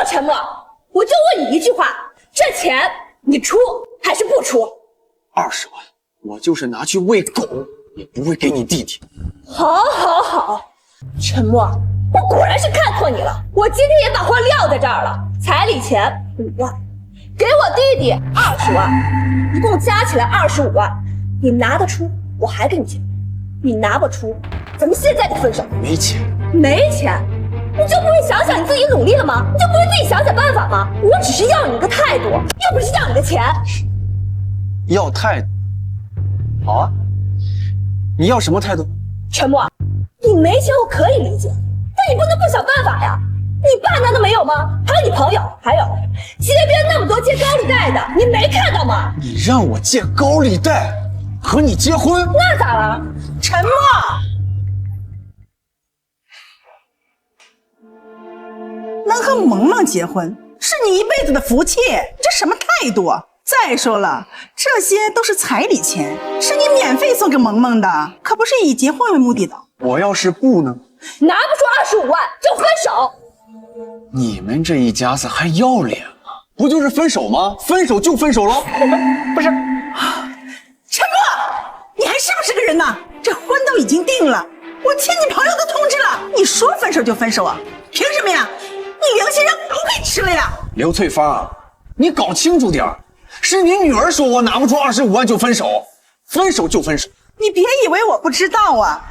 陈默，我就问你一句话，这钱你出还是不出？20万，我就是拿去喂狗，也不会给你弟弟。好，陈默，我果然是看错你了。我今天也把话撂在这儿了，彩礼钱5万，给我弟弟20万，一共加起来25万。你拿得出，我还给你钱；你拿不出，咱们现在就分手。没钱，没钱，你就不会想想你自己努力了吗？你就不会自己想想办法吗？我只是要你一个态度，又不是要你的钱。要态度？好啊，你要什么态度？陈默，你没钱我可以理解，但你不能不想办法呀！你爸难道没有吗？还有你朋友，还有街边那么多借高利贷的，你没看到吗？你让我借高利贷和你结婚？那咋了？陈默，能和萌萌结婚是你一辈子的福气，这什么态度？再说了，这些都是彩礼钱，是你免费送给萌萌的，可不是以结婚为目的的。我要是不呢？拿不出25万就分手。你们这一家子还要脸吗？不就是分手吗？分手就分手喽。不是，陈默，你还是不是个人呐？这婚都已经定了，我亲戚朋友都通知了，你说分手就分手啊？凭什么呀？你良心让狗给吃了呀？刘翠芳，你搞清楚点儿，是你女儿说我拿不出25万就分手，分手就分手。你别以为我不知道啊，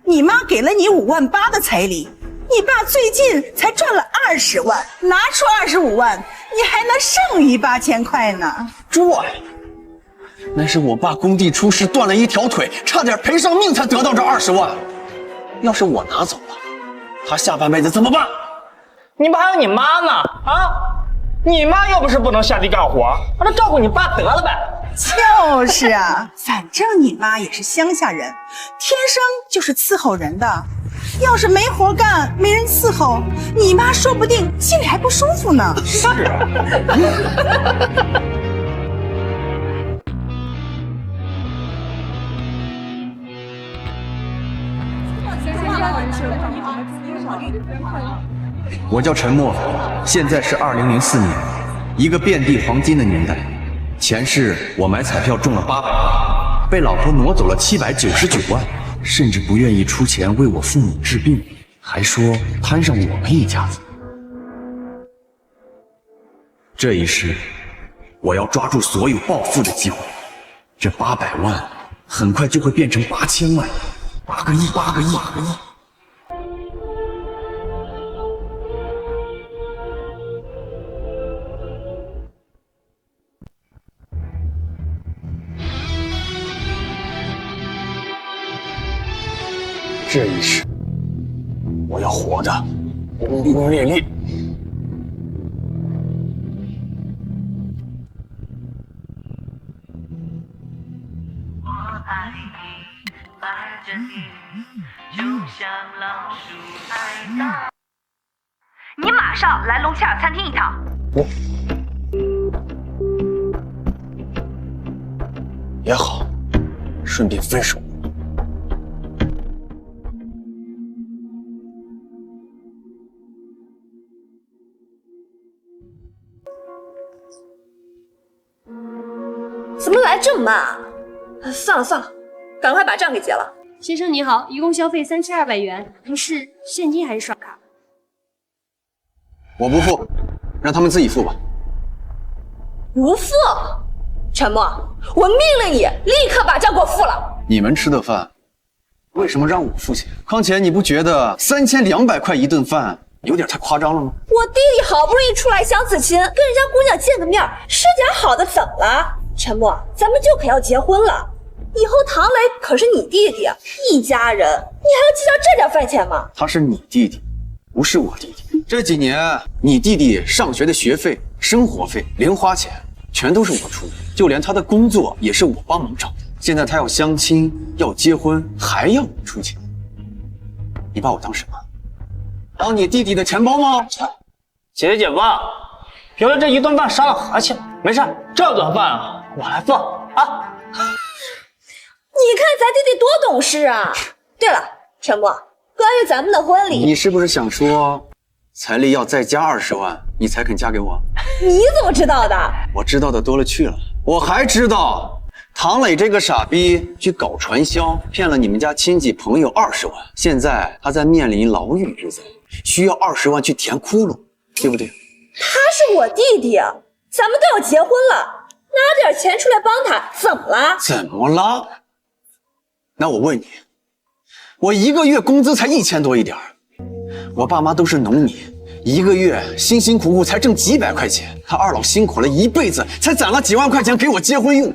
你妈给了你5.8万的彩礼，你爸最近才赚了20万，拿出25万，你还能剩余8000块呢。赚？那是我爸工地出事断了一条腿，差点赔上命才得到这20万。要是我拿走了，他下半辈子怎么办？你不还有你妈呢？啊，你妈又不是不能下地干活，那照顾你爸得了呗。就是啊，反正你妈也是乡下人，天生就是伺候人的。要是没活干，没人伺候，你妈说不定心里还不舒服呢。是啊。我叫陈默，现在是2004年，一个遍地黄金的年代。前世我买彩票中了800万，被老婆挪走了799万，甚至不愿意出钱为我父母治病，还说摊上我们一家子。这一世，我要抓住所有暴富的机会，这800万很快就会变成8000万，8个亿，8个亿，8个亿。这一世，我要活得轰轰烈烈。我爱你，爱着你，就像老鼠爱大。你马上来龙切尔餐厅一趟。也好，顺便分手。怎么来这么慢啊？算了，赶快把账给结了。先生你好，一共消费3200元，您是现金还是刷卡？我不付，让他们自己付吧。不付？陈默，我命令你立刻把账给我付了。你们吃的饭，为什么让我付钱？况且你不觉得3200块一顿饭有点太夸张了吗？我弟弟好不容易出来相次亲，跟人家姑娘见个面，吃点好的怎么了？陈默，咱们就可要结婚了，以后唐磊可是你弟弟，一家人，你还要计较这点饭钱吗？他是你弟弟，不是我弟弟。这几年你弟弟上学的学费、生活费、零花钱全都是我出的，就连他的工作也是我帮忙找的。现在他要相亲，要结婚，还要我出钱，你把我当什么？当你弟弟的钱包吗？姐姐吧，别为这一顿饭伤了和气了。没事，这顿饭啊，我来付啊。你看咱弟弟多懂事啊！对了，陈默，关于咱们的婚礼，你是不是想说彩礼要再加20万，你才肯嫁给我？你怎么知道的？我知道的多了去了，我还知道唐磊这个傻逼去搞传销，骗了你们家亲戚朋友20万，现在他在面临牢狱之灾，需要20万去填窟窿，对不对？他是我弟弟，咱们都要结婚了，拿点钱出来帮他，怎么了？怎么了？那我问你，我一个月工资才1000多一点，我爸妈都是农民，一个月辛辛苦苦才挣几百块钱，他二老辛苦了一辈子才攒了几万块钱给我结婚用，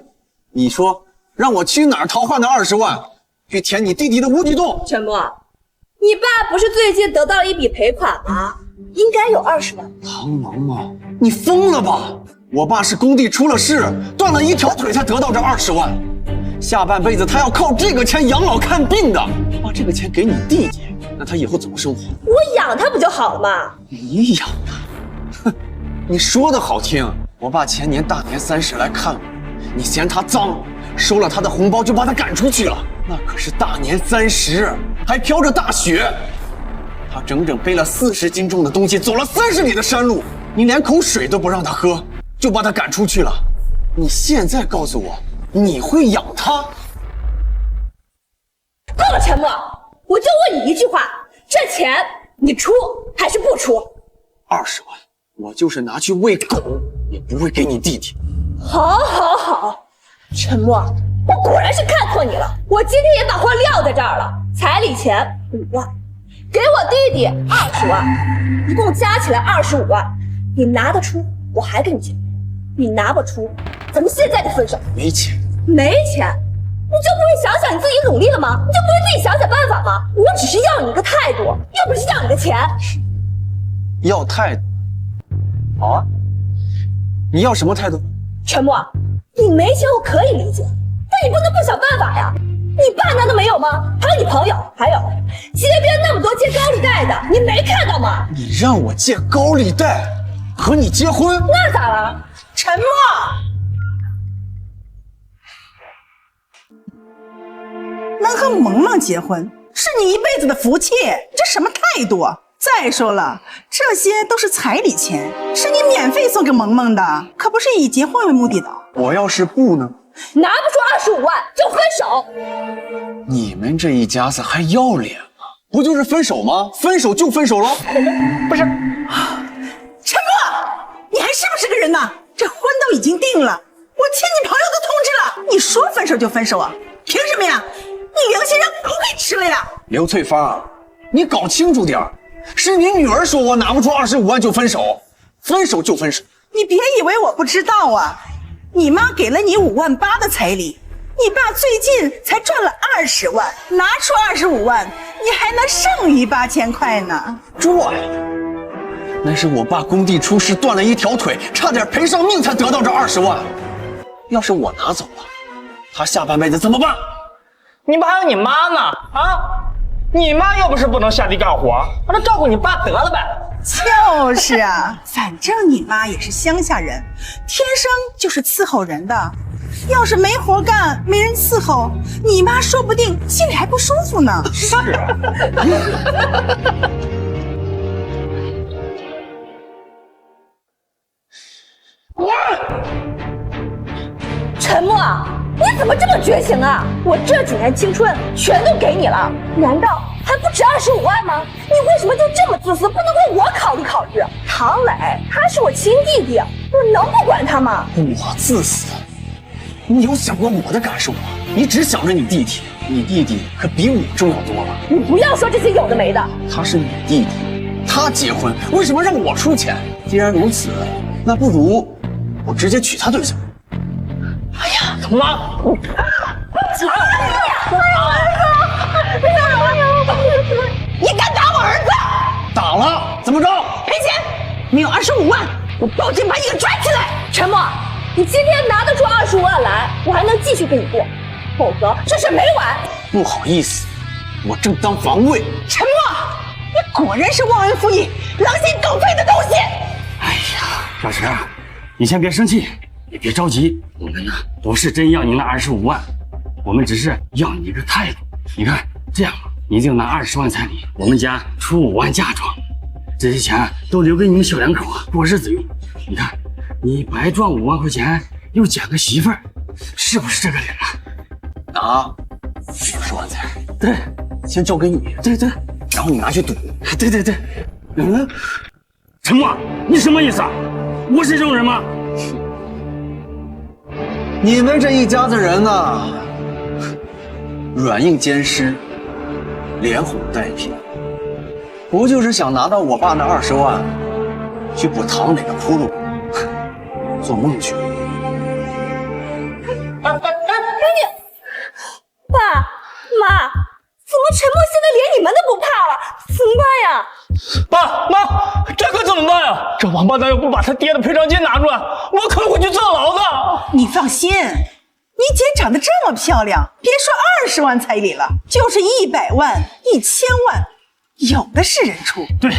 你说让我去哪儿淘换那20万，去填你弟弟的无底洞？陈默，你爸不是最近得到了一笔赔款吗？应该有20万。唐萌萌，你疯了吧？我爸是工地出了事，断了一条腿才得到这20万，下半辈子他要靠这个钱养老看病的。把这个钱给你弟弟，那他以后怎么生活？我养他不就好了吗？你养他？哼，你说的好听。我爸前年大年30来看我，你嫌他脏，收了他的红包就把他赶出去了。那可是大年30，还飘着大雪，他整整背了40斤重的东西，走了30里的山路，你连口水都不让他喝，就把他赶出去了。你现在告诉我，你会养他？够了，陈默，我就问你一句话，这钱你出还是不出？20万，我就是拿去喂狗，也不会给你弟弟。好，好，好，陈默，我果然是看错你了。我今天也把话撂在这儿了，彩礼钱5万，给我弟弟20万，一共加起来25万，你拿得出，我还跟你结婚；你拿不出，咱们现在就分手。没钱，没钱，你就不会想想你自己努力了吗？你就不会自己想想办法吗？我只是要你一个态度，又不是要你的钱。要态度？好啊，你要什么态度？陈默，你没钱我可以理解，但你不能不想办法呀！你爸难道没有吗？还有你朋友，还有街边那么多借高利贷的，你没看到吗？你让我借高利贷和你结婚？那咋了？陈默，能和萌萌结婚是你一辈子的福气，这什么态度？再说了，这些都是彩礼钱，是你免费送给萌萌的，可不是以结婚为目的的。我要是不呢？拿不出25万就分手。你们这一家子还要脸吗？不就是分手吗？分手就分手了。不是，陈默，你还是不是个人呐？这婚都已经定了，我亲戚朋友都通知了，你说分手就分手啊？凭什么呀？你良心让狗给吃了呀？刘翠芳，你搞清楚点儿，是你女儿说我拿不出25万就分手，分手就分手。你别以为我不知道啊！你妈给了你5万8的彩礼，你爸最近才赚了20万，拿出25万，你还能剩余8000块呢。赚？那是我爸工地出事断了一条腿，差点赔上命才得到这20万。要是我拿走了，他下半辈子怎么办？你不还有你妈呢？啊，你妈又不是不能下地干活，让她照顾你爸得了呗。就是啊，反正你妈也是乡下人，天生就是伺候人的。要是没活干，没人伺候，你妈说不定心里还不舒服呢。是啊。陈默，你怎么这么绝情啊？我这几年青春全都给你了，难道还不值25万吗？你为什么就这么自私，不能为我考虑考虑？唐磊，他是我亲弟弟，我能不管他吗？我自私？你有想过我的感受吗？你只想着你弟弟，你弟弟可比我重要多了。你不要说这些有的没的。他是你弟弟，他结婚为什么让我出钱？既然如此，那不如我直接娶他对象。哎呀，妈！你敢打我儿子？打了怎么着？赔钱！你有25万，我报警把你给抓起来。陈默，你今天拿得出25万来，我还能继续跟你过，否则这事没完。不好意思，我正当防卫。陈默，你果然是忘恩负义、狼心狗肺的东西！哎呀，小陈，你先别生气，也别着急，我们呢不是真要你那25万，我们只是要你一个态度。你看，这样吧，你就拿20万彩礼，我们家出5万嫁妆，这些钱都留给你们小两口啊过日子用。你看，你白赚5万块钱，又捡个媳妇儿，是不是这个理啊？拿50万彩，对，先交给你，对对，然后你拿去赌。对对对。陈默，你什么意思啊？我是这种人吗？你们这一家子人啊，软硬兼施，连哄带骗，不就是想拿到我爸那20万，去补唐磊的窟窿？做梦去！爸妈，怎么陈默现在连你们都不怕了？怎么办呀？爸妈，这可怎么办呀？这王八蛋要不把他爹的赔偿金拿出来，我可能会去坐牢的。你放心，你姐长得这么漂亮，别说20万彩礼了，就是100万、1000万，有的是人出。对，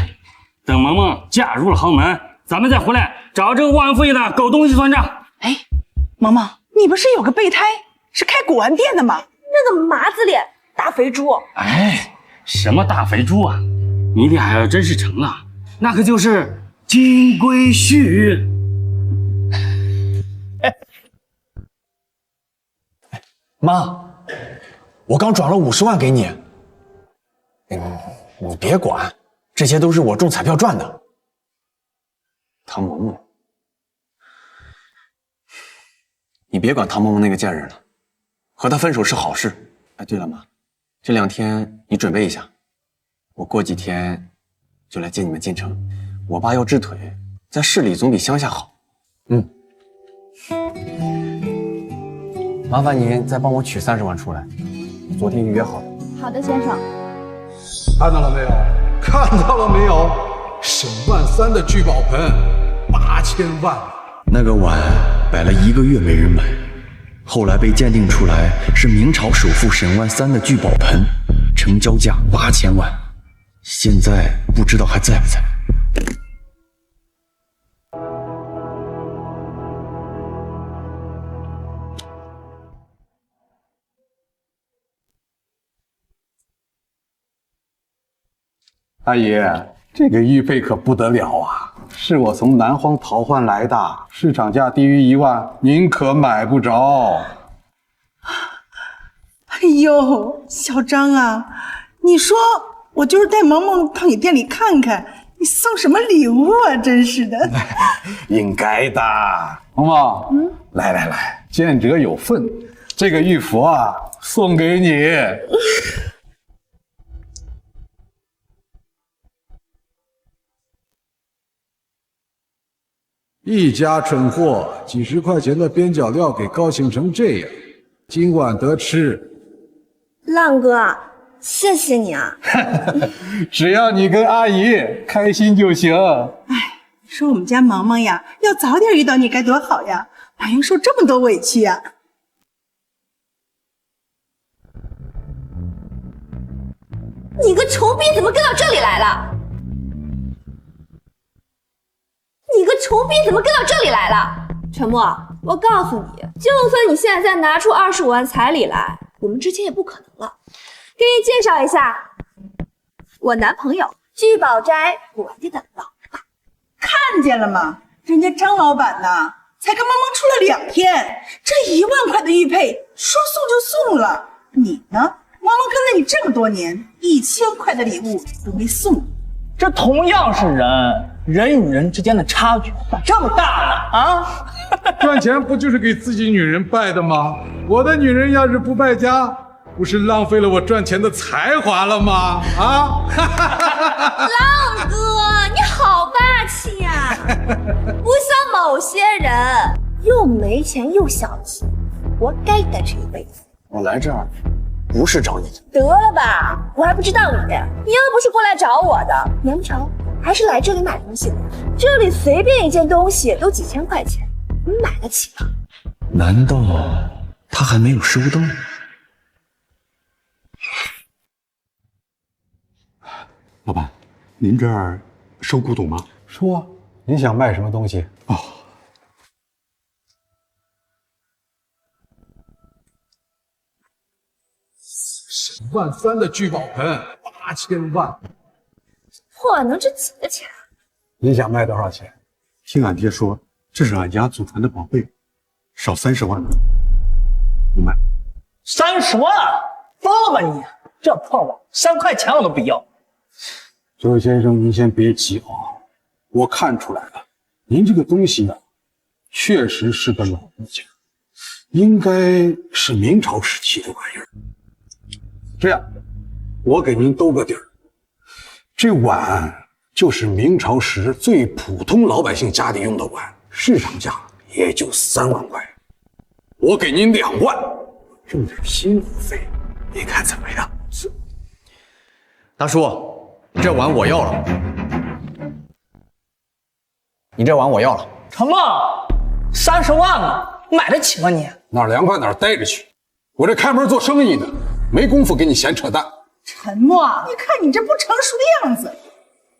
等萌萌嫁入了豪门，咱们再回来找这个忘恩负义的狗东西算账。哎，萌萌，你不是有个备胎，是开古玩店的吗？那个麻子脸大肥猪，哎，什么大肥猪啊！你俩要真是成了，那可就是金龟婿。妈，我刚转了50万给你，你别管，这些都是我中彩票赚的。唐萌萌，你别管唐萌萌那个贱人了，和她分手是好事。哎，对了妈，这2天你准备一下，我过几天就来接你们进城。我爸要治腿，在市里总比乡下好。麻烦您再帮我取30万出来，昨天预约好的。好的，先生。看到了没有？看到了没有？沈万三的聚宝盆，8000万。那个碗摆了1个月没人买，后来被鉴定出来是明朝首富沈万三的聚宝盆，成交价8000万，现在不知道还在不在。阿姨，这个玉佩可不得了啊！是我从南荒淘换来的，市场价低于1万，您可买不着。哎呦，小张啊，你说我就是带萌萌到你店里看看，你送什么礼物啊？真是的。应该的，萌萌，来来来，见者有份，这个玉佛啊，送给你。一家蠢货，几十块钱的边角料给高兴成这样，今晚得吃。浪哥，谢谢你啊！只要你跟阿姨开心就行。说我们家萌萌呀，要早点遇到你该多好呀，哪用受这么多委屈呀？你个穷逼怎么跟到这里来了？你个穷逼怎么跟到这里来了？陈默，我告诉你，就算你现在再拿出25万彩礼来，我们之间也不可能了。给你介绍一下，我男朋友聚宝斋古玩店的老板。看见了吗？人家张老板呐，才跟萌萌处了2天，这1万块的玉佩说送就送了。你呢？萌萌跟了你这么多年，1000块的礼物都没送你。这同样是人，人与人之间的差距咋这么大呢？啊！赚钱不就是给自己女人败的吗？我的女人要是不败家，不是浪费了我赚钱的才华了吗？啊！浪哥，你好霸气呀！不像某些人，又没钱又小气，活该单身一辈子。我来这儿不是找你的。得了吧，我还不知道你，你要不是过来找我的，难不成还是来这里买东西的？这里随便一件东西都几千块钱，你买得起吗？难道他还没有收到？老板，您这儿收古董吗？收啊，您想卖什么东西？哦，沈万三的聚宝盆，8000万。破碗能值几个钱？你想卖多少钱？听俺爹说，这是俺家祖传的宝贝，少30万，你卖？30万？疯了吧你！这破碗3块钱我都不要。周先生，您先别急啊，我看出来了，您这个东西呢，确实是个老物件，应该是明朝时期的玩意儿。这样，我给您兜个底儿，这碗就是明朝时最普通老百姓家里用的碗，市场价也就3万块，我给您2万，挣点辛苦费，您看怎么样？大叔，这碗我要了。你这碗我要了。陈梦，30万呢，买得起吗你？哪儿凉快哪儿待着去，我这开门做生意的，没工夫跟你闲扯淡。陈默，你看你这不成熟的样子，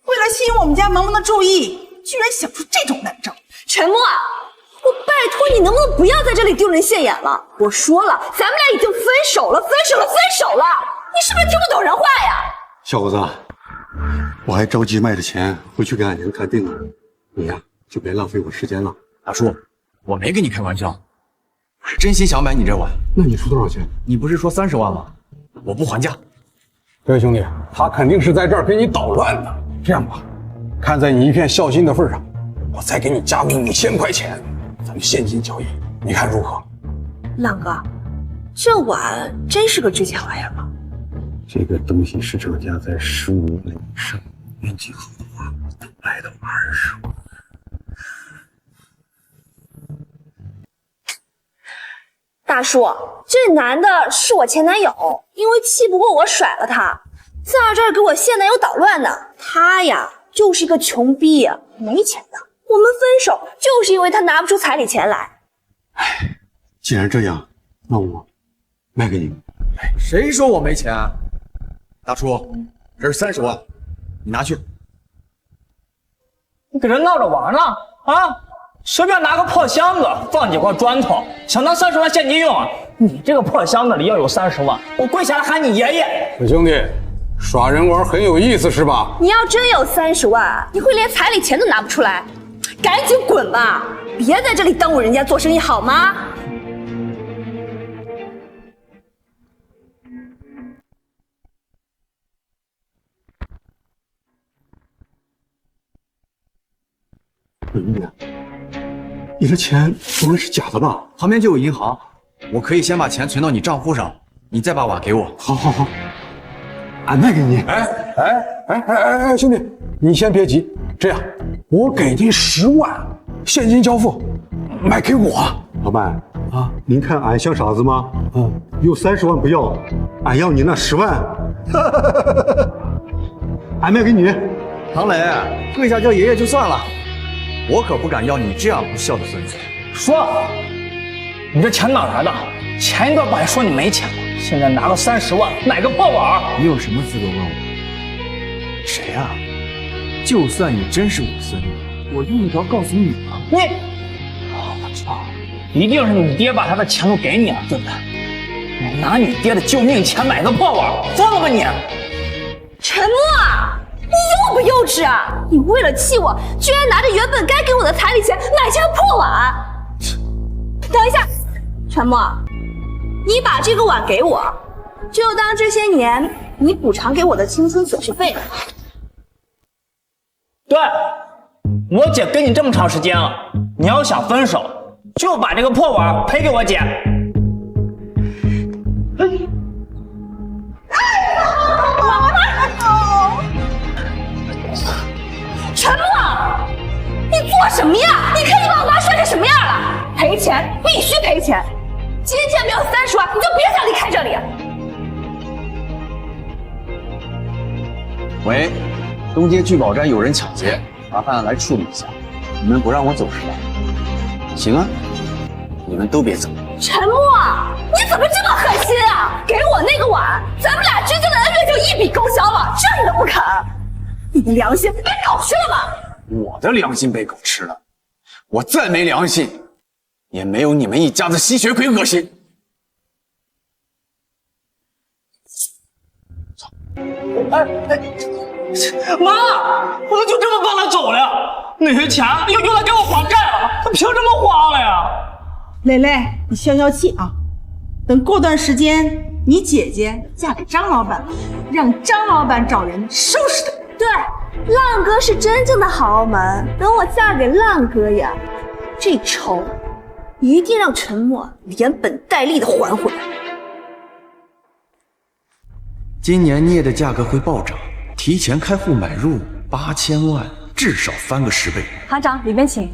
为了吸引我们家萌萌的注意，居然想出这种烂招。陈默，我拜托你能不能不要在这里丢人现眼了？我说了，咱们俩已经分手了，分手了，分手了！你是不是听不懂人话呀？小伙子，我还着急卖着钱回去给俺娘看病呢，你呀就别浪费我时间了。大叔，我没跟你开玩笑，我是真心想买你这碗。那你出多少钱？你不是说30万吗？我不还价。这位兄弟，他肯定是在这儿给你捣乱的。这样吧，看在你一片孝心的份上，我再给你加5000块钱，咱们现金交易，你看如何？浪哥，这碗真是个值钱玩意儿吗？这个东西市场价在15万以上，运气好的话能卖到20万。大叔，这男的是我前男友，因为气不过我甩了他，在这儿给我现男友捣乱呢。他呀，就是一个穷逼，没钱的。我们分手就是因为他拿不出彩礼钱来。哎，既然这样，那我卖给你。谁说我没钱啊？大叔，这是30万，你拿去。你搁这闹着玩呢？啊？随便拿个破箱子放几块砖头，想当30万现金用啊？你这个破箱子里要有30万，我跪下来喊你爷爷！小兄弟，耍人玩很有意思是吧？你要真有30万，你会连彩礼钱都拿不出来？赶紧滚吧，别在这里耽误人家做生意好吗？你这钱不会是假的吧？旁边就有银行，我可以先把钱存到你账户上，你再把碗给我。好，好，好，俺卖给你。哎，兄弟，你先别急，这样，我给您10万现金交付，卖给我。老板啊，您看俺像傻子吗？有30万不要，俺要你那10万。俺卖给你。唐磊，跪下叫爷爷就算了。我可不敢要你这样不孝的孙子。说，你这钱哪来的？前一段不还说你没钱吗？现在拿个30万买个破碗，你有什么资格问我？谁啊？就算你真是我孙子，我用得着告诉你吗？你，我知道，一定是你爹把他的钱都给你了，对不对？你拿你爹的救命钱买个破碗，疯了吧你？陈默，你幼不幼稚啊？你为了气我，居然拿着原本该给我的彩礼钱买这个破碗。等一下，陈默，你把这个碗给我，就当这些年你补偿给我的青春损失费了。对，我姐跟你这么长时间了，你要想分手，就把这个破碗赔给我姐。陈默，你做什么呀？你看你把我妈摔成什么样了？赔钱必须赔钱！今天没有30万，你就别想离开这里。喂，东街聚宝斋有人抢劫，麻烦来处理一下。你们不让我走是吧？行啊，你们都别走。陈默，你怎么这么狠心啊？给我那个碗，咱们俩之间的恩怨就一笔勾销了，这你都不肯？你的良心被狗吃了吗？我的良心被狗吃了，我再没良心，也没有你们一家子吸血鬼恶心。走。妈，我就这么把他走了，那些钱又用来给我还债了，他凭什么花了呀？蕾蕾，你消消气啊，等过段时间你姐姐嫁给张老板，让张老板找人收拾她。对，浪哥是真正的豪门，等我嫁给浪哥呀，这仇一定让陈默连本带利的还回来。今年镍的价格会暴涨，提前开户买入8000万，至少翻个10倍。行长，里边请。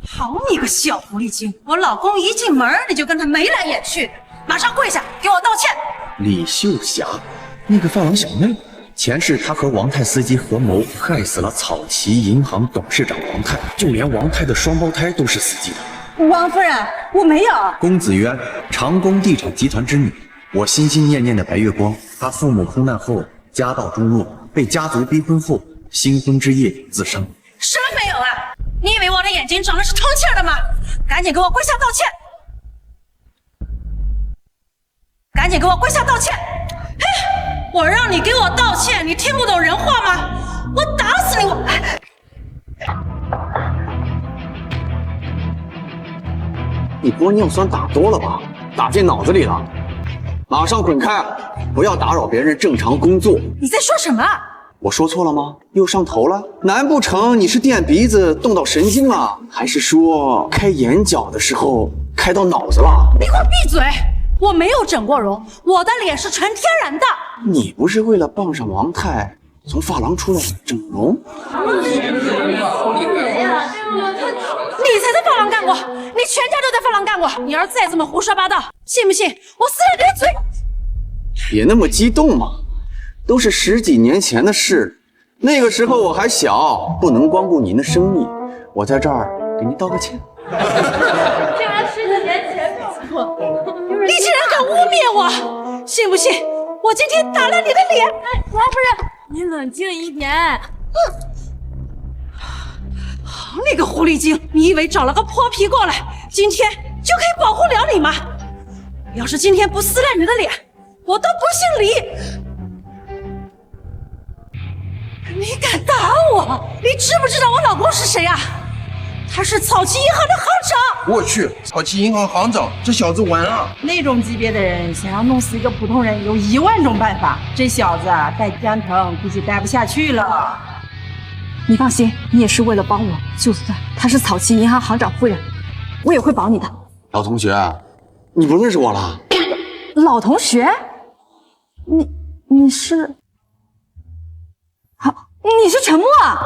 好你个小狐狸精！我老公一进门你就跟他眉来眼去，马上跪下给我道歉！李秀霞，那个发廊小妹，前世她和王太司机合谋害死了草旗银行董事长王太，就连王太的双胞胎都是死记的。王夫人，我没有。公子渊，长工地产集团之女，我心心念念的白月光，她父母空难后家道中落，被家族逼婚后，新婚之夜自伤。什么没有啊？你以为我的眼睛长的是通气的吗？赶紧给我跪下道歉！赶紧给我跪下道歉！嘿，我让你给我道歉，你听不懂人话吗？我打死你！你玻尿酸打多了吧？打进脑子里了，马上滚开！不要打扰别人正常工作。你在说什么？我说错了吗？又上头了？难不成你是垫鼻子动到神经了？还是说开眼角的时候开到脑子了？你给我闭嘴！我没有整过容，我的脸是纯天然的。你不是为了傍上王太从发廊出来整容？你才在发廊干过，你全家都在发廊干过。你要是再这么胡说八道，信不信我撕了你的嘴？别那么激动嘛，都是10几年前的事，那个时候我还小，不能光顾您的生意。我在这儿给您道个歉。竟然10几年前搞错，你竟然敢污蔑我，信不信我今天打烂你的脸？哎，王夫人，你冷静一点。那个狐狸精，你以为找了个泼皮过来，今天就可以保护了你吗？要是今天不撕烂你的脸，我都不姓李。你敢打我？你知不知道我老公是谁啊？他是草旗银行的行长。我去，草旗银行行长，这小子完了。那种级别的人想要弄死一个普通人，有1万种办法。这小子在江城估计待不下去了。你放心，你也是为了帮我，就算他是草旗银行行长夫人，我也会保你的。老同学，你不认识我了？老同学，你是？好，你是陈默啊？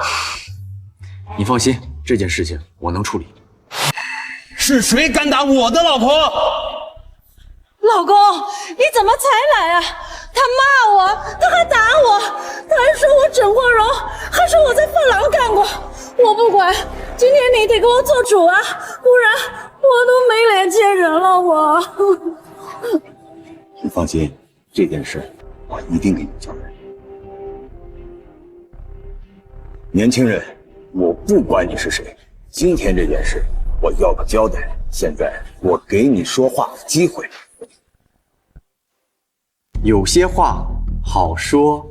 你放心，这件事情我能处理。是谁敢打我的老婆？老公，你怎么才来啊？他骂我，他还打我，他还说我整过容，还说我在发廊干过。我不管，今天你得给我做主啊，不然我都没脸见人了。我。你放心，这件事我一定给你交代。年轻人，我不管你是谁，今天这件事我要个交代。现在我给你说话的机会。有些话好说，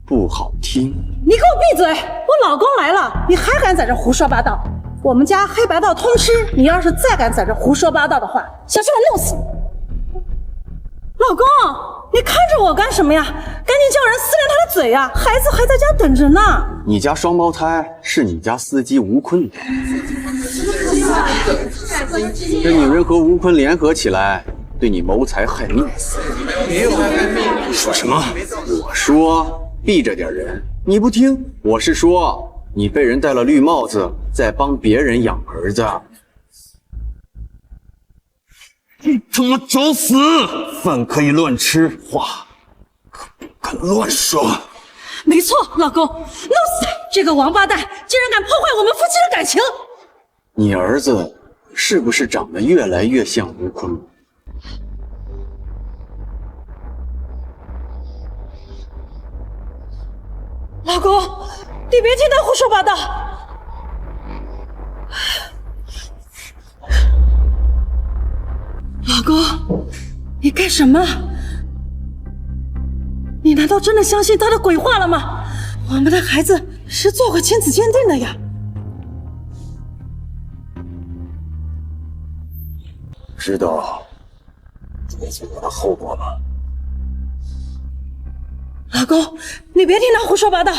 不好听。你给我闭嘴！我老公来了，你还敢在这胡说八道？我们家黑白道通吃，你要是再敢在这胡说八道的话，小心我弄死你！老公，你看着我干什么呀？赶紧叫人撕烂他的嘴呀！孩子还在家等着呢。你家双胞胎是你家司机吴坤的，这女人和吴坤联合起来，对你谋财害命。说什么？我说避着点人，你不听。我是说你被人戴了绿帽子，在帮别人养儿子。你他妈找死！饭可以乱吃，话可不敢乱说。没错，老公，弄死他！这个王八蛋竟然敢破坏我们夫妻的感情！你儿子是不是长得越来越像吴坤？老公，你别听他胡说八道。老公，你干什么？你难道真的相信他的鬼话了吗？我们的孩子是做过亲子鉴定的呀。知道做错的后果吗？老公，你别听他胡说八道，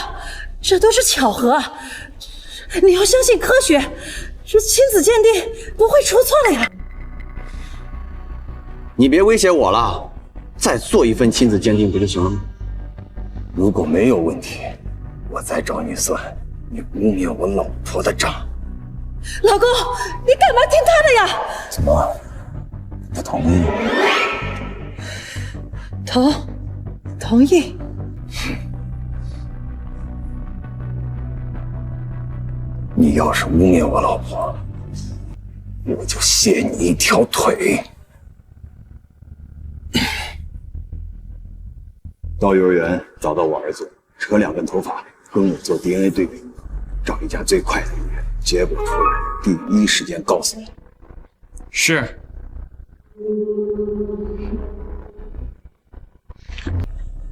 这都是巧合。你要相信科学，这亲子鉴定不会出错的呀。你别威胁我了，再做一份亲子鉴定不就行了吗？如果没有问题，我再找你算你污蔑我老婆的账。老公，你干嘛听他的呀？怎么不同意？同意。你要是污蔑我老婆，我就卸你一条腿。到幼儿园找到我儿子，扯2根头发，跟我做 DNA 对比，找一家最快的医院，结果出来第一时间告诉你。是。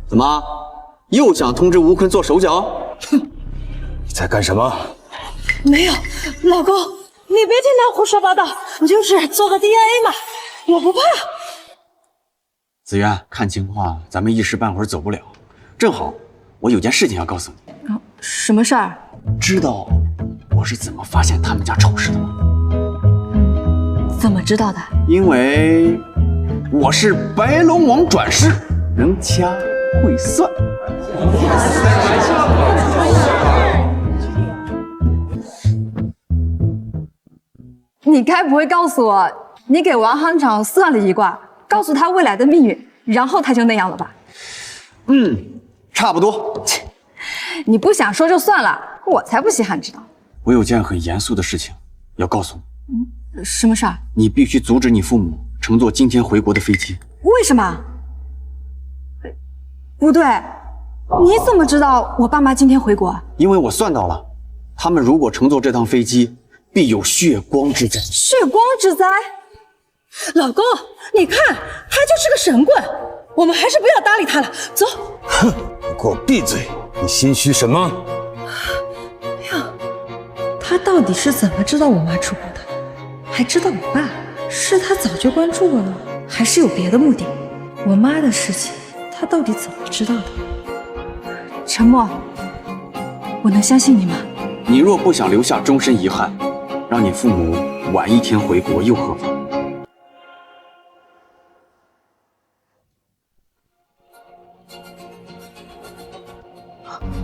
怎么，又想通知吴坤做手脚？哼，你在干什么？没有，老公，你别听他胡说八道，你就是做个 DNA 嘛，我不怕。子渊，看情况咱们一时半会儿走不了，正好我有件事情要告诉你。什么事儿？知道我是怎么发现他们家丑事的吗？怎么知道的？因为我是白龙王转世，能掐会算。你该不会告诉我，你给王行长算了一卦，告诉他未来的命运，然后他就那样了吧？差不多。你不想说就算了，我才不稀罕知道。我有件很严肃的事情要告诉你。什么事儿？你必须阻止你父母乘坐今天回国的飞机。为什么？不对，你怎么知道我爸妈今天回国？因为我算到了，他们如果乘坐这趟飞机，必有血光之灾。血光之灾？老公，你看他就是个神棍，我们还是不要搭理他了，走。哼，你给我闭嘴！你心虚什么？他到底是怎么知道我妈出国的？还知道我爸？是他早就关注我了，还是有别的目的？我妈的事情，他到底怎么知道的？陈默，我能相信你吗？你若不想留下终身遗憾，让你父母晚一天回国又何妨？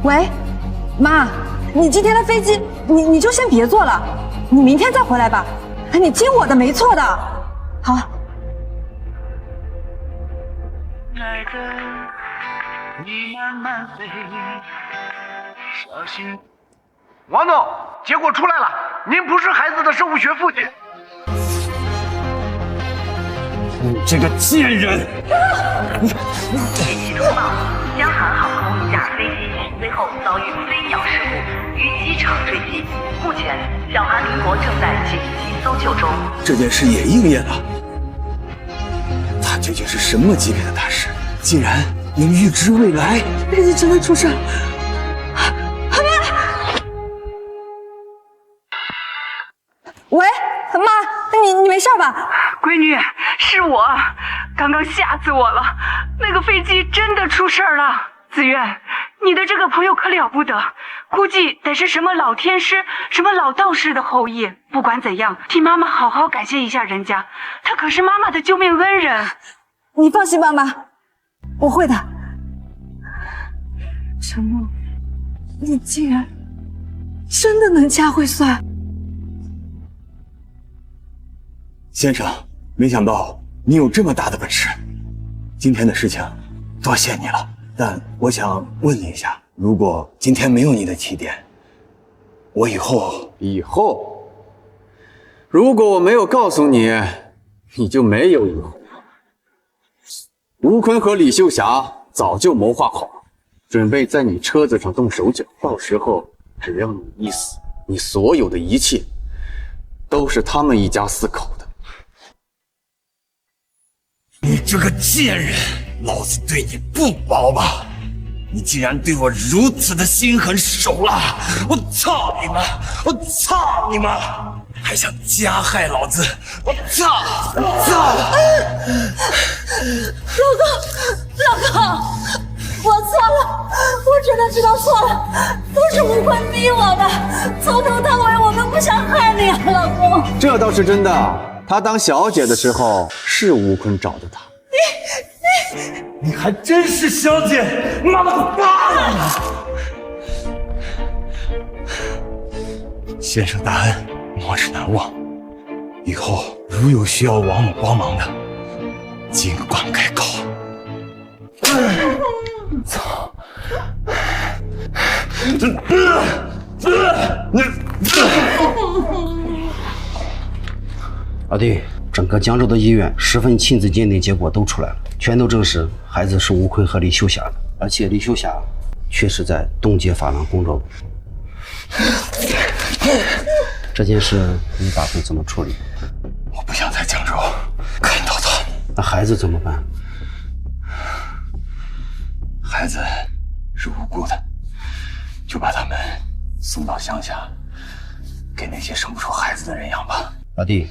喂，妈，你今天的飞机，你就先别坐了，你明天再回来吧。你听我的，没错的。好。爱的你慢慢飞，小心。王总，结果出来了，您不是孩子的生物学父亲。你这个贱人！紧急通报：江韩航空一架飞机随后遭遇飞鸟事故，于机场坠机。目前，小韩民国正在紧急搜救中。这件事也应验了。他究竟是什么级别的大师，竟然能预知未来？飞机真的出事了！喂，妈，你没事吧？闺女，是我，刚刚吓死我了，那个飞机真的出事了。子苑，你的这个朋友可了不得，估计得是什么老天师、什么老道士的后裔。不管怎样，替妈妈好好感谢一下人家，他可是妈妈的救命恩人。你放心吧，妈，我会的。陈默，你竟然真的能掐会算。先生，没想到你有这么大的本事。今天的事情，多谢你了。但我想问你一下，如果今天没有你的提点，我以后……如果我没有告诉你，你就没有以后。吴坤和李秀霞早就谋划好了，准备在你车子上动手脚，到时候只要你一死，你所有的一切都是他们一家4口的。你这个贱人，老子对你不薄吧？你竟然对我如此的心狠手辣！我操你妈！我操你妈！还想加害老子！我操！操！老公，我错了，我真的知道错了，都是吴坤逼我的，从头到尾我都不想害你啊，老公。这倒是真的，她当小姐的时候是吴坤找的她。你还真是小姐，妈妈个巴了！先生大恩，莫齿难忘。以后如有需要王母帮忙的，尽管开口。操！老弟，整个江州的医院10份亲子鉴定结果都出来了，全都证实孩子是吴坤和李秀霞的，而且李秀霞确实在东街发廊工作过。这件事你打算怎么处理？我不想在江州看到他。那孩子怎么办？孩子是无辜的，就把他们送到乡下，给那些生不出孩子的人养吧。老弟，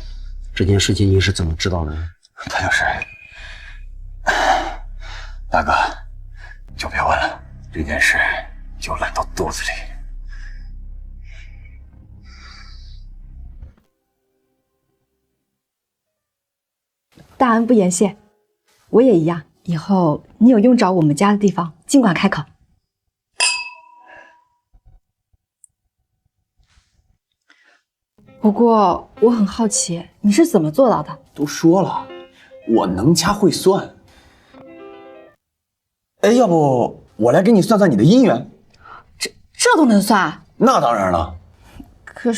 这件事情你是怎么知道的？他就是大哥，就别问了，这件事就烂到肚子里。大恩不言谢，我也一样。以后你有用找我们家的地方，尽管开口。不过我很好奇，你是怎么做到的？都说了，我能掐会算。哎，要不我来给你算算你的姻缘？这都能算？那当然了。可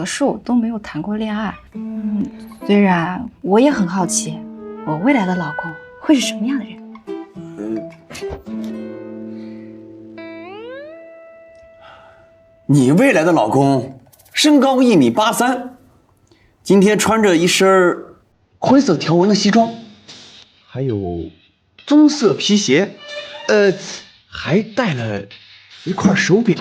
是我都没有谈过恋爱。虽然我也很好奇，我未来的老公会是什么样的人。你未来的老公身高1.83米，今天穿着一身灰色条纹的西装，还有棕色皮鞋，还戴了一块手表。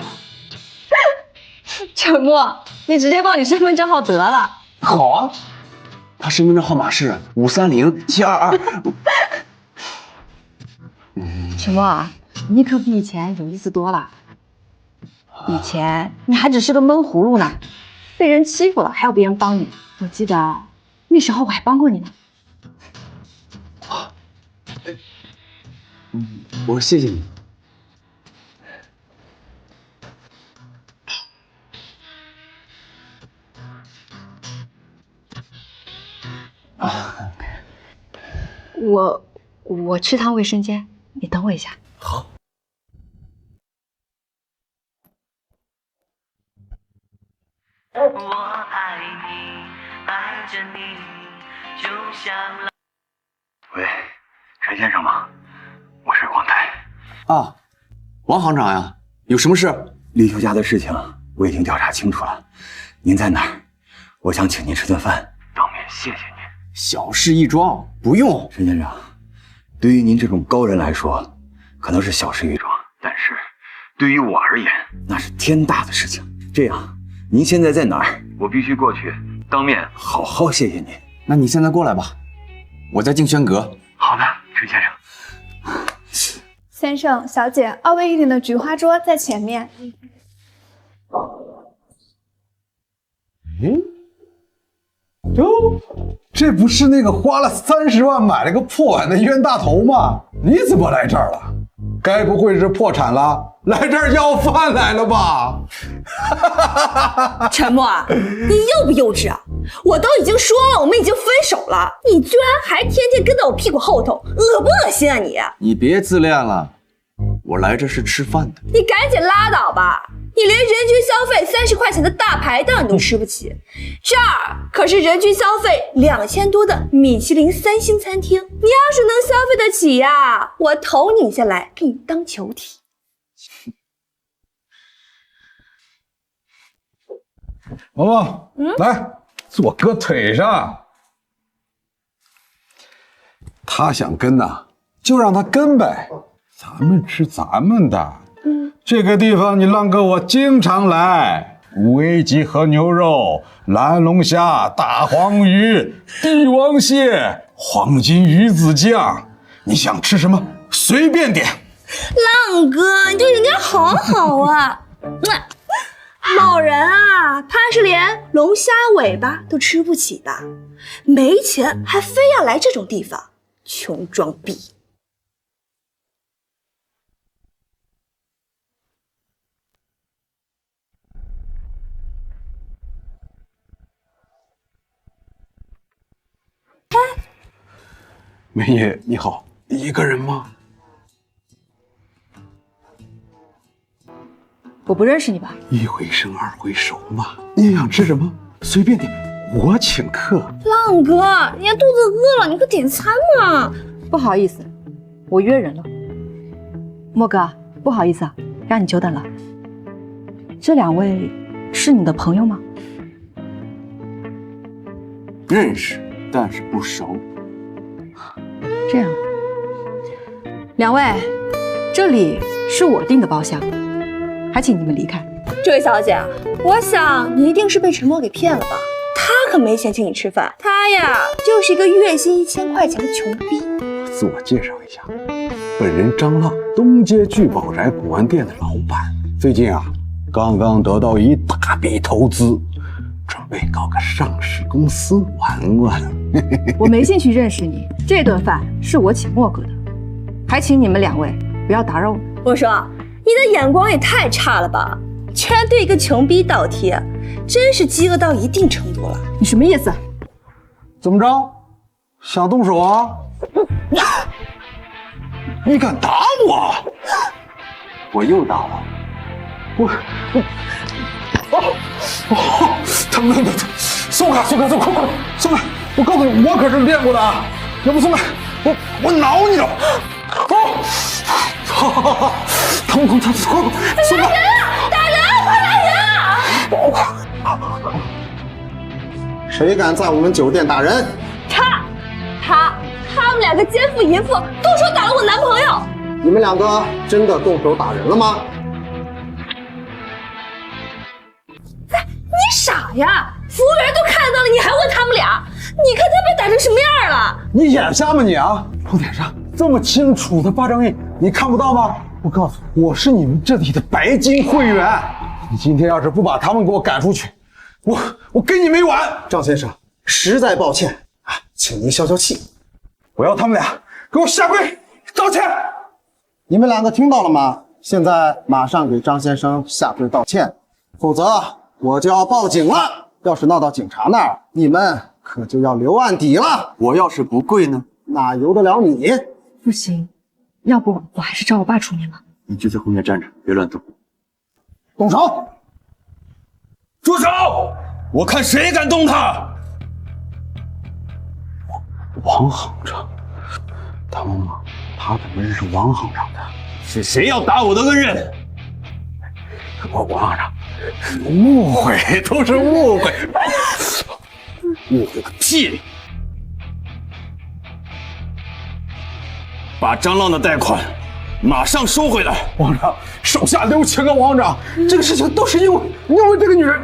陈默，你直接报你身份证号得了。好啊，他身份证号码是530722。陈默，你可比以前有意思多了。以前你还只是个闷葫芦呢，被人欺负了还要别人帮你。我记得那时候我还帮过你呢。我谢谢你。我去趟卫生间，你等我一下。好。我爱你，爱着你，就像喂，陈先生吗？我是王台。啊，王行长呀，有什么事？李秀家的事情我已经调查清楚了，您在哪儿？我想请您吃顿饭，当面谢谢您。小事一桩，不用。陈先生，对于您这种高人来说，可能是小事一桩，但是对于我而言，那是天大的事情。这样，您现在在哪儿？我必须过去，当面好好谢谢您。那你现在过来吧，我在静轩阁。好的，陈先生。先生、小姐，2位1点的菊花桌在前面。这不是那个花了30万买了个破碗的冤大头吗？你怎么来这儿了？该不会是破产了，来这儿要饭来了吧？陈默，你幼不幼稚啊？我都已经说了，我们已经分手了，你居然还天天跟在我屁股后头，恶不恶心啊你？你别自恋了，我来这是吃饭的。你赶紧拉倒吧！你连人均消费30块钱的大排档你都吃不起，这儿可是人均消费2000多的米其林3星餐厅，你要是能消费得起呀，我头拧下来给你当球踢。毛毛，来，坐哥腿上。他想跟呐，就让他跟呗，咱们吃咱们的。这个地方你浪哥我经常来，五 A 级和牛肉、蓝龙虾、大黄鱼、帝王蟹、黄金鱼子酱，你想吃什么随便点。浪哥，你对人家好好啊。某人啊，怕是连龙虾尾巴都吃不起吧？没钱还非要来这种地方，穷装逼。梅爷你好，一个人吗？我不认识你吧？一回生二回熟嘛，你想吃什么随便点，我请客。浪哥，人家肚子饿了，你快点餐嘛。不好意思，我约人了。莫哥，不好意思啊，让你久等了。这两位是你的朋友吗？认识，但是不熟。这样，两位，这里是我订的包厢，还请你们离开。这位小姐，我想你一定是被陈默给骗了吧？他可没钱请你吃饭，他呀就是一个月薪1000块钱的穷逼。自我介绍一下，本人张浪，东街聚宝宅古玩店的老板。最近啊，刚刚得到一大笔投资，准备搞个上市公司玩玩。我没兴趣认识你，这顿饭是我请莫哥的，还请你们两位不要打扰我。我说，你的眼光也太差了吧，居然对一个穷逼倒贴，真是饥饿到一定程度了。你什么意思？怎么着？想动手啊？你敢打我？我又打了。疼！松开！松开！我告诉你，我可是练过的啊！要不松开，我挠你了！疼！松开！打人！快打人！谁敢在我们酒店打人？他们两个奸夫淫妇动手打了我男朋友。你们两个真的动手打人了吗？你傻呀！服务员都看到了，你还问他们俩？你看他被打成什么样了？你眼瞎吗你啊！我脸上这么清楚的巴掌印，你看不到吗？我告诉你，我是你们这里的白金会员。你今天要是不把他们给我赶出去，我跟你没完！张先生，实在抱歉啊，请您消消气。我要他们俩给我下跪道歉。你们两个听到了吗？现在马上给张先生下跪道歉，否则我就要报警了。要是闹到警察那儿，你们可就要留案底了。我要是不跪呢？哪由得了你？不行，要不我还是找我爸出面吧。你就在后面站着，别乱动。动手！住手！我看谁敢动他！王行长，大妈妈，他怎么认识王行长的？是谁要打我的恩人？王行长，误会，都是误会。误会个屁！把张浪的贷款马上收回来。王长，手下留情啊！王长，这个事情都是因为这个女人。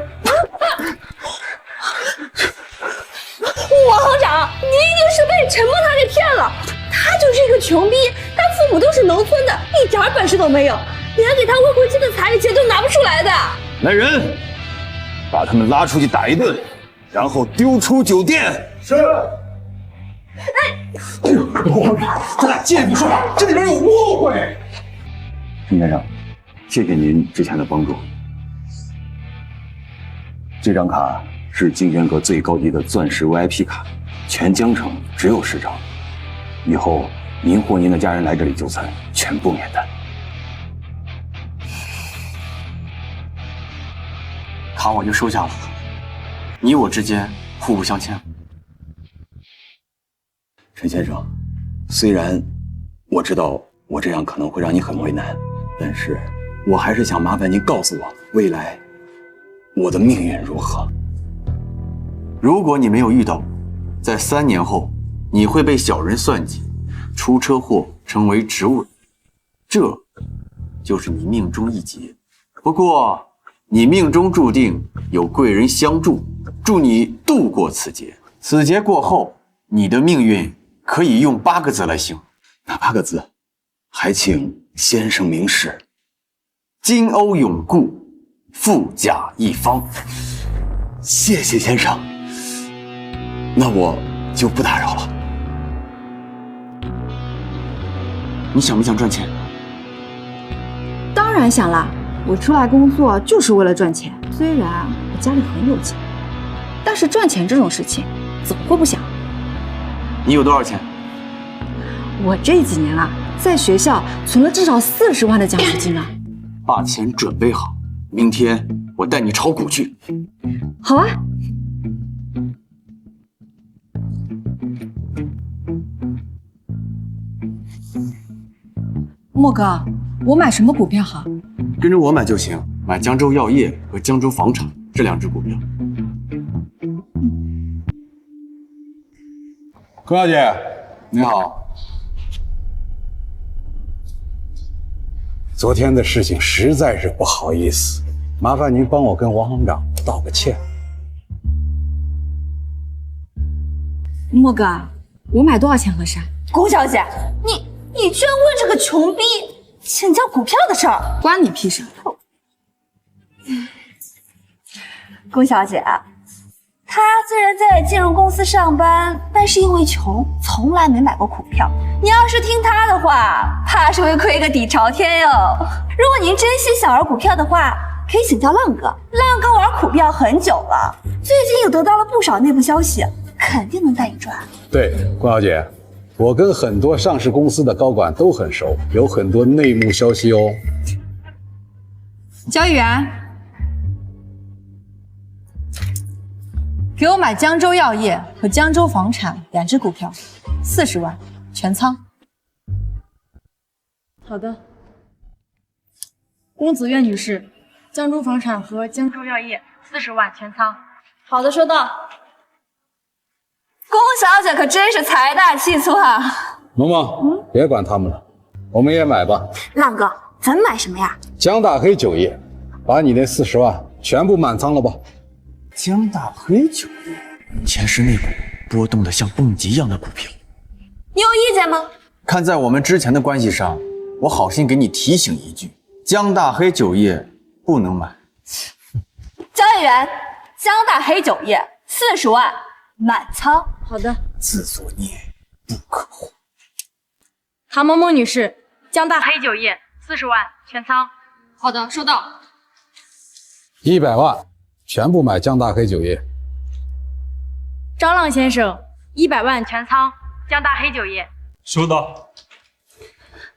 王行长，你一定是被陈默他给骗了。他就是一个穷逼，他父母都是农村的，一点本事都没有，连给他未婚妻的彩礼钱都拿不出来的。来人，把他们拉出去打一顿，然后丢出酒店。是。哎呦，王长，咱俩借笔说话，这里边有误会。陈先生，谢谢您之前的帮助。这张卡是金元阁最高级的钻石 VIP 卡，全江城只有10张。以后您或您的家人来这里就餐，全部免单。卡我就收下了，你我之间互不相欠。陈先生，虽然我知道我这样可能会让你很为难，但是我还是想麻烦您告诉我，未来我的命运如何？如果你没有遇到，在3年后，你会被小人算计，出车祸成为植物人，这就是你命中一劫。不过你命中注定有贵人相助，助你度过此劫。此劫过后，你的命运可以用8个字来形容。哪8个字？还请先生明示。金瓯永固，富甲一方。谢谢先生，那我就不打扰了。你想不想赚钱？当然想啦，我出来工作就是为了赚钱。虽然我家里很有钱，但是赚钱这种事情怎么会不想？你有多少钱？我这几年啊，在学校存了至少40万的奖学金呢。把钱准备好，明天我带你炒股去。好啊。莫哥，我买什么股票好？跟着我买就行，买江州药业和江州房产这2只股票。龚小姐，你好。昨天的事情实在是不好意思，麻烦您帮我跟王行长道个歉。莫哥，我买多少钱合适？龚小姐，你居然问这个穷逼请教股票的事儿，关你屁事！龚小姐，她虽然在金融公司上班，但是因为穷，从来没买过股票。你要是听她的话，怕是会亏个底朝天哟。如果您珍惜小儿股票的话，可以请教浪哥。浪哥玩股票很久了，最近又得到了不少内部消息，肯定能带你赚。对，龚小姐，我跟很多上市公司的高管都很熟，有很多内幕消息哦。交易员，给我买江州药业和江州房产2只股票，40万全仓。好的。龚子苑女士，江州房产和江州药业40万全仓。好的，收到。龚小姐可真是财大气粗啊！萌萌，别管他们了，我们也买吧。浪哥，咱买什么呀？江大黑酒业，把你那40万全部满仓了吧。江大黑酒业，前世那股波动的像蹦极一样的股票，你有意见吗？看在我们之前的关系上，我好心给你提醒一句，江大黑酒业不能买。交易员，江大黑酒业40万满仓。好的。自作孽不可活。唐萌萌女士，江大黑酒业40万全仓。好的，收到。100万全部买江大黑酒业。张浪先生，100万全仓江大黑酒业。收到。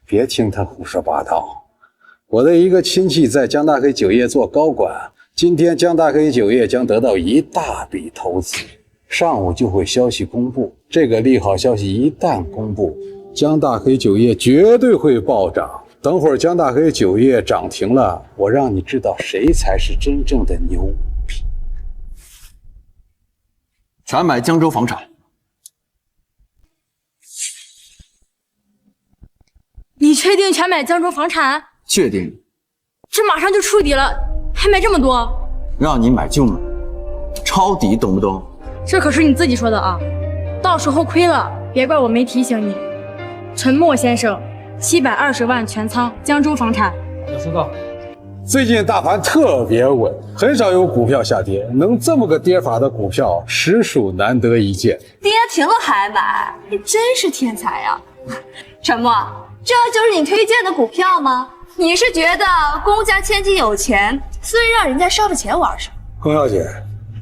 别听他胡说八道，我的一个亲戚在江大黑酒业做高管，今天江大黑酒业将得到一大笔投资，上午就会消息公布。这个利好消息一旦公布，江大黑酒业绝对会暴涨。等会儿江大黑酒业涨停了，我让你知道谁才是真正的牛逼。全买江州房产。你确定全买江州房产？确定。这马上就触底了，还买这么多？让你买就买，抄底懂不懂？这可是你自己说的啊，到时候亏了，别怪我没提醒你。陈默先生，720万全仓江州房产。收到。最近大盘特别稳，很少有股票下跌，能这么个跌法的股票实属难得一见。跌停了还买，你真是天才呀！陈默，这就是你推荐的股票吗？你是觉得龚家千金有钱，所以让人家烧了钱玩是吗？龚小姐，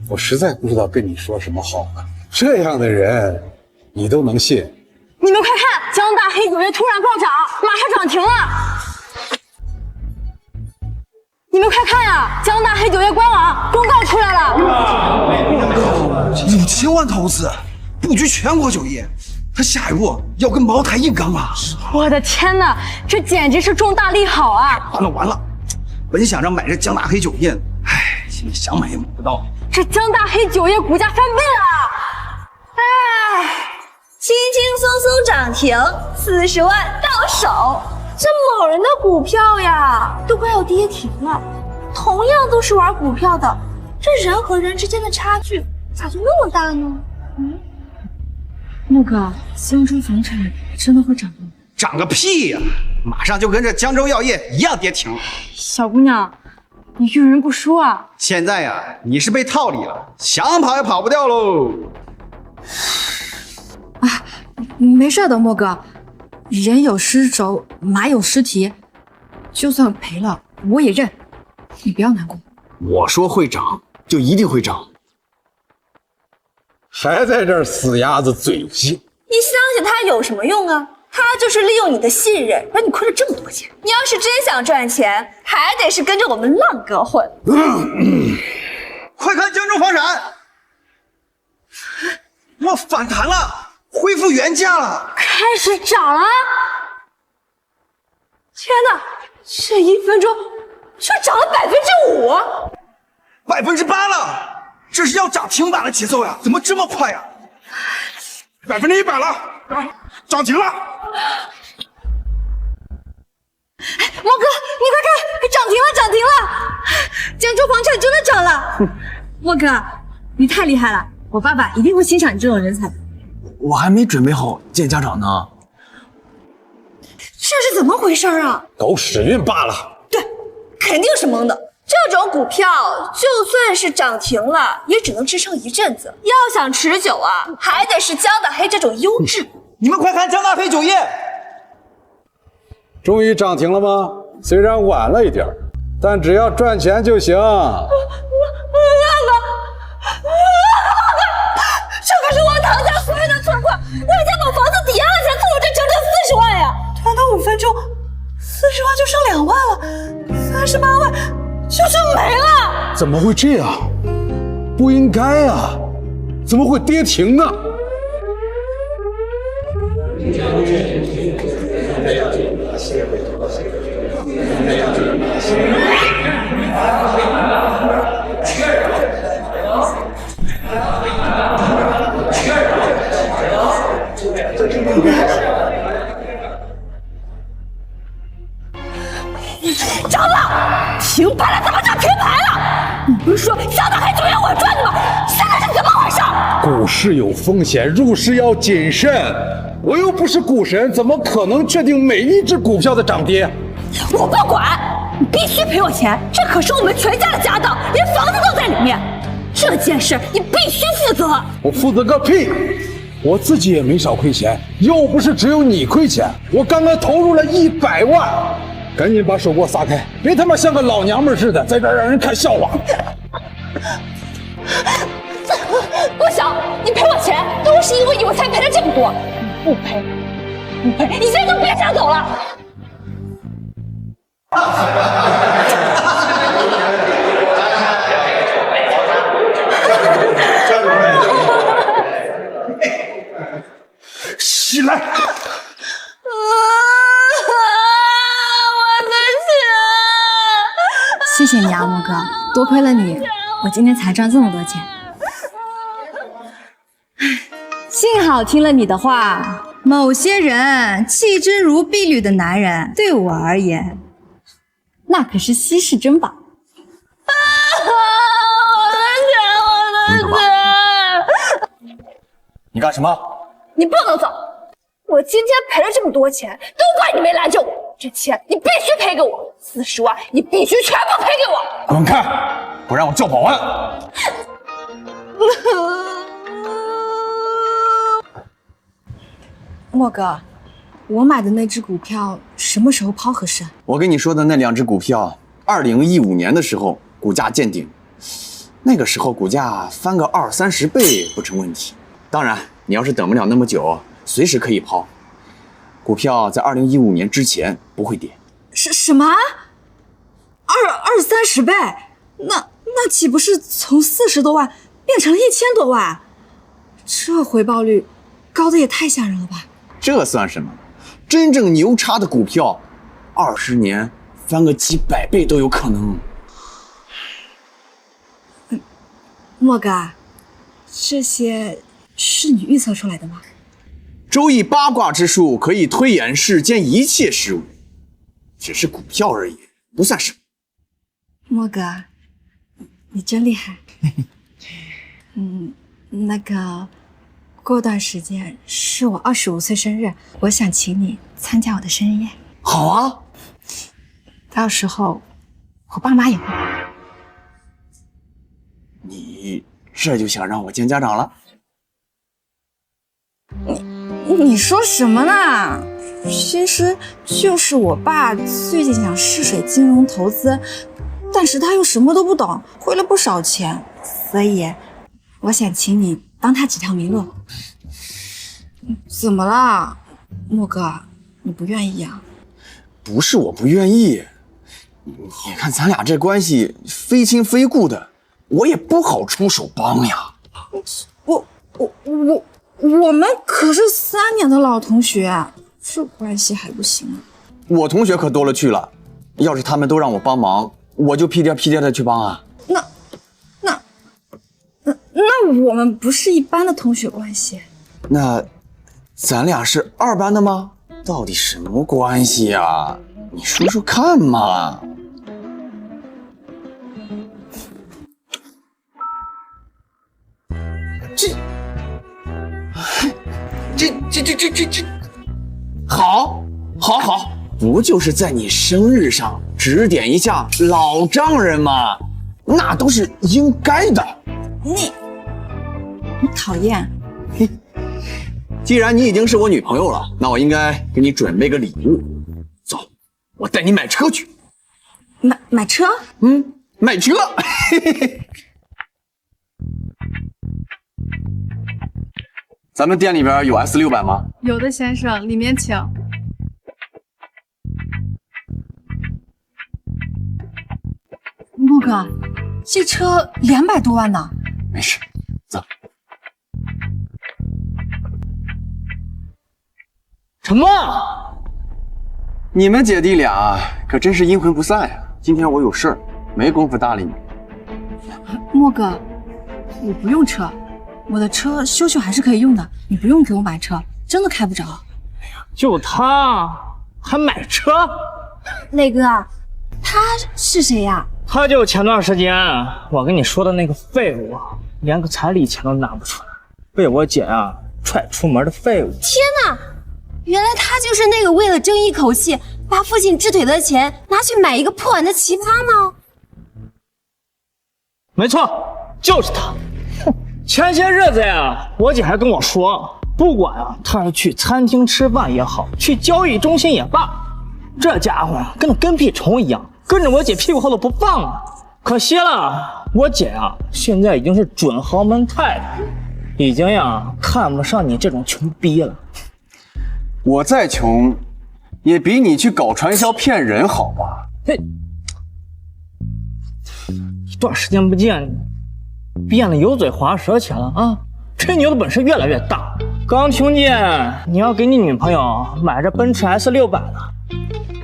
我实在不知道跟你说什么好了。这样的人，你都能信？你们快看，江大黑酒业突然暴涨，马上涨停了！你们快看呀，江大黑酒业官网公告出来了，5000万投资，布局全国酒业，他下一步要跟茅台硬刚啊！我的天哪，这简直是重大利好啊！完了，本想着买这江大黑酒业，唉，现在想买也买不到。这江大黑酒业股价翻倍了！哎，轻轻松松涨停，40万到手。这某人的股票呀，都快要跌停了。同样都是玩股票的，这人和人之间的差距咋就那么大呢？木哥，江州房产真的会涨吗？涨个屁呀！马上就跟这江州药业一样跌停。小姑娘，你遇人不淑啊！现在呀，你是被套里了，想跑也跑不掉喽。没事的，莫哥，人有失肘，马有失蹄，就算赔了我也认，你不要难过。我说会涨，就一定会涨。还在这儿死鸭子嘴硬。你相信他有什么用啊？他就是利用你的信任，让你亏了这么多钱。你要是真想赚钱，还得是跟着我们浪哥混。快看江州房产，哇，反弹了，恢复原价了，开始涨了！天哪，这1分钟就涨了5%，8%了，这是要涨停板的节奏呀！怎么这么快呀？100%了，涨停了！莫哥，你快看，涨停了！江州房产真的涨了！莫哥，你太厉害了，我爸爸一定会欣赏你这种人才。我还没准备好见家长呢。这是怎么回事啊？狗屎运罢了。对，肯定是蒙的。这种股票就算是涨停了，也只能支撑一阵子。要想持久啊，还得是江大黑这种优质股。你们快看江大黑酒业，终于涨停了吗？虽然晚了一点，但只要赚钱就行。这可是我唐家所有的存款，我家把房子抵押了才凑了这整整40万呀！短短5分钟，40万就剩2万了，38万就没了。怎么会这样？不应该啊！怎么会跌停呢？涨了，停牌了，怎么就停牌了？你不是说江大黑酒业我赚的吗？现在是怎么回事？股市有风险，入市要谨慎。我又不是股神，怎么可能确定每一只股票的涨跌？我不管，你必须赔我钱，这可是我们全家的家当，连房子都在里面。这件事你必须负责。我负责个屁！我自己也没少亏钱，又不是只有你亏钱。我刚刚投入了100万，赶紧把手给我撒开，别他妈像个老娘们似的，在这儿让人看笑话。不行，你赔我钱都是因为你我才赔了这么多。你不赔，不赔，你现在就别想走了。起来！我的钱！谢谢你啊，莫哥，多亏了你，我今天才赚这么多钱。幸好听了你的话。某些人弃之如敝履的男人，对我而言，那可是稀世珍宝。我的钱！你干什么？你不能走！我今天赔了这么多钱，都怪你没拦着我。这钱你必须赔给我，40万你必须全部赔给我。滚开！不然我叫保安。莫哥，我买的那只股票什么时候抛合适？我跟你说的那2只股票，2015年的时候股价见顶，那个时候股价翻个20-30倍不成问题。当然，你要是等不了那么久，随时可以抛。股票在2015年之前不会跌。什么？20-30倍？那岂不是从40多万变成了1000多万？这回报率高的也太吓人了吧！这算什么？真正牛叉的股票，20年翻个几百倍都有可能。莫哥，这些是你预测出来的吗？周易八卦之术可以推演世间一切事物，只是股票而已，不算什么。莫哥，你真厉害。那个，过段时间是我25岁生日，我想请你参加我的生日宴。好啊，到时候我爸妈也会来。你这就想让我见家长了？你说什么呢？其实就是我爸最近想试水金融投资，但是他又什么都不懂，亏了不少钱，所以我想请你帮他指条明路。怎么了，莫哥？你不愿意啊？不是我不愿意，你看咱俩这关系非亲非故的，我也不好出手帮呀。我们可是3年的老同学，这关系还不行啊？我同学可多了去了，要是他们都让我帮忙，我就屁颠屁颠的去帮啊。那我们不是一般的同学关系。那咱俩是2班的吗？到底什么关系呀？你说说看嘛。这，好，不就是在你生日上指点一下老丈人吗？那都是应该的。你讨厌。既然你已经是我女朋友了，那我应该给你准备个礼物。走，我带你买车去。买车？买车。咱们店里边有 S600吗？有的，先生，里面请。莫哥，这车200多万呢。没事，走。沉默！你们姐弟俩可真是阴魂不散呀！今天我有事儿，没工夫搭理你。莫哥，我不用车，我的车修修还是可以用的，你不用给我买车，真的开不着。就他还买车？磊哥，他是谁呀？他就前段时间我跟你说的那个废物，连个彩礼钱都拿不出来，被我姐踹出门的废物。天哪！原来他就是那个为了争一口气，把父亲治腿的钱拿去买一个破碗的奇葩吗？没错，就是他。前些日子我姐还跟我说，不管他是去餐厅吃饭也好，去交易中心也罢，这家伙跟那跟屁虫一样，跟着我姐屁股后头不放啊。可惜了，我姐现在已经是准豪门太太，已经看不上你这种穷逼了。我再穷，也比你去搞传销骗人好吧？一段时间不见，变得油嘴滑舌起来了啊！吹牛的本事越来越大。刚听见你要给你女朋友买这奔驰 S600了，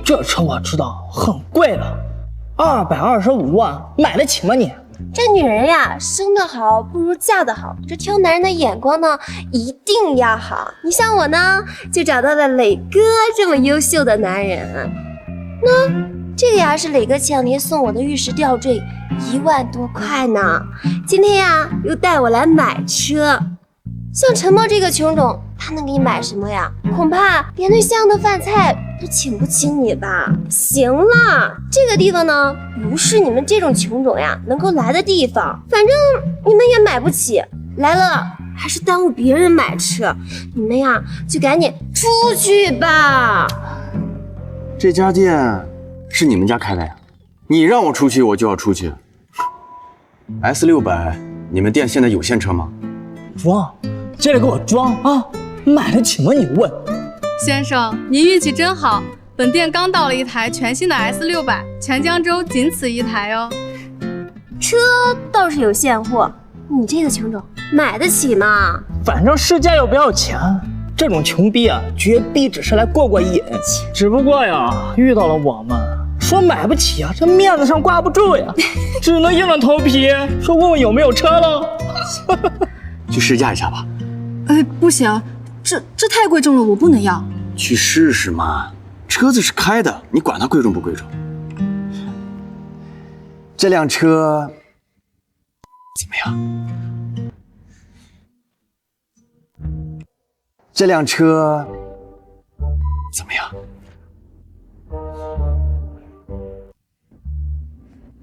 这车我知道很贵了，225万，买得起吗你？这女人呀，生得好不如嫁得好。这挑男人的眼光呢，一定要好。你像我呢，就找到了磊哥这么优秀的男人。那这个呀，是磊哥前2天送我的玉石吊坠，1万多块呢。今天呀，又带我来买车。像陈默这个穷种，他能给你买什么呀？恐怕连对象的饭菜都请不起你吧。行了，这个地方呢，不是你们这种穷种呀能够来的地方。反正你们也买不起，来了还是耽误别人买车。你们呀，就赶紧出去吧。这家店是你们家开的呀？你让我出去，我就要出去。S600，你们店现在有现车吗？装，接着给我装啊！买得起吗？你问。先生，您运气真好，本店刚到了一台全新的 S600，全江州仅此一台哦。车倒是有现货，你这个穷种买得起吗？反正世家又不要钱，这种穷逼绝逼只是来过过瘾。只不过遇到了我们，说买不起这面子上挂不住呀，只能硬着头皮说问问有没有车喽。去试驾一下吧。不行，这太贵重了，我不能要。去试试嘛，车子是开的，你管它贵重不贵重。这辆车怎么样？这辆车怎么样？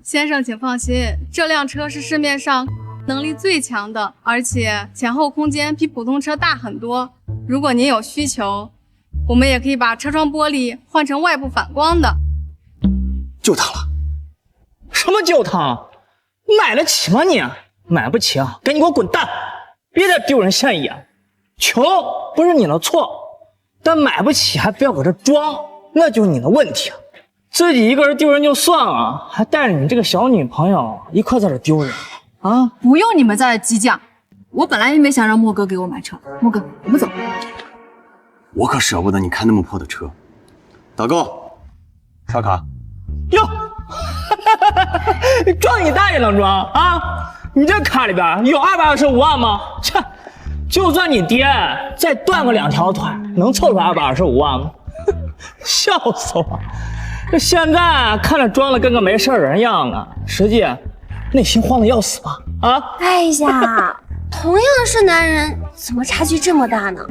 先生，请放心，这辆车是市面上能力最强的，而且前后空间比普通车大很多。如果您有需求，我们也可以把车窗玻璃换成外部反光的。就它了？什么就它？买得起吗你？买不起啊，赶紧给我滚蛋！别再丢人现眼。穷不是你的错，但买不起还非要搁这装，那就是你的问题啊。自己一个人丢人就算了，还带着你这个小女朋友一块在这丢人啊！不用你们在这激将，我本来也没想让莫哥给我买车。莫哥，我们走。我可舍不得你开那么破的车。导购，刷卡。哟，装你大爷能装啊！你这卡里边有225万吗？切，就算你爹再断个2条腿，能凑出225万吗？笑死我！这现在看着装的跟个没事人一样啊，实际内心慌得要死吧？啊！哎呀，同样是男人，怎么差距这么大呢？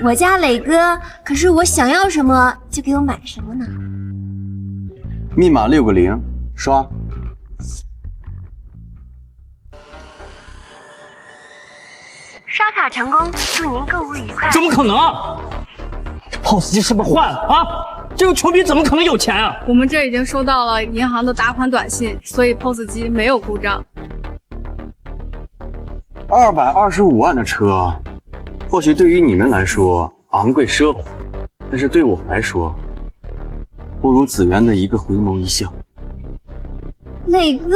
我家磊哥可是我想要什么就给我买什么呢。密码6个0，刷。刷卡成功，祝您购物愉快。怎么可能？这 POS 机是不是坏了啊？这个穷逼怎么可能有钱啊？我们这已经收到了银行的打款短信，所以 POS 机没有故障。225万的车，或许对于你们来说昂贵奢华，但是对我来说，不如子源的一个回眸一笑。磊哥，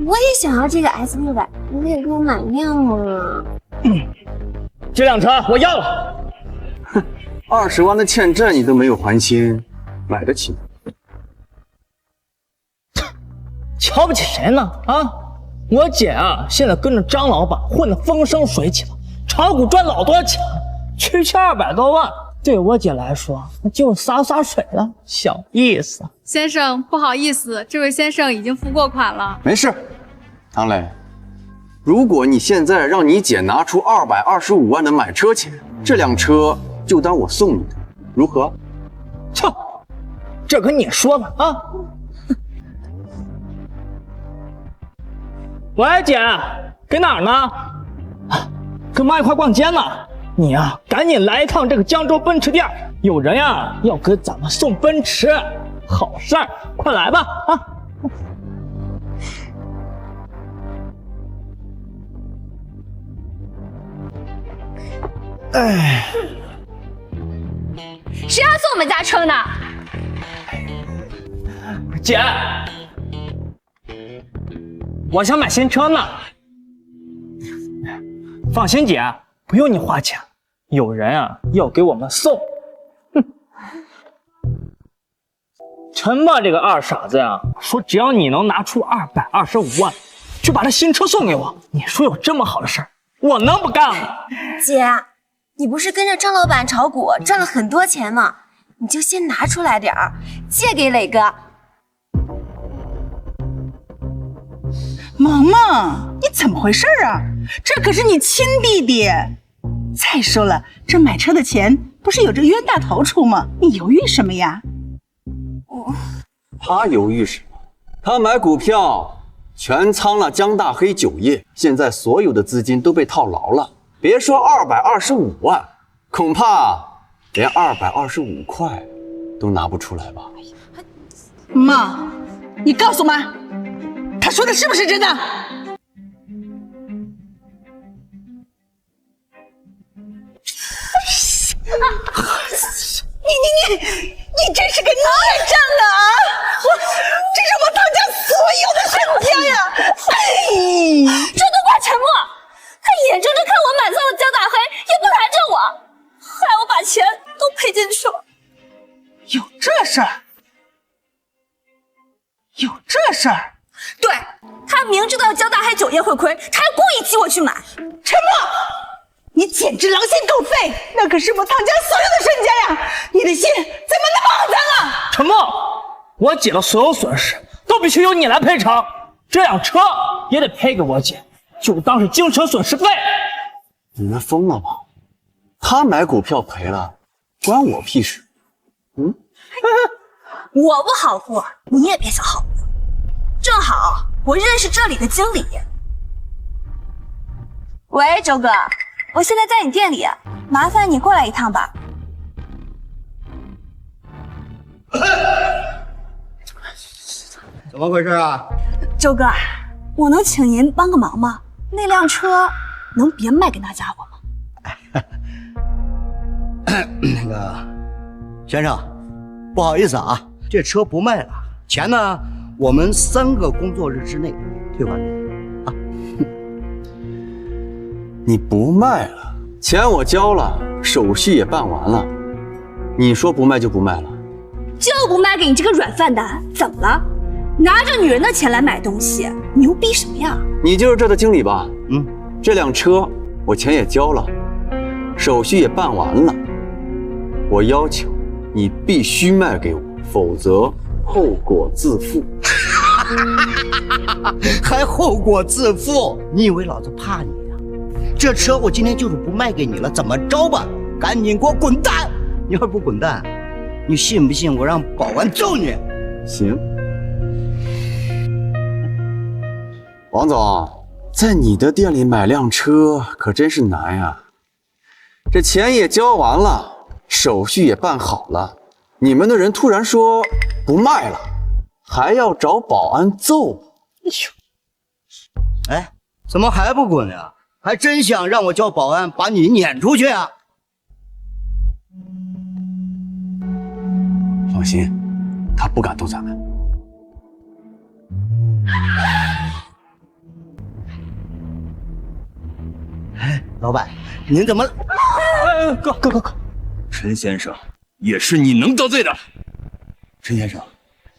我也想要这个 S600，你可以给我买一辆吗？这辆车我要了。 20万的欠债你都没有还清，买得起吗？瞧不起谁呢？啊，我姐啊，现在跟着张老板混得风生水起了，炒股赚老多钱了，区200多万，对我姐来说那就是洒水了，小意思。先生，不好意思，这位先生已经付过款了。没事，唐磊，如果你现在让你姐拿出225万的买车钱，这辆车就当我送你的，如何？操，这跟你说吧啊！喂，姐，搁哪儿呢？啊，跟妈一块逛街呢。你呀，赶紧来一趟这个江州奔驰店，有人呀要给咱们送奔驰，好事儿，快来吧啊！哎。谁要送我们家车呢？姐，我想买新车呢。放心，姐，不用你花钱，有人啊要给我们送。哼，陈默这个二傻子呀，说只要你能拿出225万，就把他新车送给我。你说有这么好的事儿，我能不干吗？姐。你不是跟着张老板炒股赚了很多钱吗？你就先拿出来点儿，借给磊哥。萌萌，你怎么回事啊？这可是你亲弟弟。再说了，这买车的钱不是有这冤大头出吗？你犹豫什么呀？他犹豫什么？他买股票全仓了江大黑酒业，现在所有的资金都被套牢了。别说225万，恐怕连225块都拿不出来吧？妈，你告诉妈，他说的是不是真的？你真是个孽障啊！这是我当家所有的身家呀！这都怪陈默，他眼睁睁看我买错了江大黑，也不拦着我，害我把钱都赔进去了。有这事儿？有这事儿？对，他明知道江大黑酒业会亏，他还故意激我去买。陈默，你简直狼心狗肺！那可是我唐家所有的身家呀！你的心怎么那么肮脏啊！陈默，我姐的所有损失都必须由你来赔偿，这辆车也得赔给我姐，就当是精神损失费。你们疯了吗？他买股票赔了，关我屁事？我不好过，你也别想好过。正好我认识这里的经理。喂，周哥，我现在在你店里，麻烦你过来一趟吧。怎么回事啊？周哥，我能请您帮个忙吗？那辆车能别卖给那家伙吗？那个先生，不好意思啊，这车不卖了，钱呢，我们3个工作日之内退还你。你不卖了，钱我交了，手续也办完了，你说不卖就不卖了？就不卖给你这个软饭蛋，怎么了？拿着女人的钱来买东西，牛逼什么呀？你就是这的经理吧？这辆车我钱也交了，手续也办完了，我要求你必须卖给我，否则后果自负。还后果自负？你以为老子怕你呀？这车我今天就是不卖给你了，怎么着吧？赶紧给我滚蛋！你要是不滚蛋，你信不信我让保安揍你？行。王总，在你的店里买辆车可真是难呀。这钱也交完了，手续也办好了，你们的人突然说不卖了，还要找保安揍。哎，怎么还不滚呀？还真想让我叫保安把你撵出去啊？放心，他不敢动咱们。哎，老板，您怎么？哥，陈先生，也是你能得罪的。陈先生，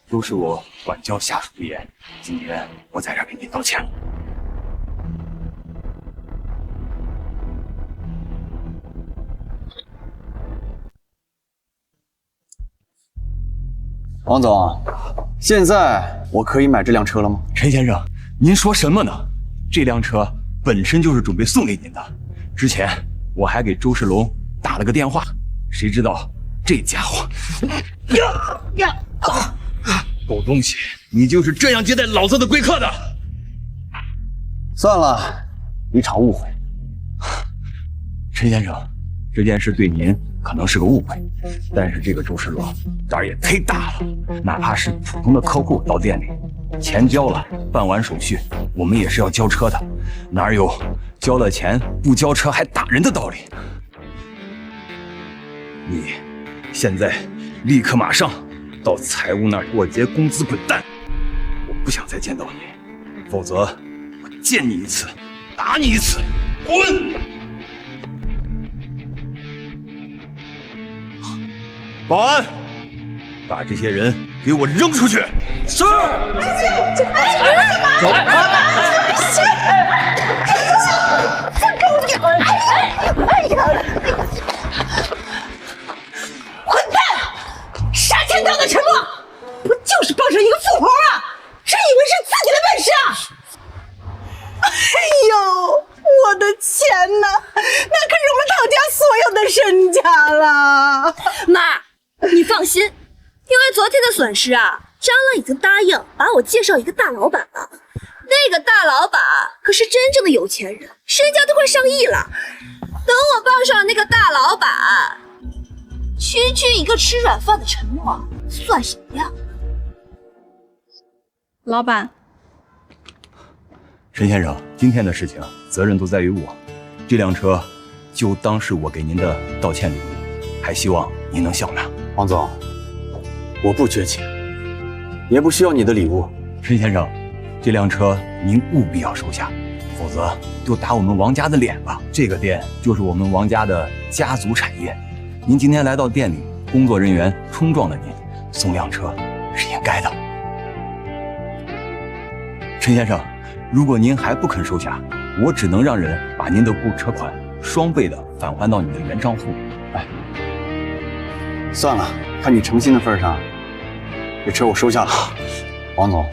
都是我管教下属不严，今天我在这儿给您道歉了。王总，现在我可以买这辆车了吗？陈先生，您说什么呢？这辆车本身就是准备送给您的。之前我还给周世龙打了个电话，谁知道这家伙狗东西，你就是这样接待老子的贵客的？算了，一场误会。陈先生，这件事对您可能是个误会，但是这个周世龙胆儿也忒大了，哪怕是普通的客户到店里，钱交了，办完手续，我们也是要交车的，哪有交了钱不交车还打人的道理？你现在立刻马上到财务那儿给我结工资，滚蛋！我不想再见到你，否则我见你一次打你一次，滚！保安，把这些人给我扔出去！是。混蛋！杀千刀的沉默，不就是傍上一个富婆啊？真以为是自己的本事啊！哎呦，我的钱呐，那可是我们唐家所有的身家了。妈，你放心，因为昨天的损失啊，张乐已经答应把我介绍一个大老板了。那个大老板可是真正的有钱人，身家都快上亿了。等我傍上了那个大老板，区区一个吃软饭的陈默，算什么呀？老板，陈先生，今天的事情责任都在于我，这辆车就当是我给您的道歉礼物，还希望您能笑纳。王总，我不缺钱，也不需要你的礼物。陈先生，这辆车您务必要收下，否则就打我们王家的脸吧。这个店就是我们王家的家族产业，您今天来到店里，工作人员冲撞了您，送辆车是应该的。陈先生，如果您还不肯收下，我只能让人把您的购车款双倍的返还到你的原账户。哎，算了，看你诚心的份上，这车我收下了。王总，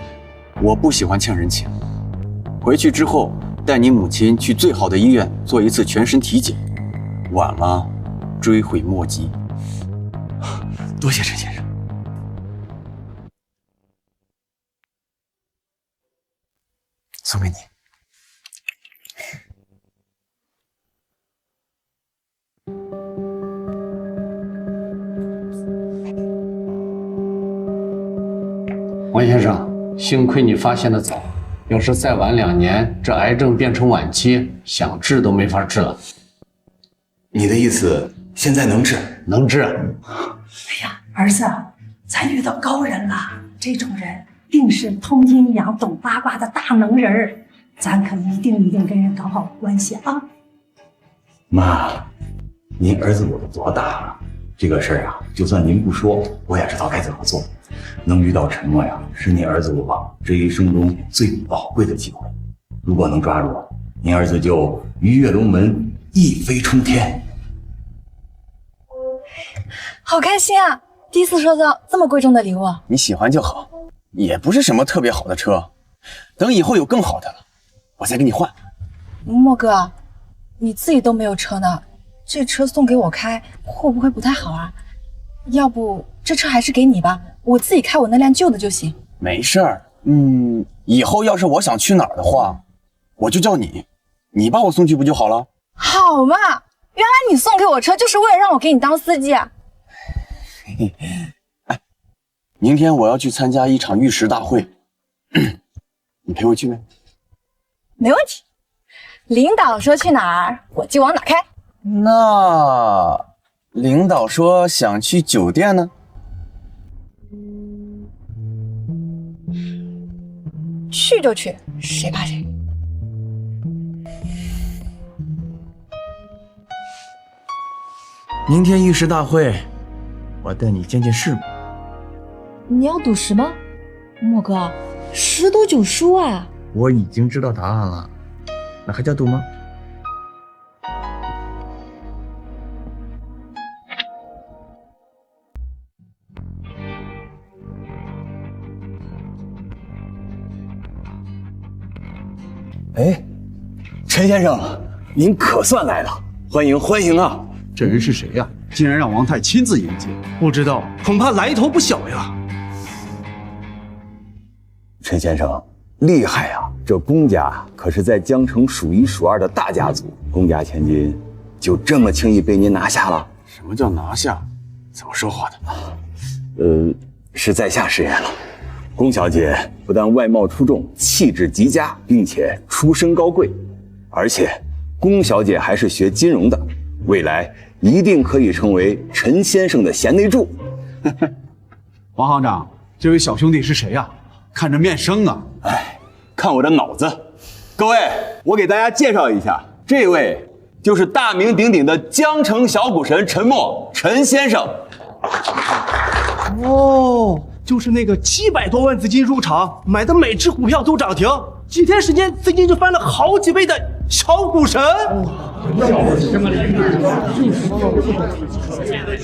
我不喜欢欠人钱。回去之后带你母亲去最好的医院做一次全身体检，晚了追悔莫及。多谢陈先生。送给你。王先生，幸亏你发现的早，要是再晚2年，这癌症变成晚期，想治都没法治了。你的意思现在能治？能治。哎呀，儿子，咱遇到高人了，这种人定是通阴阳、懂八卦的大能人儿，咱可一定跟人搞好关系啊！妈，您儿子我都多大了？这个事儿啊，就算您不说，我也知道该怎么做。能遇到陈默呀，是您儿子我这一生中最宝贵的机会。如果能抓住，您儿子就鱼跃龙门，一飞冲天。好开心啊！第一次收到这么贵重的礼物。你喜欢就好，也不是什么特别好的车，等以后有更好的了，我再给你换。莫哥，你自己都没有车呢，这车送给我开会不会不太好啊？要不这车还是给你吧，我自己开我那辆旧的就行。没事儿，以后要是我想去哪儿的话，我就叫你，你把我送去不就好了？好嘛，原来你送给我车就是为了让我给你当司机啊！哎，明天我要去参加一场玉石大会，你陪我去没？没问题，领导说去哪儿，我就往哪开。那领导说想去酒店呢？去就去，谁怕谁。明天玉石大会，我带你见见世面。你要赌石吗？莫哥，10赌9输啊！我已经知道答案了，那还叫赌吗？哎，陈先生，您可算来了，欢迎欢迎啊！这人是谁呀？竟然让王太亲自迎接，不知道，恐怕来头不小呀。陈先生，厉害啊！这龚家可是在江城数一数二的大家族，龚家千金就这么轻易被您拿下了？什么叫拿下？怎么说话的？是在下失言了。龚小姐不但外貌出众，气质极佳，并且出身高贵，而且龚小姐还是学金融的，未来一定可以成为陈先生的贤内助。王行长，这位小兄弟是谁呀？看着面生啊！哎，看我的脑子！各位，我给大家介绍一下，这位就是大名鼎鼎的江城小股神陈默，陈先生。哦，就是那个700多万资金入场买的每只股票都涨停，几天时间资金就翻了好几倍的小股神。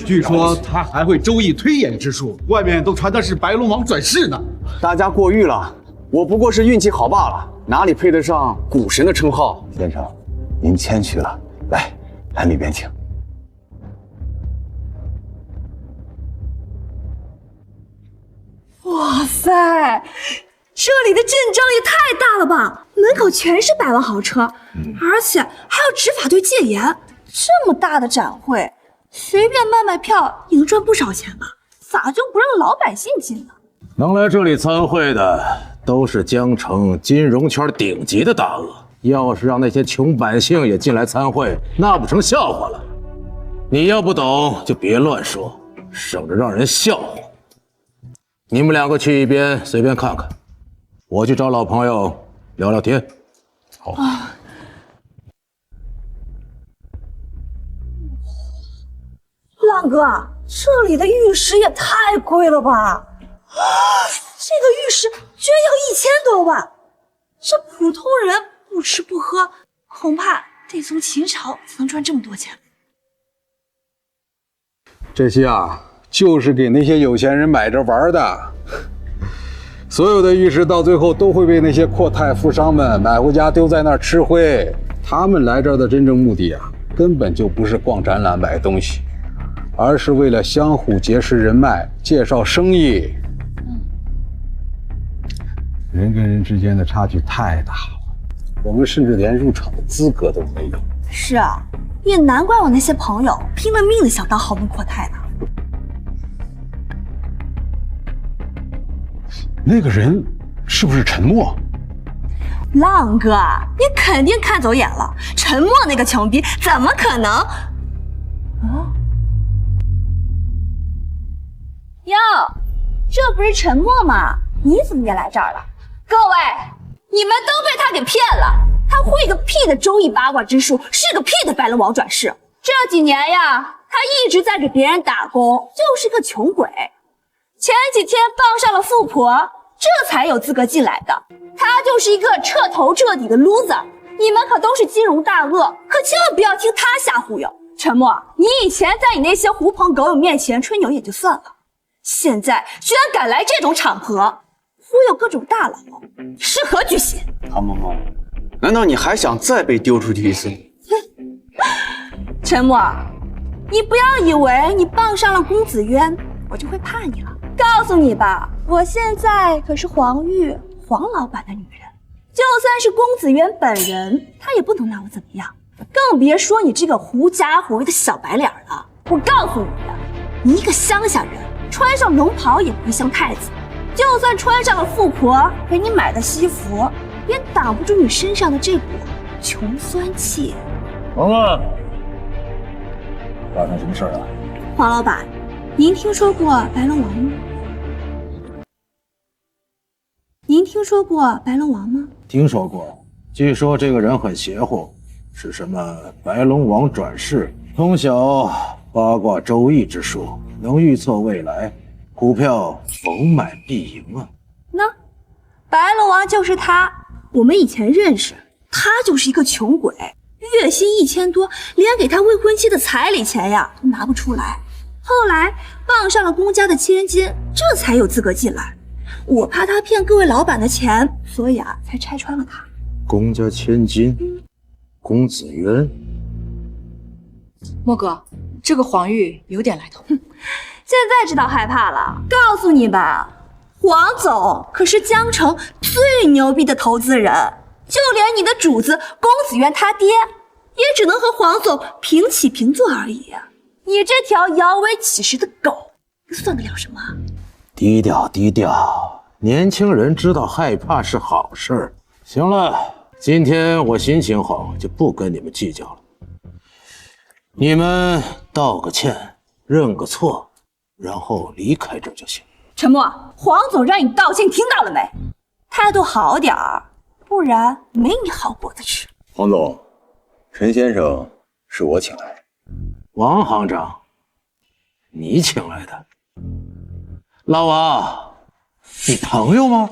据说他还会周易推演之术，外面都传的是白龙王转世呢。大家过誉了，我不过是运气好罢了，哪里配得上股神的称号？先生，您谦虚了，来里边请。哇塞，这里的阵仗也太大了吧！门口全是百万豪车，而且还有执法队戒严。这么大的展会，随便卖票也能赚不少钱吧？咋就不让老百姓进呢？能来这里参会的都是江城金融圈顶级的大鳄，要是让那些穷百姓也进来参会，那不成笑话了。你要不懂就别乱说，省着让人笑话。你们2个去一边随便看看，我去找老朋友聊聊天。好。浪哥，这里的玉石也太贵了吧！这个玉石居然要1000多万，这普通人不吃不喝，恐怕得从秦朝才能赚这么多钱。这些啊，就是给那些有钱人买着玩的。所有的玉石到最后都会被那些阔太富商们买回家丢在那儿吃灰。他们来这儿的真正目的啊，根本就不是逛展览买东西，而是为了相互结识人脉、介绍生意。人跟人之间的差距太大了，我们甚至连入场的资格都没有。是啊，也难怪我那些朋友拼了命的想当豪门阔太呢。那个人是不是陈默？浪哥，你肯定看走眼了，陈默那个穷逼怎么可能？哟，这不是陈默吗？你怎么也来这儿了？各位，你们都被他给骗了。他会个屁的周易八卦之术，是个屁的白龙王转世。这几年呀，他一直在给别人打工，就是个穷鬼。前几天傍上了富婆，这才有资格进来的。他就是一个彻头彻底的 loser。你们可都是金融大鳄，可千万不要听他瞎忽悠。陈默，你以前在你那些狐朋狗友面前吹牛也就算了，现在居然敢来这种场合忽悠各种大佬，是何居心？唐萌萌，难道你还想再被丢出去一次？陈默，你不要以为你傍上了公子渊，我就会怕你了。告诉你吧，我现在可是黄玉黄老板的女人，就算是公子渊本人，他也不能拿我怎么样，更别说你这个狐假虎威的小白脸了。我告诉你，一个乡下人穿上龙袍也不会像太子，就算穿上了富婆给你买的西服，也挡不住你身上的这股穷酸气。萌萌，发生什么事了？黄老板，您听说过白龙王吗？您听说过白龙王吗？听说过，据说这个人很邪乎，是什么白龙王转世，通晓八卦周易之术，能预测未来，股票逢买必赢啊。那白龙王就是他，我们以前认识，他就是一个穷鬼，月薪1000多，连给他未婚妻的彩礼钱呀都拿不出来。后来傍上了公家的千金，这才有资格进来。我怕他骗各位老板的钱，所以啊，才拆穿了他。公家千金，公子渊。莫哥，这个黄玉有点来头。现在知道害怕了。告诉你吧，黄总可是江城最牛逼的投资人，就连你的主子公子渊他爹，也只能和黄总平起平坐而已。你这条摇尾乞食的狗，算得了什么？低调低调，年轻人知道害怕是好事儿。行了，今天我心情好，就不跟你们计较了。你们道个歉，认个错，然后离开这儿就行。陈默，黄总让你道歉，听到了没？态度好点儿，不然没你好果子吃。黄总，陈先生是我请来的。王行长，你请来的？老王，你朋友吗？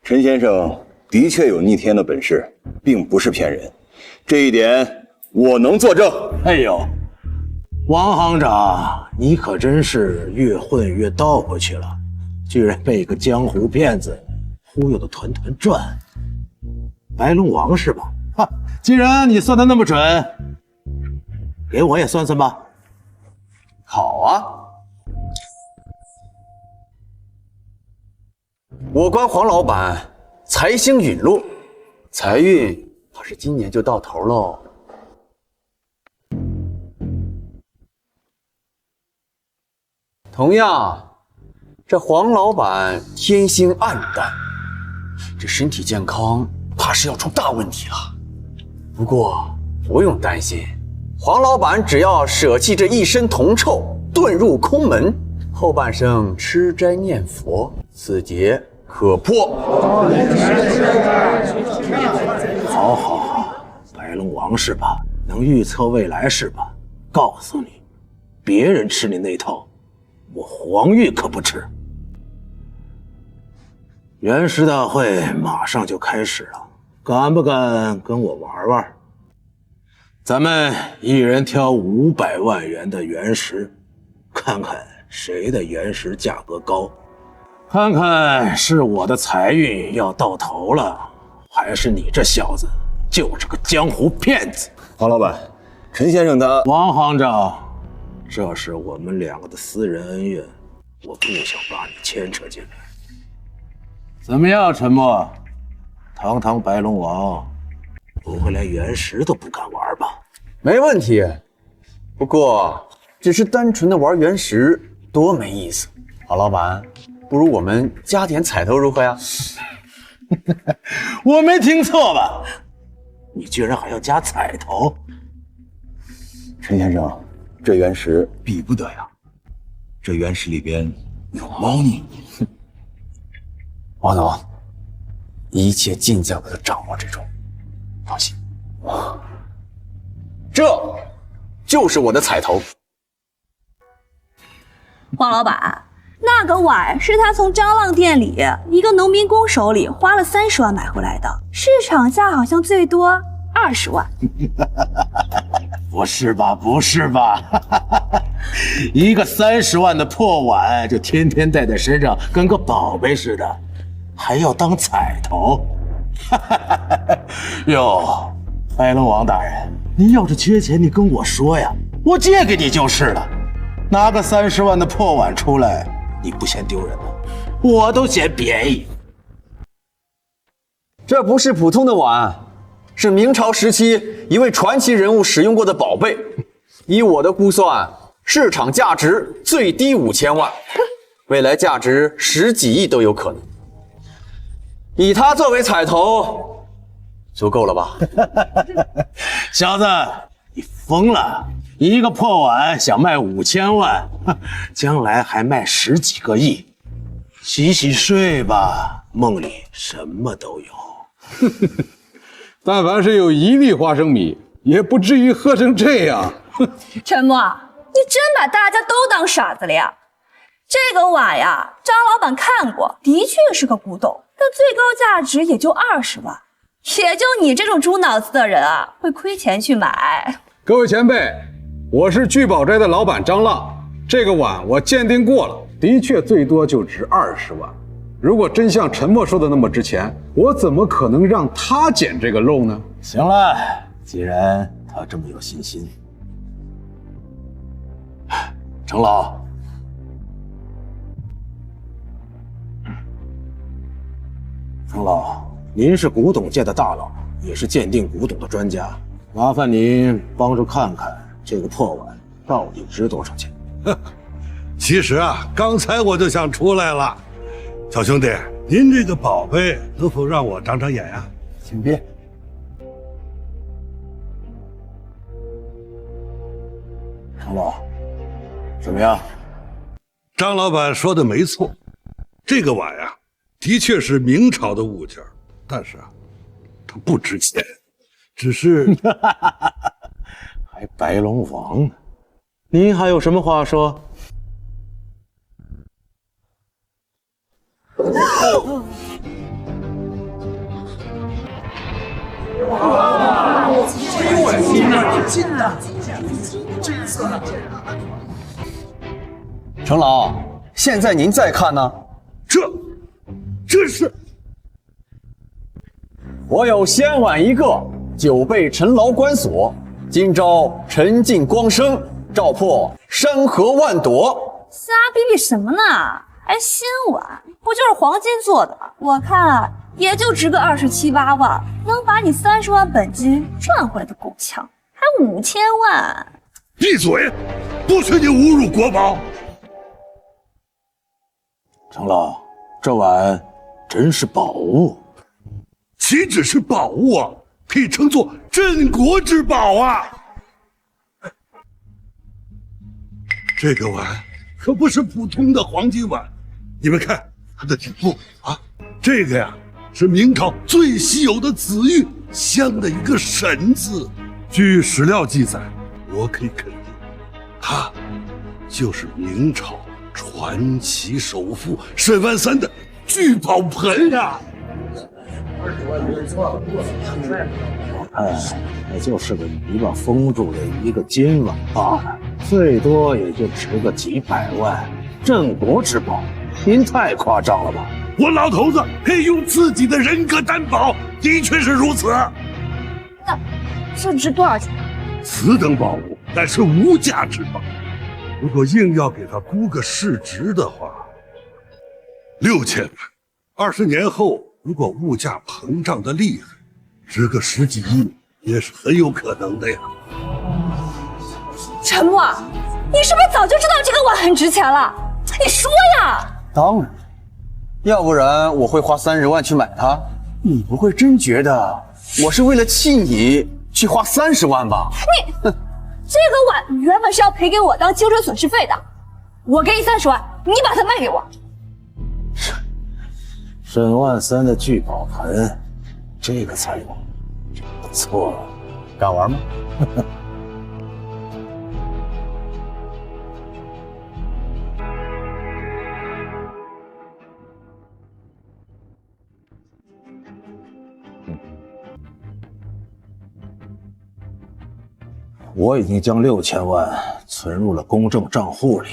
陈先生的确有逆天的本事，并不是骗人，这一点我能作证。哎呦，王行长，你可真是越混越倒过去了，居然被一个江湖骗子忽悠得团团转。白龙王是吧？哈，既然你算得那么准，给我也算算吧。好啊，我观黄老板财星陨落，财运怕是今年就到头喽。同样，这黄老板天星暗淡，这身体健康怕是要出大问题了。不过不用担心，黄老板只要舍弃这一身铜臭，遁入空门，后半生吃斋念佛，此劫可破。好好好，白龙王是吧？能预测未来是吧？告诉你，别人吃你那套，我黄玉可不吃。原石大会马上就开始了，敢不敢跟我玩玩？咱们一人挑500万元的原石，看看谁的原石价格高，看看是我的财运要到头了，还是你这小子就是个江湖骗子。王老板，陈先生他……王行长，这是我们2个的私人恩怨，我不想把你牵扯进来。怎么样，陈默？堂堂白龙王，不会连原石都不敢玩吧？没问题，不过只是单纯的玩原石，多没意思。郝老板，不如我们加点彩头如何呀？我没听错吧？你居然还要加彩头？陈先生，这原石比不得呀，这原石里边有猫腻。王总，一切尽在我的掌握之中，放心。这就是我的彩头。黄老板，那个碗是他从张浪店里一个农民工手里花了30万买回来的，市场价好像最多20万。不是吧？不是吧？一个30万的破碗，就天天带在身上，跟个宝贝似的，还要当彩头？哟，白龙王大人，您要是缺钱，你跟我说呀，我借给你就是了。拿个30万的破碗出来，你不嫌丢人吗？我都嫌便宜。这不是普通的碗，是明朝时期一位传奇人物使用过的宝贝。以我的估算，市场价值最低5000万，未来价值10几亿都有可能。以它作为彩头，足够了吧？小子，你疯了！一个破碗想卖5000万，将来还卖10几个亿，洗洗睡吧，梦里什么都有。但凡是有1粒花生米，也不至于喝成这样。陈默，你真把大家都当傻子了呀？这个碗呀，张老板看过，的确是个古董，但最高价值也就20万，也就你这种猪脑子的人啊，会亏钱去买。各位前辈，我是聚宝斋的老板张浪，这个碗我鉴定过了，的确最多就值20万。如果真像陈默说的那么值钱，我怎么可能让他捡这个漏呢？行了，既然他这么有信心，程老，程老，您是古董界的大佬，也是鉴定古董的专家，麻烦您帮着看看这个破碗到底值多少钱。其实啊，刚才我就想出来了。小兄弟，您这个宝贝能否让我长长眼呀？请便。程老，怎么样？张老板说的没错，这个碗呀，的确是明朝的物件，但是啊，它不值钱，只是还白龙王呢。您还有什么话说？程老，现在您再看呢？这是我有仙碗1个，久被陈牢关锁，今朝沉尽光生，照破山河万朵。瞎逼逼什么呢？还仙碗，不就是黄金做的？我看也就值个27、8万，能把你30万本金赚回来的够呛，还5000万。闭嘴！不许你侮辱国宝！程老，这碗真是宝物。岂止是宝物啊，可以称作镇国之宝啊！这个碗可不是普通的黄金碗，你们看它的底部啊，这个呀是明朝最稀有的紫玉镶的一个神字。据史料记载，我可以肯定，它就是明朝传奇首富沈万三的聚宝盆呀！也就是个泥巴封住的一个金碗罢了，最多也就值个几百万，镇国之宝，您太夸张了吧？我老头子配用自己的人格担保，的确是如此。那这值多少钱？此等宝物乃是无价之宝，如果硬要给它估个市值的话，6000万。20年后，如果物价膨胀的厉害，值个10几亿也是很有可能的呀。陈默，你是不是早就知道这个碗很值钱了？你说呀！当然，要不然我会花30万去买它。你不会真觉得我是为了气你去花30万吧？你，这个碗原本是要赔给我当精神损失费的，我给你30万，你把它卖给我。沈万三的聚宝盆，这个财宝不错，敢玩吗？我已经将6000万存入了公证账户里，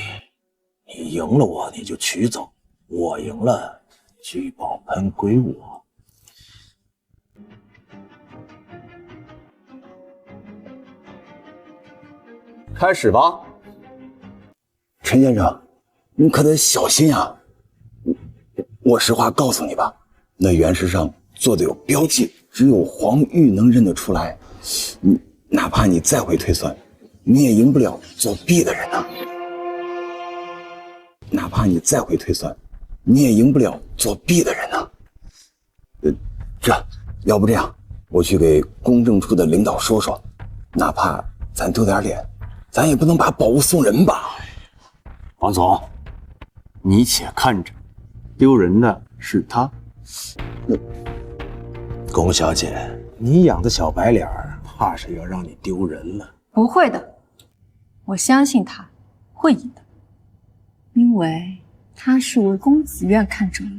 你赢了我你就取走，我赢了聚宝盆归我。开始吧。陈先生，你可得小心啊！我实话告诉你吧，那原石上做的有标记，只有黄玉能认得出来。哪怕你再会推算，你也赢不了作弊的人呐。哪怕你再会推算，你也赢不了作弊的人呐。要不这样，我去给公证处的领导说说，哪怕咱丢点脸，咱也不能把宝物送人吧？王总，你且看着，丢人的是他。龚小姐，你养的小白脸儿，怕是要让你丢人了。不会的，我相信他会赢的，因为他是为公子院看中的。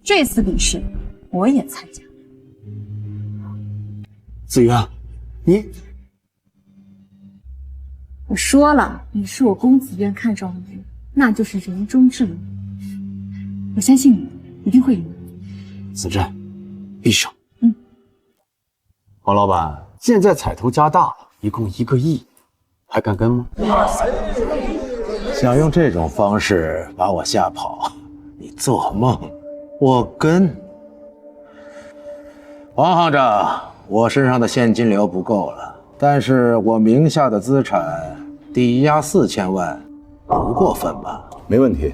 这次比试我也参加。子渊，你……我说了，你是我公子院看中的人，那就是人中之龙。我相信你一定会赢的。子珍，闭手。王老板，现在彩头加大了，一共1个亿，还敢跟吗？想用这种方式把我吓跑，你做梦！我跟王行长，我身上的现金流不够了，但是我名下的资产抵押4000万，不过分吧？没问题，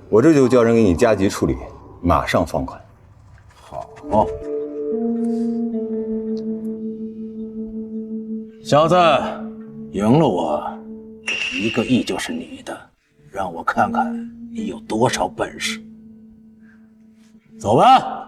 我这就叫人给你加急处理，马上放款。好。小子，赢了我1个亿就是你的，让我看看你有多少本事。走吧。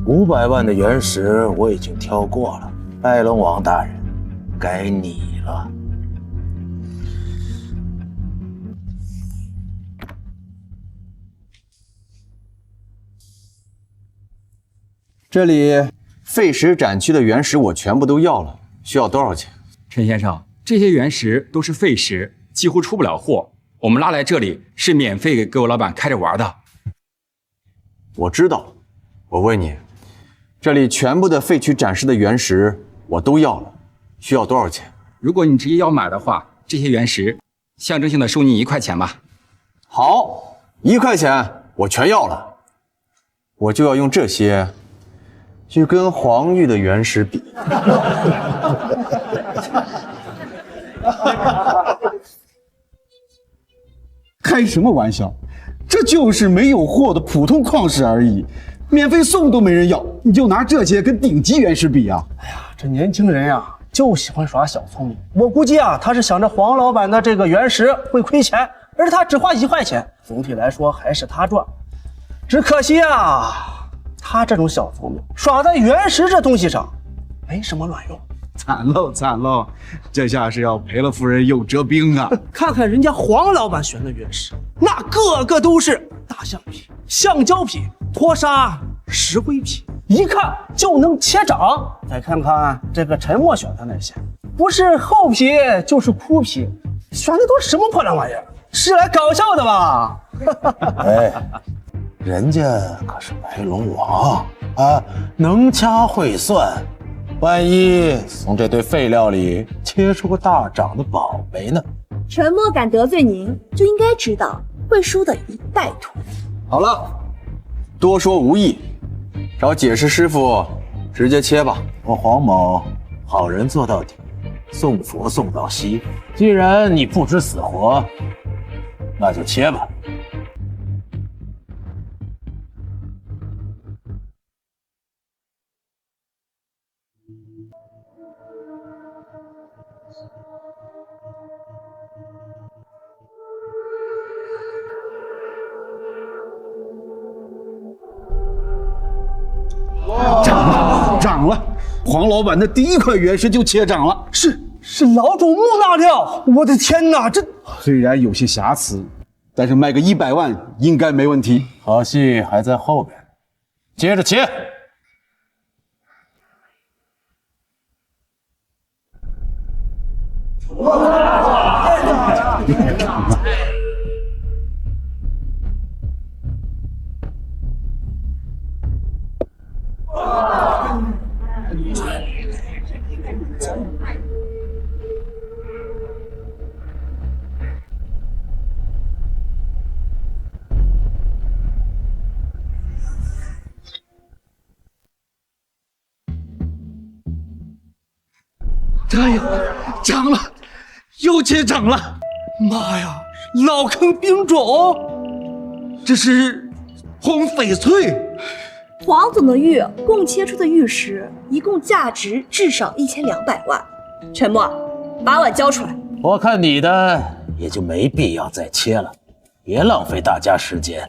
500万的原石我已经挑过了，拜龙王大人，该你了。这里废石展区的原石我全部都要了，需要多少钱？陈先生，这些原石都是废石，几乎出不了货。我们拉来这里是免费给我老板开着玩的。我知道，我问你，这里全部的废墟展示的原石我都要了，需要多少钱？如果你直接要买的话，这些原石象征性的收你1块钱吧。好，1块钱我全要了，我就要用这些去跟黄玉的原石比。开什么玩笑？这就是没有货的普通矿石而已，免费送都没人要，你就拿这些跟顶级原石比啊？哎呀，这年轻人呀，就喜欢耍小聪明。我估计啊，他是想着黄老板的这个原石会亏钱，而他只花1块钱，总体来说还是他赚。只可惜啊，他这种小聪明耍在原石这东西上，没什么卵用。惨喽惨喽，这下是要赔了夫人又折兵啊！看看人家黄老板选的原石，那个个都是大橡皮、橡胶皮、脱砂、石灰皮，一看就能切掌。再看看这个陈默选的那些，不是厚皮就是枯皮，选的都是什么破烂玩意儿？是来搞笑的吧？哎，人家可是白龙王啊，能掐会算。万一从这堆废料里切出个大掌的宝贝呢？陈默敢得罪您，就应该知道会输的一败涂地。好了，多说无益，找解释师傅直接切吧。我黄某好人做到底，送佛送到西。既然你不知死活，那就切吧。涨了！黄老板的第1块原石就切涨了，是老种木那料，我的天哪！这虽然有些瑕疵，但是卖个100万应该没问题。好戏还在后边，接着切。哎呀，涨了，又切涨了！妈呀，老坑冰种，这是黄翡翠。黄总的玉共切出的玉石一共价值至少1200万。陈默，把碗交出来。我看你的也就没必要再切了，别浪费大家时间。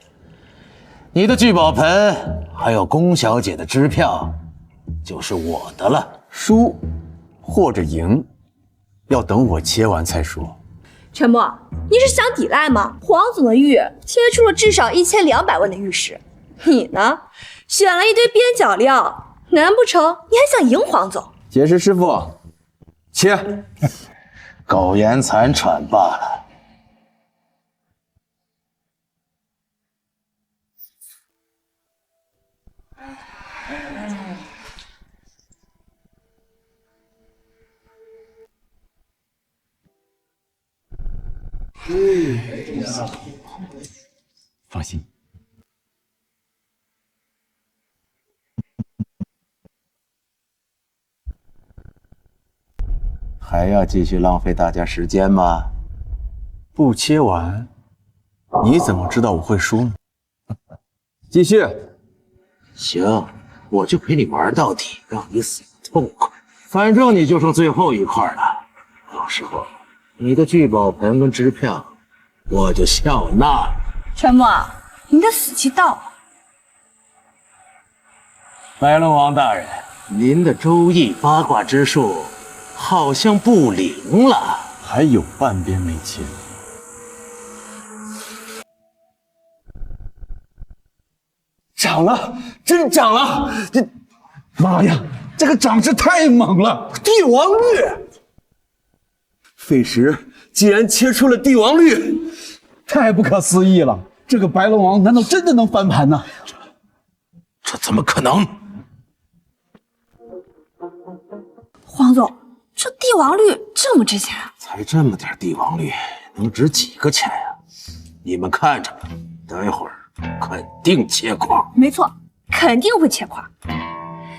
你的聚宝盆还有龚小姐的支票，就是我的了。输或者赢，要等我切完再说。陈默，你是想抵赖吗？黄总的玉切出了至少1200万的玉石，你呢，选了一堆边角料，难不成你还想赢黄总？解释师傅，切。苟延残喘罢了。放心。还要继续浪费大家时间吗？不切完，你怎么知道我会输呢？继续。行，我就陪你玩到底，让你死痛快。反正你就剩最后一块了，到时候你的聚宝盆跟支票，我就笑纳了。陈默，你的死期到了。白龙王大人，您的周易八卦之术好像不灵了，还有半边没切。涨了，真涨了！这，妈呀，这个涨势太猛了！帝王绿，费时竟然切出了帝王绿，太不可思议了！这个白龙王难道真的能翻盘呢？这怎么可能？黄总，这帝王绿这么值钱啊？才这么点帝王绿，能值几个钱呀？你们看着吧，待会儿肯定切块。没错，肯定会切块。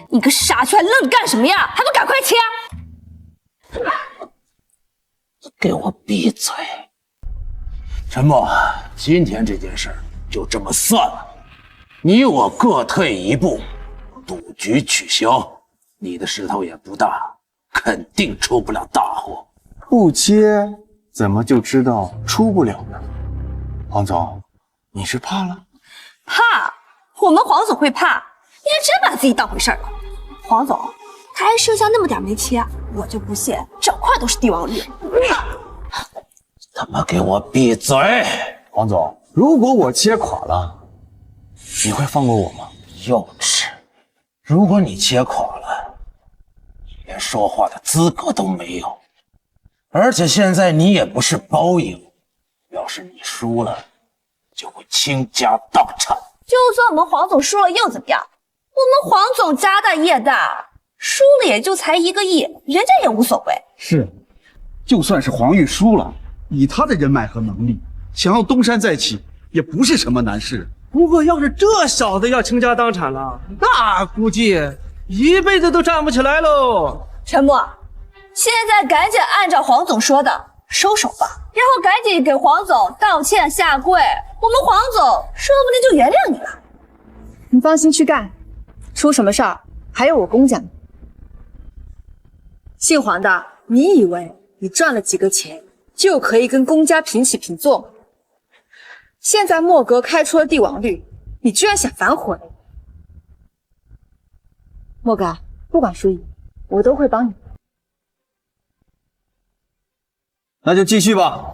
你个傻缺，还愣着干什么呀？还不赶快切！给我闭嘴！陈默，今天这件事就这么算了，你我各退一步，赌局取消。你的石头也不大，肯定出不了大祸。不接怎么就知道出不了呢？黄总，你是怕了？怕？我们黄总会怕？你还真把自己当回事了。黄总，他还剩下那么点没切，我就不信整块都是帝王绿。他妈给我闭嘴！黄总，如果我切垮了，你会放过我吗？幼稚！如果你切垮了，连说话的资格都没有。而且现在你也不是包赢，要是你输了，就会倾家荡产。就算我们黄总输了又怎么样？我们黄总家大业大，输了也就才1个亿，人家也无所谓。是，就算是黄玉输了，以他的人脉和能力，想要东山再起也不是什么难事。不过要是这小子要倾家荡产了，那估计一辈子都站不起来喽。陈默，现在赶紧按照黄总说的收手吧，然后赶紧给黄总道歉下跪，我们黄总说不定就原谅你了。你放心去干，出什么事儿还有我公家呢。姓黄的，你以为你赚了几个钱就可以跟公家平起平坐吗？现在莫格开出了帝王绿，你居然想反悔？莫格，不管输赢，我都会帮你。那就继续吧。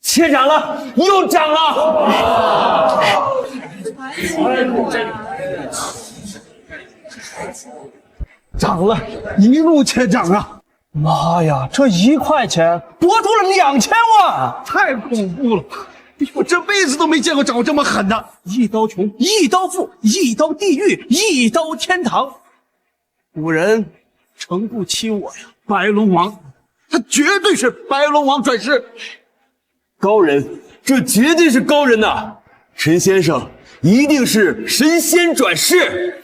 切涨了，又涨了！涨了，一路切涨啊！妈呀，这1块钱博出了2000万，太恐怖了！我这辈子都没见过涨这么狠的，一刀穷，一刀富，一刀地狱，一刀天堂。古人诚不欺我呀！白龙王，他绝对是白龙王转世。高人，这绝对是高人呐！陈先生一定是神仙转世。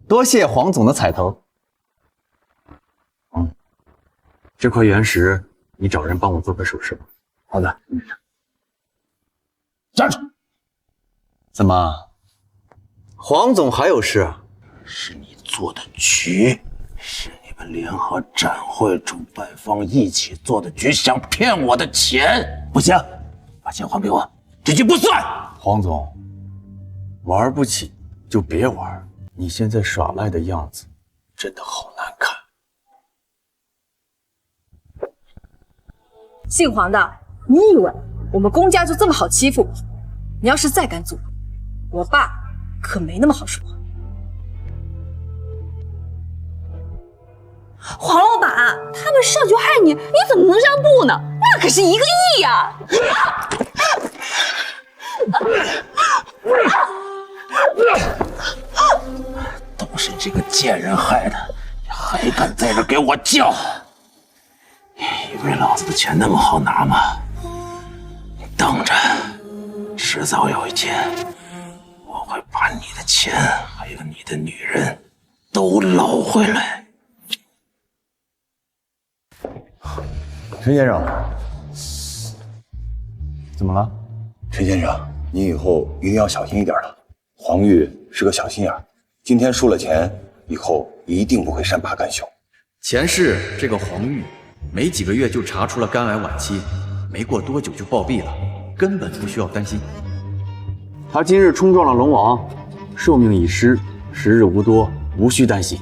多谢黄总的彩头。这块原石，你找人帮我做个首饰吧。好的。站住！怎么，黄总还有事啊？是你做的局，是你们联合展会主办方一起做的局，想骗我的钱。不行，把钱还给我，这局不算。黄总，玩不起就别玩，你现在耍赖的样子真的好难看。姓黄的，你以为我们公家就这么好欺负？你要是再敢阻，我爸可没那么好说。黄老板，他们设局害你，你怎么能让步呢？那可是1个亿呀！都是这个贱人害的，你还敢在这给我叫？以为老子的钱那么好拿吗？你等着，迟早有一天，我会把你的钱还有你的女人都捞回来。陈先生，怎么了？陈先生，你以后一定要小心一点了。黄玉是个小心眼，今天输了钱，以后一定不会善罢甘休。前世这个黄玉没几个月就查出了肝癌晚期，没过多久就暴毙了，根本不需要担心。他今日冲撞了龙王，寿命已失，时日无多，无需担心。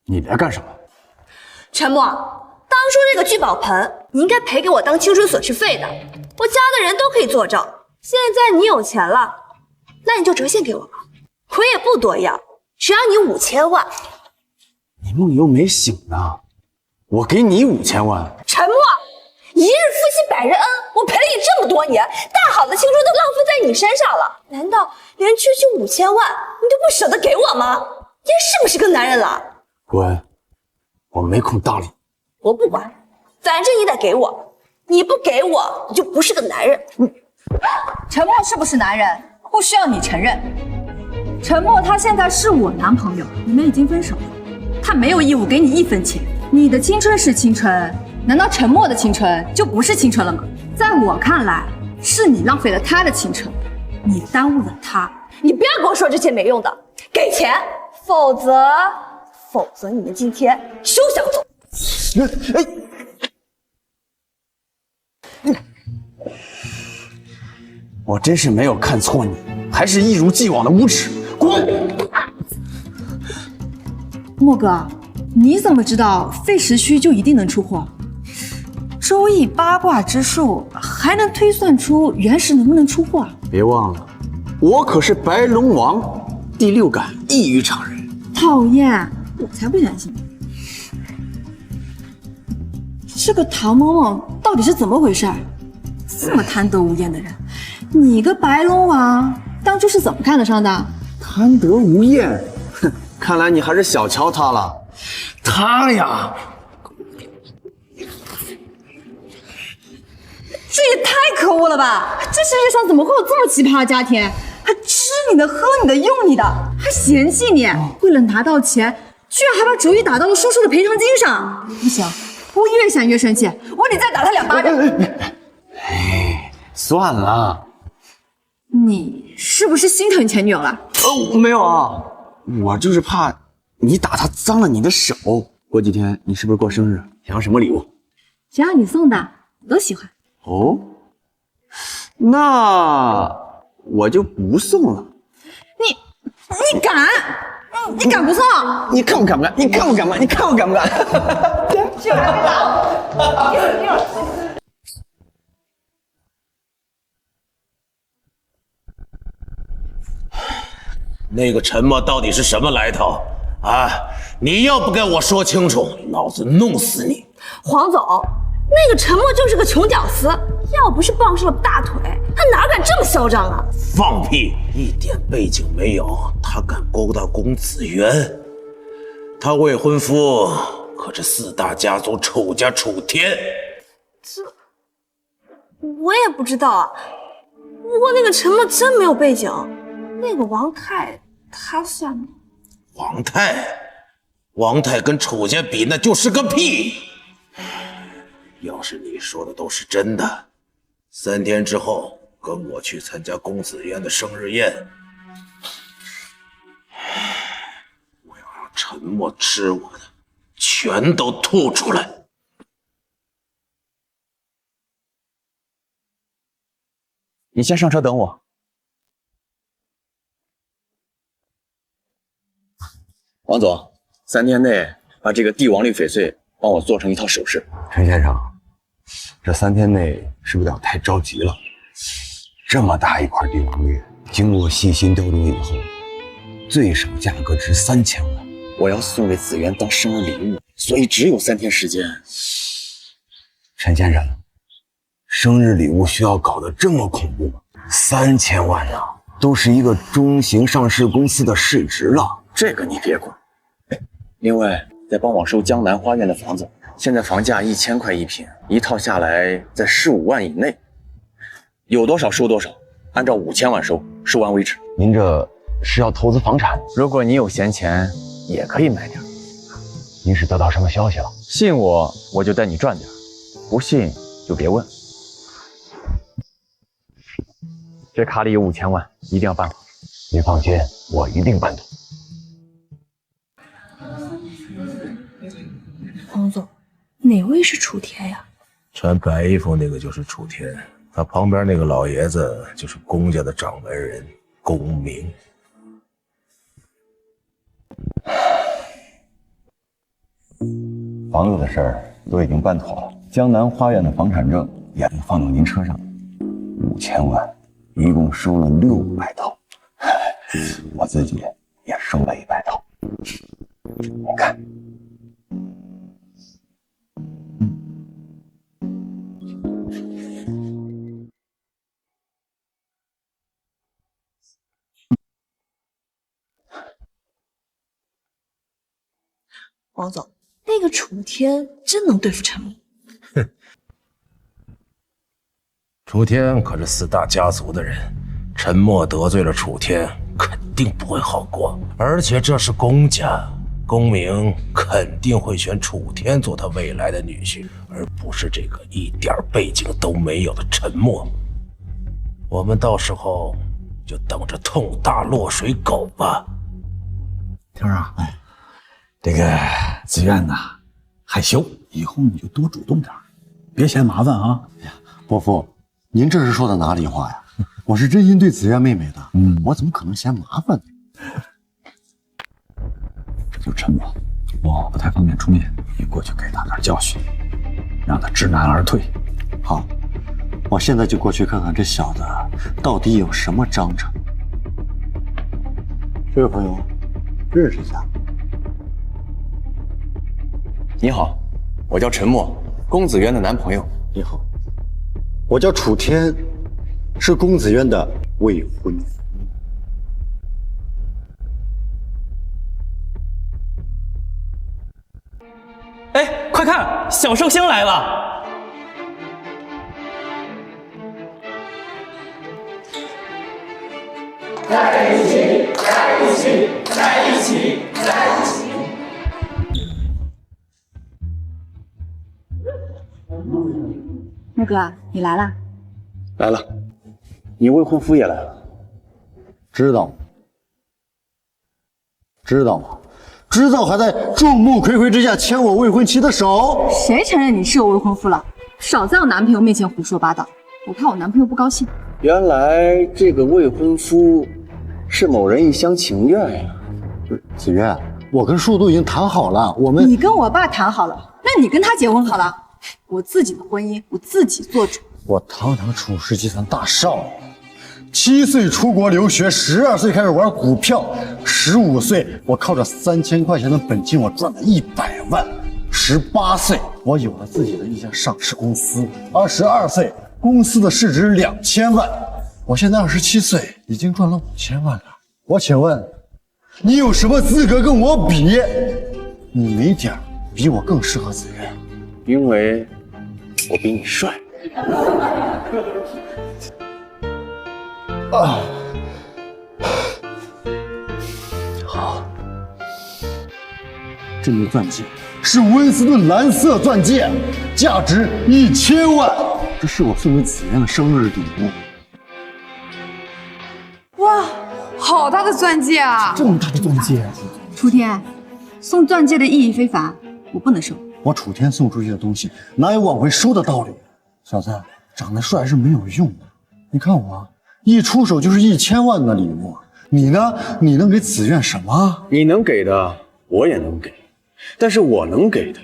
你来干什么？陈默，当初这个聚宝盆，你应该赔给我当青春损失费的，我家的人都可以作证。现在你有钱了，那你就折现给我吧，我也不多要，只要你5000万。你梦游没醒呢，我给你5000万。沉默，一日夫妻百日恩，我陪了你这么多年，大好的青春都浪费在你身上了，难道连区区5000万你都不舍得给我吗？你还是不是个男人了？滚！我没空搭理你。我不管，反正你得给我，你不给我，你就不是个男人。陈默是不是男人，不需要你承认。陈默他现在是我男朋友，你们已经分手了，他没有义务给你1分钱。你的青春是青春，难道陈默的青春就不是青春了吗？在我看来，是你浪费了他的青春，你耽误了他。你不要跟我说这些没用的，给钱，否则你们今天休想走。我真是没有看错你，还是一如既往的无耻。滚！莫哥，你怎么知道废石墟就一定能出货？周易八卦之术还能推算出原石能不能出货？别忘了，我可是白龙王，第6感异于常人。讨厌，我才不相信。这个唐某某到底是怎么回事？这么贪得无厌的人，你个白龙王当初是怎么看得上的？贪得无厌，哼，看来你还是小瞧他了。他呀，这也太可恶了吧！这世界上怎么会有这么奇葩的家庭？还吃你的、喝你的、用你的，还嫌弃你，为了拿到钱，居然还把主意打到了叔叔的赔偿金上。不行，我越想越生气，我得再打他2巴掌。算了。你是不是心疼前女友了？没有啊，我就是怕你打他脏了你的手。过几天你是不是过生日？想要什么礼物？只要你送的，我都喜欢。哦，那我就不送了。你敢？你敢不送？你看我敢不敢？你看我敢不敢？你看我敢不敢？这还没打我！那个陈默到底是什么来头啊？你要不跟我说清楚，老子弄死你！黄总，那个陈默就是个穷屌丝，要不是傍上了大腿，他哪敢这么嚣张啊？放屁，一点背景没有，他敢勾搭公子渊，他未婚夫可是4大家族楚家楚天。这我也不知道啊。不过那个陈默真没有背景，那个王泰他算吗？王泰跟楚家比那就是个屁。要是你说的都是真的，3天之后跟我去参加公子渊的生日宴。我要让陈默吃我的全都吐出来。你先上车等我。王总，3天内把这个帝王绿翡翠帮我做成一套首饰。陈先生，这3天内是不是有点太着急了？这么大一块帝王绿，经过细心雕琢以后，最少价格值3000万。我要送给子渊当生日礼物，所以只有3天时间。陈先生，生日礼物需要搞得这么恐怖吗？3000万啊，都是一个中型上市公司的市值了。这个你别管。另外，再帮我收江南花苑的房子，现在房价1000块1平，一套下来在15万以内，有多少收多少，按照5000万收，10万为止。您这是要投资房产？如果你有闲钱，也可以买点。您是得到什么消息了？信我，我就带你赚点；不信就别问。这卡里有5000万，一定要办好。您放心，我一定办妥。黄总，哪位是楚天呀？穿白衣服那个就是楚天，他旁边那个老爷子就是公家的掌门人龚明。房子的事儿都已经办妥了，江南花苑的房产证也能放到您车上，5000万，一共收了600套，我自己也收了100套。你看。王总，那个楚天真能对付陈默？哼，楚天可是4大家族的人，陈默得罪了楚天，肯定不会好过。而且这是公家，公明肯定会选楚天做他未来的女婿，而不是这个一点背景都没有的陈默。我们到时候就等着痛打落水狗吧。天儿啊，这个子苑呐，害羞，以后你就多主动点，别嫌麻烦啊。伯父，您这是说的哪里话呀？我是真心对子苑妹妹的，我怎么可能嫌麻烦呢？这就陈默，我不太方便出面，你过去给他点教训，让他知难而退。好，我现在就过去看看这小子到底有什么章程。这位朋友，认识一下。你好，我叫陈默，公子渊的男朋友。你好，我叫楚天，是公子渊的未婚夫。哎，快看，小寿星来了！在一起，在一起，在一起，在一起。木哥，你来了。来了，你未婚夫也来了，知道吗？知道吗？知道还在众目睽睽之下牵我未婚妻的手？谁承认你是我未婚夫了？少在我男朋友面前胡说八道，我怕我男朋友不高兴。原来这个未婚夫是某人一厢情愿呀。子渊，我跟树都已经谈好了，我们……你跟我爸谈好了，那你跟他结婚好了。我自己的婚姻，我自己做主。我堂堂楚氏集团大少爷，7岁出国留学，12岁开始玩股票，15岁我靠着3000块钱的本金，我赚了100万。18岁我有了自己的一家上市公司，22岁公司的市值2000万。我现在27岁，已经赚了5000万了。我请问，你有什么资格跟我比？你哪点比我更适合子渊？因为我比你帅。啊，好，这枚钻戒是温斯顿蓝色钻戒，价值1000万，这是我送给子渊的生日礼物。哇，好大的钻戒啊！这么大的钻戒，楚天，送钻戒的意义非凡，我不能收。我楚天送出去的东西，哪有往回收的道理？小子，长得帅是没有用的。你看我，一出手就是1000万的礼物。你呢？你能给子苑什么？你能给的，我也能给，但是我能给的，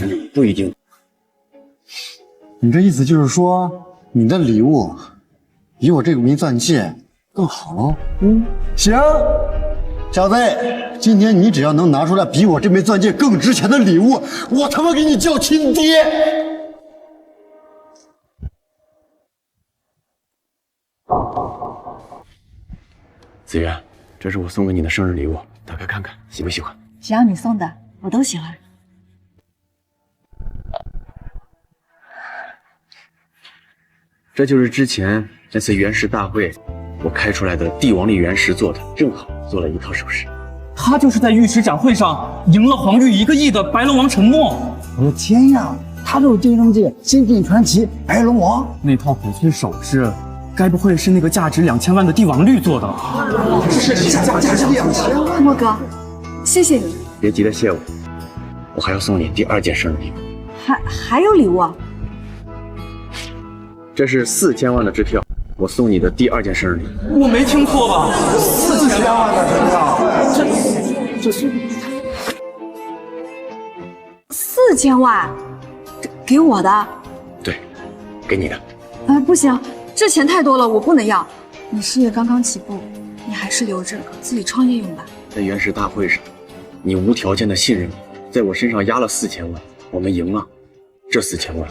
你不一定。你这意思就是说，你的礼物比我这枚钻戒更好喽？行，小子，今天你只要能拿出来比我这枚钻戒更值钱的礼物，我他妈给你叫亲爹！子渊，这是我送给你的生日礼物，打开看看，喜不喜欢？只要你送的，我都喜欢。这就是之前那次原石大会我开出来的帝王力原石做的，正好做了一套首饰。他就是在玉石展会上赢了黄玉1个亿的白龙王陈默。我的天呀，他就是竞争界仙境传奇白龙王。那套翡翠首饰，该不会是那个价值2000万的帝王绿做的？是价值2000万。莫哥，谢谢你。别急着谢我，我还要送你第2件生日礼物。还有礼物啊？这是4000万的支票，我送你的第2件生日礼物。我没听错吧？4000万的支票，这是4000万，这给我的？对，给你的。不行，这钱太多了，我不能要。你事业刚刚起步，你还是留着自己创业用吧。在原石大会上，你无条件的信任我，在我身上压了4000万，我们赢了，这4000万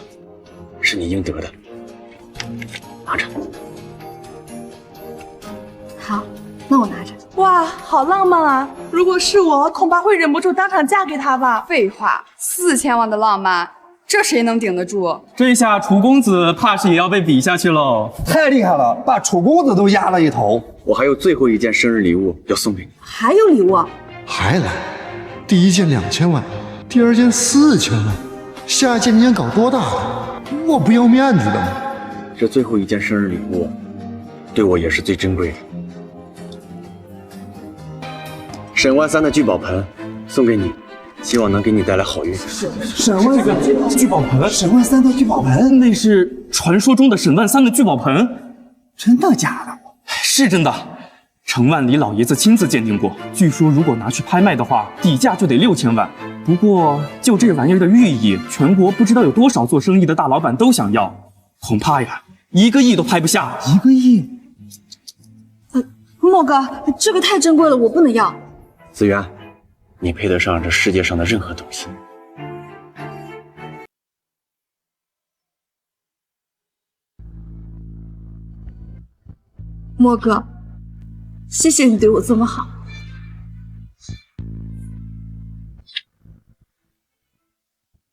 是你应得的，拿着。好，那我拿着。哇，好浪漫啊！如果是我，恐怕会忍不住当场嫁给他吧。废话，4000万的浪漫，这谁能顶得住？这下楚公子怕是也要被比下去喽！太厉害了，把楚公子都压了一头。我还有最后一件生日礼物要送给你。还有礼物？还来？第一件2000万，第二件4000万，下一件你想搞多大的？我不要面子的吗？这最后一件生日礼物，对我也是最珍贵的。沈万三的聚宝盆送给你，希望能给你带来好运。沈万三聚宝盆，沈万三的聚宝盆，那是传说中的沈万三的聚宝盆，真的假的？是真的。程万里老爷子亲自鉴定过，据说如果拿去拍卖的话，底价就得6000万。不过就这玩意儿的寓意，全国不知道有多少做生意的大老板都想要，恐怕呀1个亿都拍不下。1个亿？莫哥，这个太珍贵了，我不能要。子渊，你配得上这世界上的任何东西。莫哥，谢谢你对我这么好。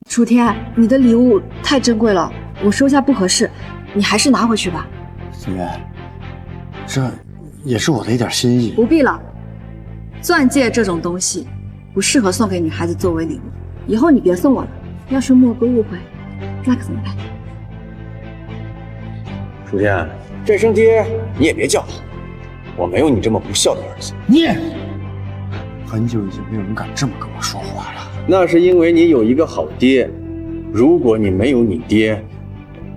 楚天，你的礼物太珍贵了，我收下不合适，你还是拿回去吧。子渊，这也是我的一点心意。不必了，钻戒这种东西不适合送给女孩子作为礼物，以后你别送我了。要是莫哥误会，那可怎么办？楚天，这声爹你也别叫了，我没有你这么不孝的儿子。你，很久已经没有人敢这么跟我说话了。那是因为你有一个好爹，如果你没有你爹，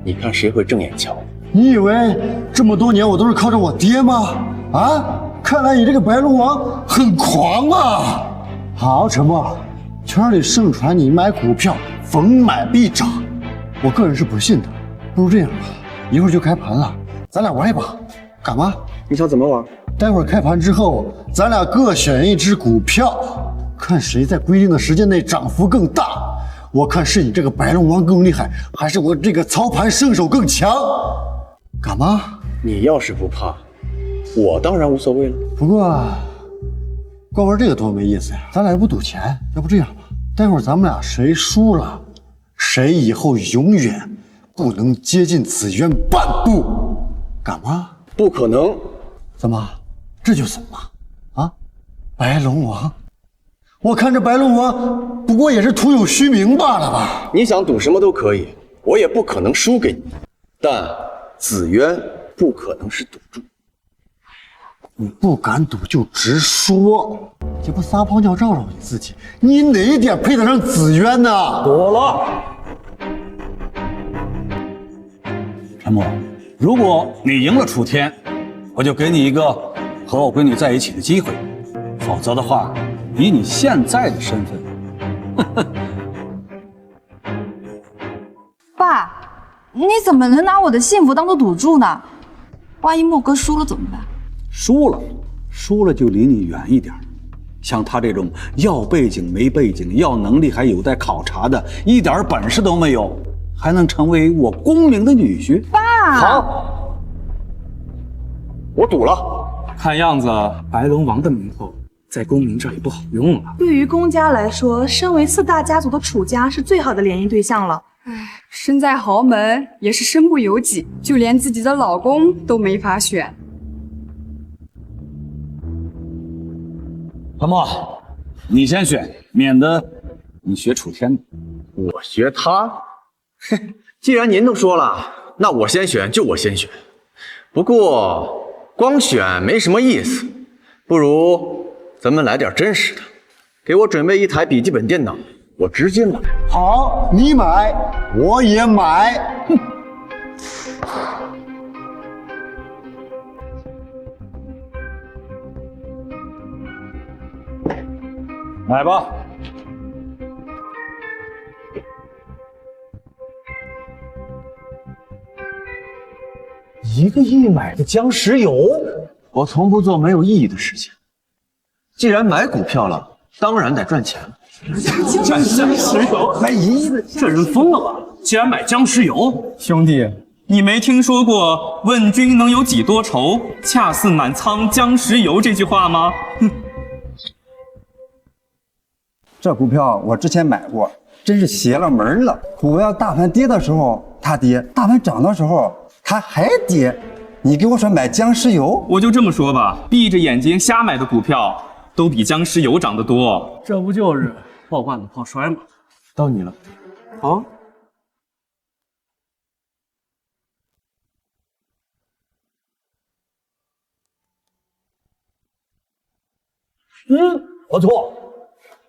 你看谁会正眼瞧你？你以为这么多年我都是靠着我爹吗？啊，看来你这个白龙王很狂啊！好，陈默，圈里盛传你买股票逢买必涨，我个人是不信的。不如这样吧，一会儿就开盘了，咱俩玩一把，敢吗？你想怎么玩？待会儿开盘之后，咱俩各选一只股票，看谁在规定的时间内涨幅更大。我看是你这个白龙王更厉害，还是我这个操盘圣手更强？敢吗？你要是不怕，我当然无所谓了。不过，光玩这个多没意思呀！咱俩又不赌钱，要不这样吧，待会儿咱们俩谁输了，谁以后永远不能接近紫渊半步，敢吗？不可能！怎么，这就怂了？啊，白龙王，我看这白龙王不过也是徒有虚名罢了吧？你想赌什么都可以，我也不可能输给你，但紫渊不可能是赌注。你不敢赌就直说，这不撒泡尿照照你自己，你哪一点配得上紫渊呢？多了。陈默，如果你赢了楚天，我就给你一个和我闺女在一起的机会；否则的话，以你现在的身份，爸，你怎么能拿我的幸福当做赌注呢？万一莫哥输了怎么办？输了就离你远一点。像他这种要背景没背景，要能力还有待考察的，一点本事都没有，还能成为我公明的女婿？爸，好，我赌了。看样子白龙王的名头在公明这儿也不好用了。对于公家来说，身为4大家族的楚家是最好的联姻对象了。身在豪门也是身不由己，就连自己的老公都没法选。陈默，你先选，免得你学楚天。我学他？嘿，既然您都说了，那我先选就我先选。不过光选没什么意思，不如咱们来点真实的。给我准备一台笔记本电脑，我直接买。好，你买，我也买。哼。买吧。1个亿买的江石油，我从不做没有意义的事情。既然买股票了，当然得赚钱了。江石油买1亿的，这人疯了吧？竟然买僵尸油！兄弟，你没听说过“问君能有几多愁，恰似满仓僵尸油”这句话吗？这股票我之前买过，真是邪了门了。股票大盘跌的时候它跌，大盘涨的时候它还跌。你给我说买僵尸油，我就这么说吧，闭着眼睛瞎买的股票都比僵尸油涨得多。这不就是破罐子破摔吗？到你了，啊？不错，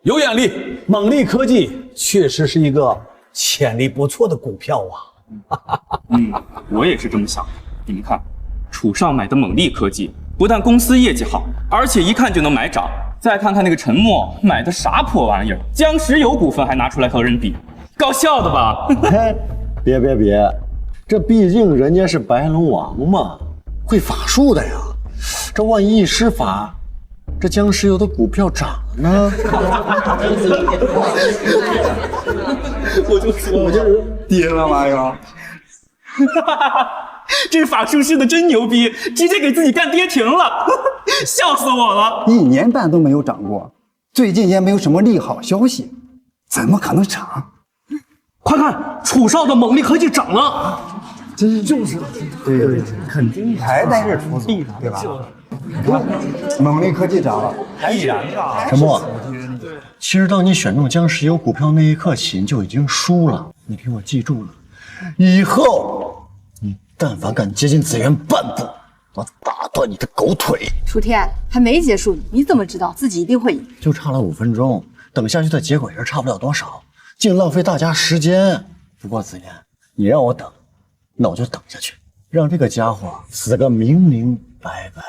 有眼力。猛力科技确实是一个潜力不错的股票啊。我也是这么想的。你们看，楚少买的猛力科技，不但公司业绩好，而且一看就能买涨。再看看那个陈默买的啥破玩意儿，僵尸油股份还拿出来和人比，搞笑的吧？别，这毕竟人家是白龙王嘛，会法术的呀。这万一一施法，这僵尸油的股票涨了呢？我就是跌了吧又。这法术师的真牛逼，直接给自己干跌停了，笑死我了！1年半都没有涨过，最近也没有什么利好消息，怎么可能涨？快看，楚少的猛力科技涨了，就是对，肯定还在这出手，对吧？猛力科技涨了，必然的。陈默，其实当你选中僵尸油股票那一刻起，你就已经输了。你给我记住了，以后你但凡敢接近紫渊半步，我打断你的狗腿！楚天还没结束，你怎么知道自己一定会赢？就差了5分钟，等下去的结果也是差不了多少，净浪费大家时间。不过紫渊，你让我等，那我就等下去，让这个家伙死个明明白白。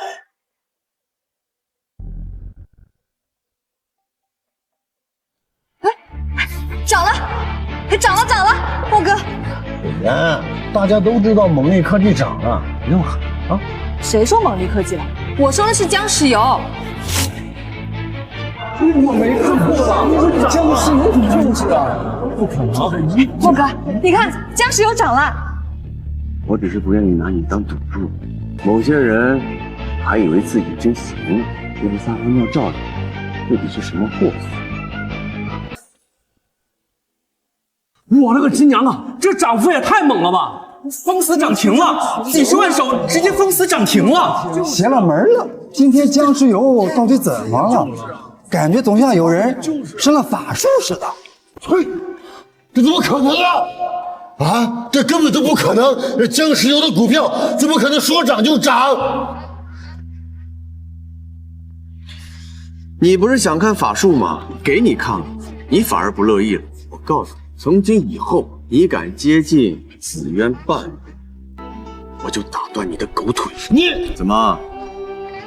涨了，涨了，浩哥！然，大家都知道猛力科技涨了，不用喊啊！谁说猛力科技了？我说的是僵尸油。我没看错吧？僵尸油就是啊，不可能！浩哥，你看僵尸油涨了。我只是不愿意拿你当赌注，某些人还以为自己真行，就是撒泡尿照的，这得是什么货色？我勒个亲娘啊！这涨幅也太猛了吧！封死涨停了，几十万手直接封死涨停了，邪了门了！今天僵尸油到底怎么了？感觉总像有人施了法术似的。嘿，这怎么可能啊！啊，这根本都不可能！这僵尸油的股票怎么可能说涨就涨？你不是想看法术吗？给你看了，你反而不乐意了。我告诉你，从今以后，你敢接近紫渊半步，我就打断你的狗腿！你怎么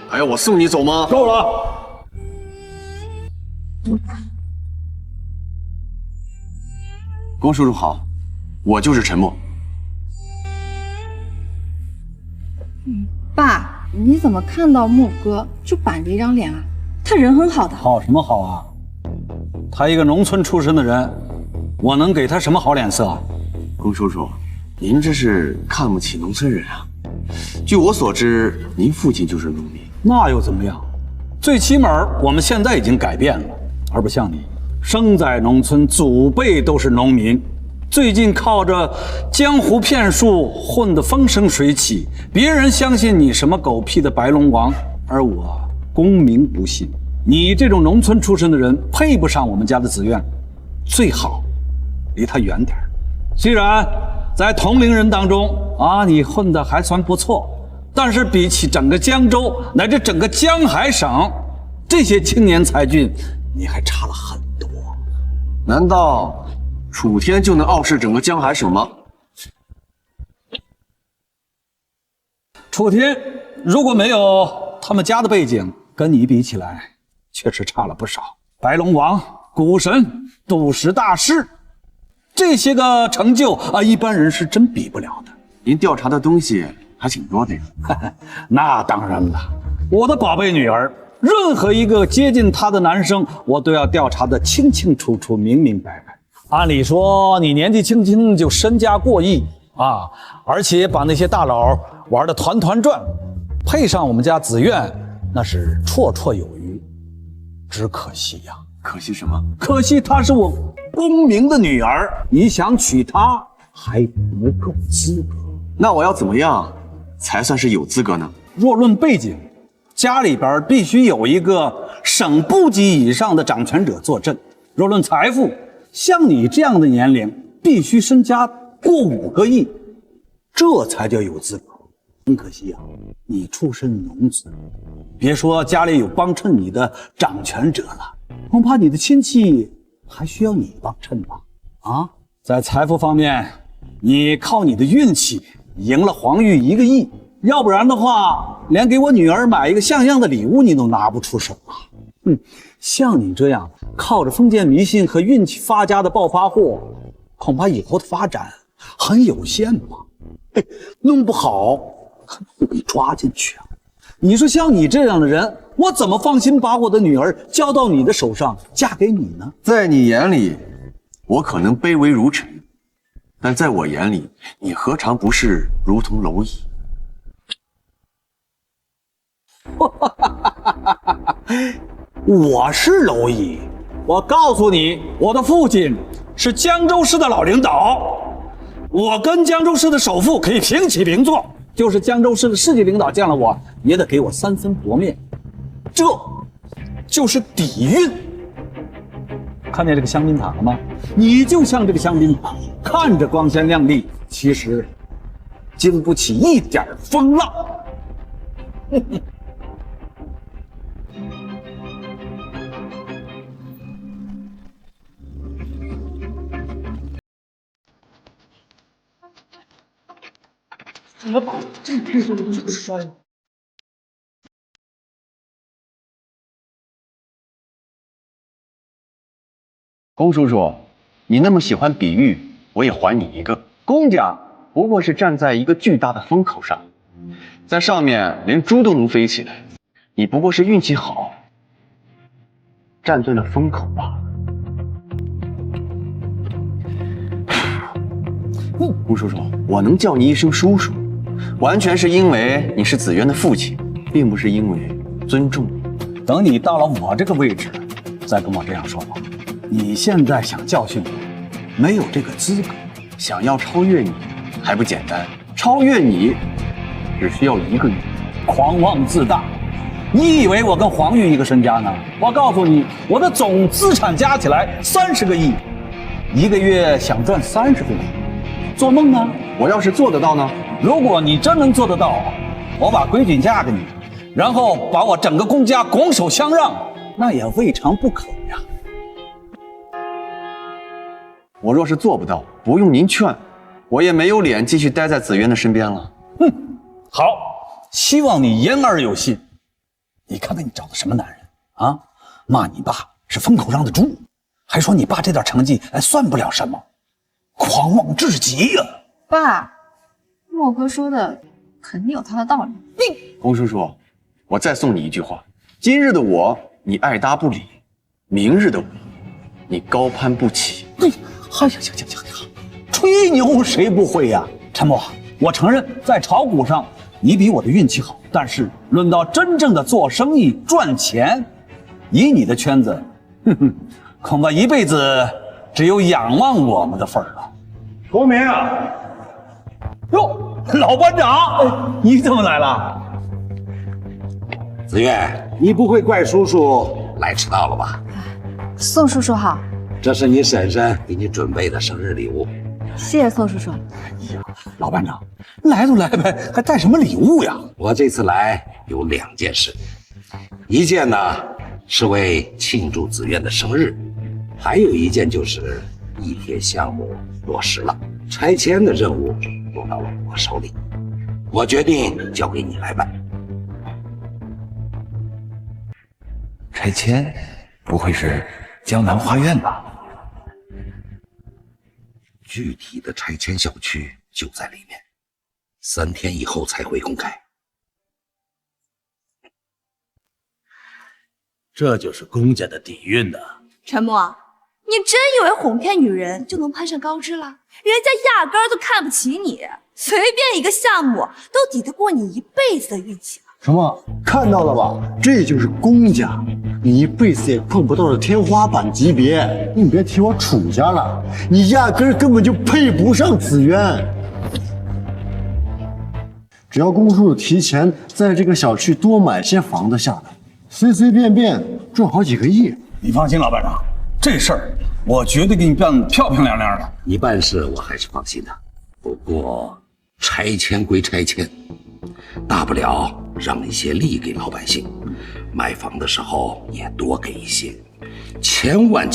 还要我送你走吗？够了！龚叔叔好，我就是陈默。爸，你怎么看到默哥就板着一张脸啊？他人很好的。好什么好啊？他一个农村出身的人，我能给他什么好脸色啊？龚叔叔，您这是看不起农村人啊？据我所知，您父亲就是农民。那又怎么样？最起码我们现在已经改变了，而不像你，生在农村，祖辈都是农民，最近靠着江湖骗术混得风生水起，别人相信你什么狗屁的白龙王，而我功名不信。你这种农村出身的人配不上我们家的紫苑，最好离他远点。虽然在同龄人当中啊，你混得还算不错，但是比起整个江州乃至整个江海省这些青年才俊，你还差了很多。难道楚天就能傲视整个江海省吗？楚天如果没有他们家的背景，跟你比起来确实差了不少。白龙王、股神、赌石大师，这些个成就啊，一般人是真比不了的。您调查的东西还挺多的呀。那当然了，我的宝贝女儿任何一个接近她的男生，我都要调查得清清楚楚、明明白白。按理说，你年纪轻轻就身家过亿啊，而且把那些大佬玩得团团转，配上我们家紫苑，那是绰绰有余。只可惜呀，可惜什么？可惜她是我公明的女儿，你想娶她还不够资格。那我要怎么样才算是有资格呢？若论背景，家里边必须有一个省部级以上的掌权者坐镇。若论财富，像你这样的年龄，必须身家过5个亿，这才叫有资格。很可惜啊，你出身农村，别说家里有帮衬你的掌权者了，恐怕你的亲戚还需要你帮衬吧？啊，在财富方面，你靠你的运气赢了黄玉1个亿。要不然的话，连给我女儿买一个像样的礼物你都拿不出手啊！像你这样靠着封建迷信和运气发家的暴发户，恐怕以后的发展很有限吧？弄不好会被抓进去啊！你说像你这样的人，我怎么放心把我的女儿交到你的手上，嫁给你呢？在你眼里，我可能卑微如尘，但在我眼里，你何尝不是如同蝼蚁？我是蝼蚁，我告诉你，我的父亲是江州市的老领导，我跟江州市的首富可以平起平坐，就是江州市的市级领导见了我，也得给我3分薄面，这就是底蕴。看见这个香槟塔了吗？你就像这个香槟塔，看着光鲜亮丽，其实经不起一点风浪。怎么把这么贵重的东西给摔了？龚叔叔，你那么喜欢比喻，我也还你一个。龚家不过是站在一个巨大的风口上，在上面连猪都能飞起来，你不过是运气好，站对了风口罢了。龚叔叔，我能叫你一声叔叔，完全是因为你是紫渊的父亲，并不是因为尊重你。等你到了我这个位置，再跟我这样说吧。你现在想教训我，没有这个资格。想要超越你还不简单，超越你只需要一个月。狂妄自大，你以为我跟黄玉一个身家呢？我告诉你，我的总资产加起来30个亿，一个月想赚30个亿，做梦呢？我要是做得到呢？如果你真能做得到，我把闺女嫁给你，然后把我整个龚家拱手相让，那也未尝不可呀。我若是做不到，不用您劝，我也没有脸继续待在紫渊的身边了。好，希望你言而有信。你看看你找的什么男人啊？骂你爸是风口上的猪，还说你爸这点成绩算不了什么，狂妄至极呀！爸，莫哥说的肯定有他的道理。龚叔叔，我再送你一句话：今日的我，你爱搭不理；明日的我，你高攀不起。行，吹牛谁不会呀？陈默，我承认在炒股上你比我的运气好，但是论到真正的做生意赚钱，以你的圈子，恐怕一辈子只有仰望我们的份儿了。崇明啊！哟，老班长，你怎么来了？紫渊，你不会怪叔叔来迟到了吧？宋叔叔好。这是你婶婶给你准备的生日礼物。谢谢宋叔叔。哎呀，老班长，来都来呗，还带什么礼物呀？我这次来有2件事，一件呢是为庆祝紫渊的生日，还有一件就是一铁项目落实了，拆迁的任务落到了我手里，我决定交给你来办。拆迁？不会是江南花苑吧？具体的拆迁小区就在里面，3天以后才会公开。这就是公家的底蕴呐。陈默，你真以为哄骗女人就能攀上高枝了？人家压根儿都看不起你，随便一个项目都抵得过你一辈子的运气了。什么？看到了吧？这就是公家，你一辈子也碰不到的天花板级别。你别提我楚家了，你压根儿根本就配不上紫渊。只要公叔提前在这个小区多买些房子下来，随随便便赚好几个亿。你放心，老班长，这事儿我绝对给你办漂漂亮亮的。你办事我还是放心的，不过拆迁归拆迁，大不了让一些利给老百姓，买房的时候也多给一些，千万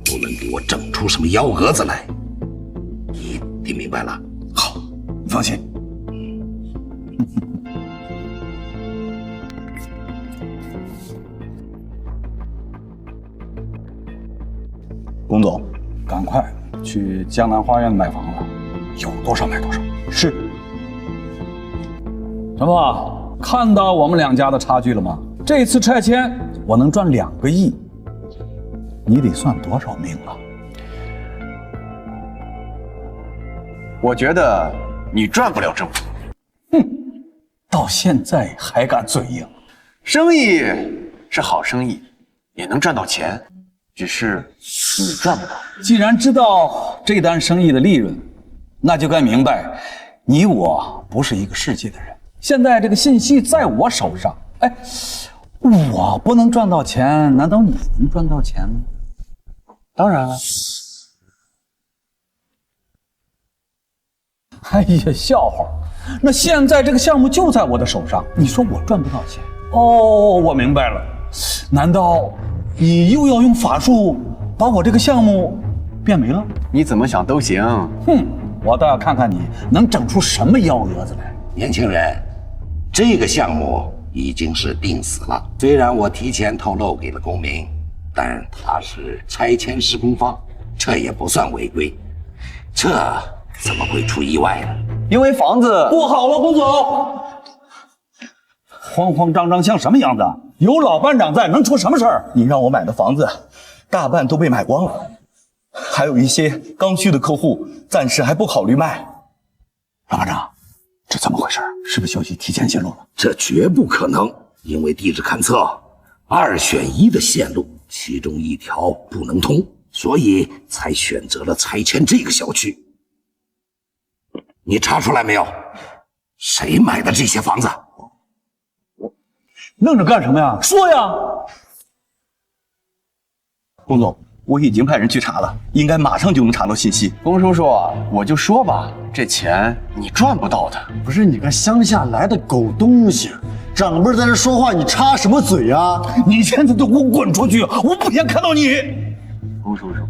不能给我整出什么幺蛾子来。你听明白了？好，你放心。龚总，赶快去江南花园买房子，有多少买多少。是。什么？看到我们两家的差距了吗？这次拆迁我能赚2个亿，你得算多少命啊？我觉得你赚不了这么多。哼，到现在还敢嘴硬。生意是好生意，也能赚到钱，只是你赚不到。既然知道这单生意的利润，那就该明白，你我不是一个世界的人。现在这个信息在我手上，哎，我不能赚到钱，难道你能赚到钱吗？当然了。哎呀，笑话！那现在这个项目就在我的手上，你说我赚不到钱？哦，我明白了，难道你又要用法术把我这个项目变没了？你怎么想都行。哼，我倒要看看你能整出什么幺蛾子来。年轻人，这个项目已经是定死了。虽然我提前透露给了公明，但他是拆迁施工方，这也不算违规。这怎么会出意外呢？因为房子不好了，龚总，慌慌张张像什么样子？有老班长在，能出什么事儿？你让我买的房子，大半都被买光了，还有一些刚需的客户，暂时还不考虑卖。老班长，这怎么回事？是不是消息提前泄露了？这绝不可能，因为地质勘测2选1的线路，其中一条不能通，所以才选择了拆迁这个小区。你查出来没有？谁买的这些房子？愣着干什么呀？说呀！龚总，我已经派人去查了，应该马上就能查到信息。龚叔叔，我就说吧，这钱你赚不到的。不是你个乡下来的狗东西，长辈在这说话，你插什么嘴啊？你现在就给我滚出去！我不想看到你。龚叔叔，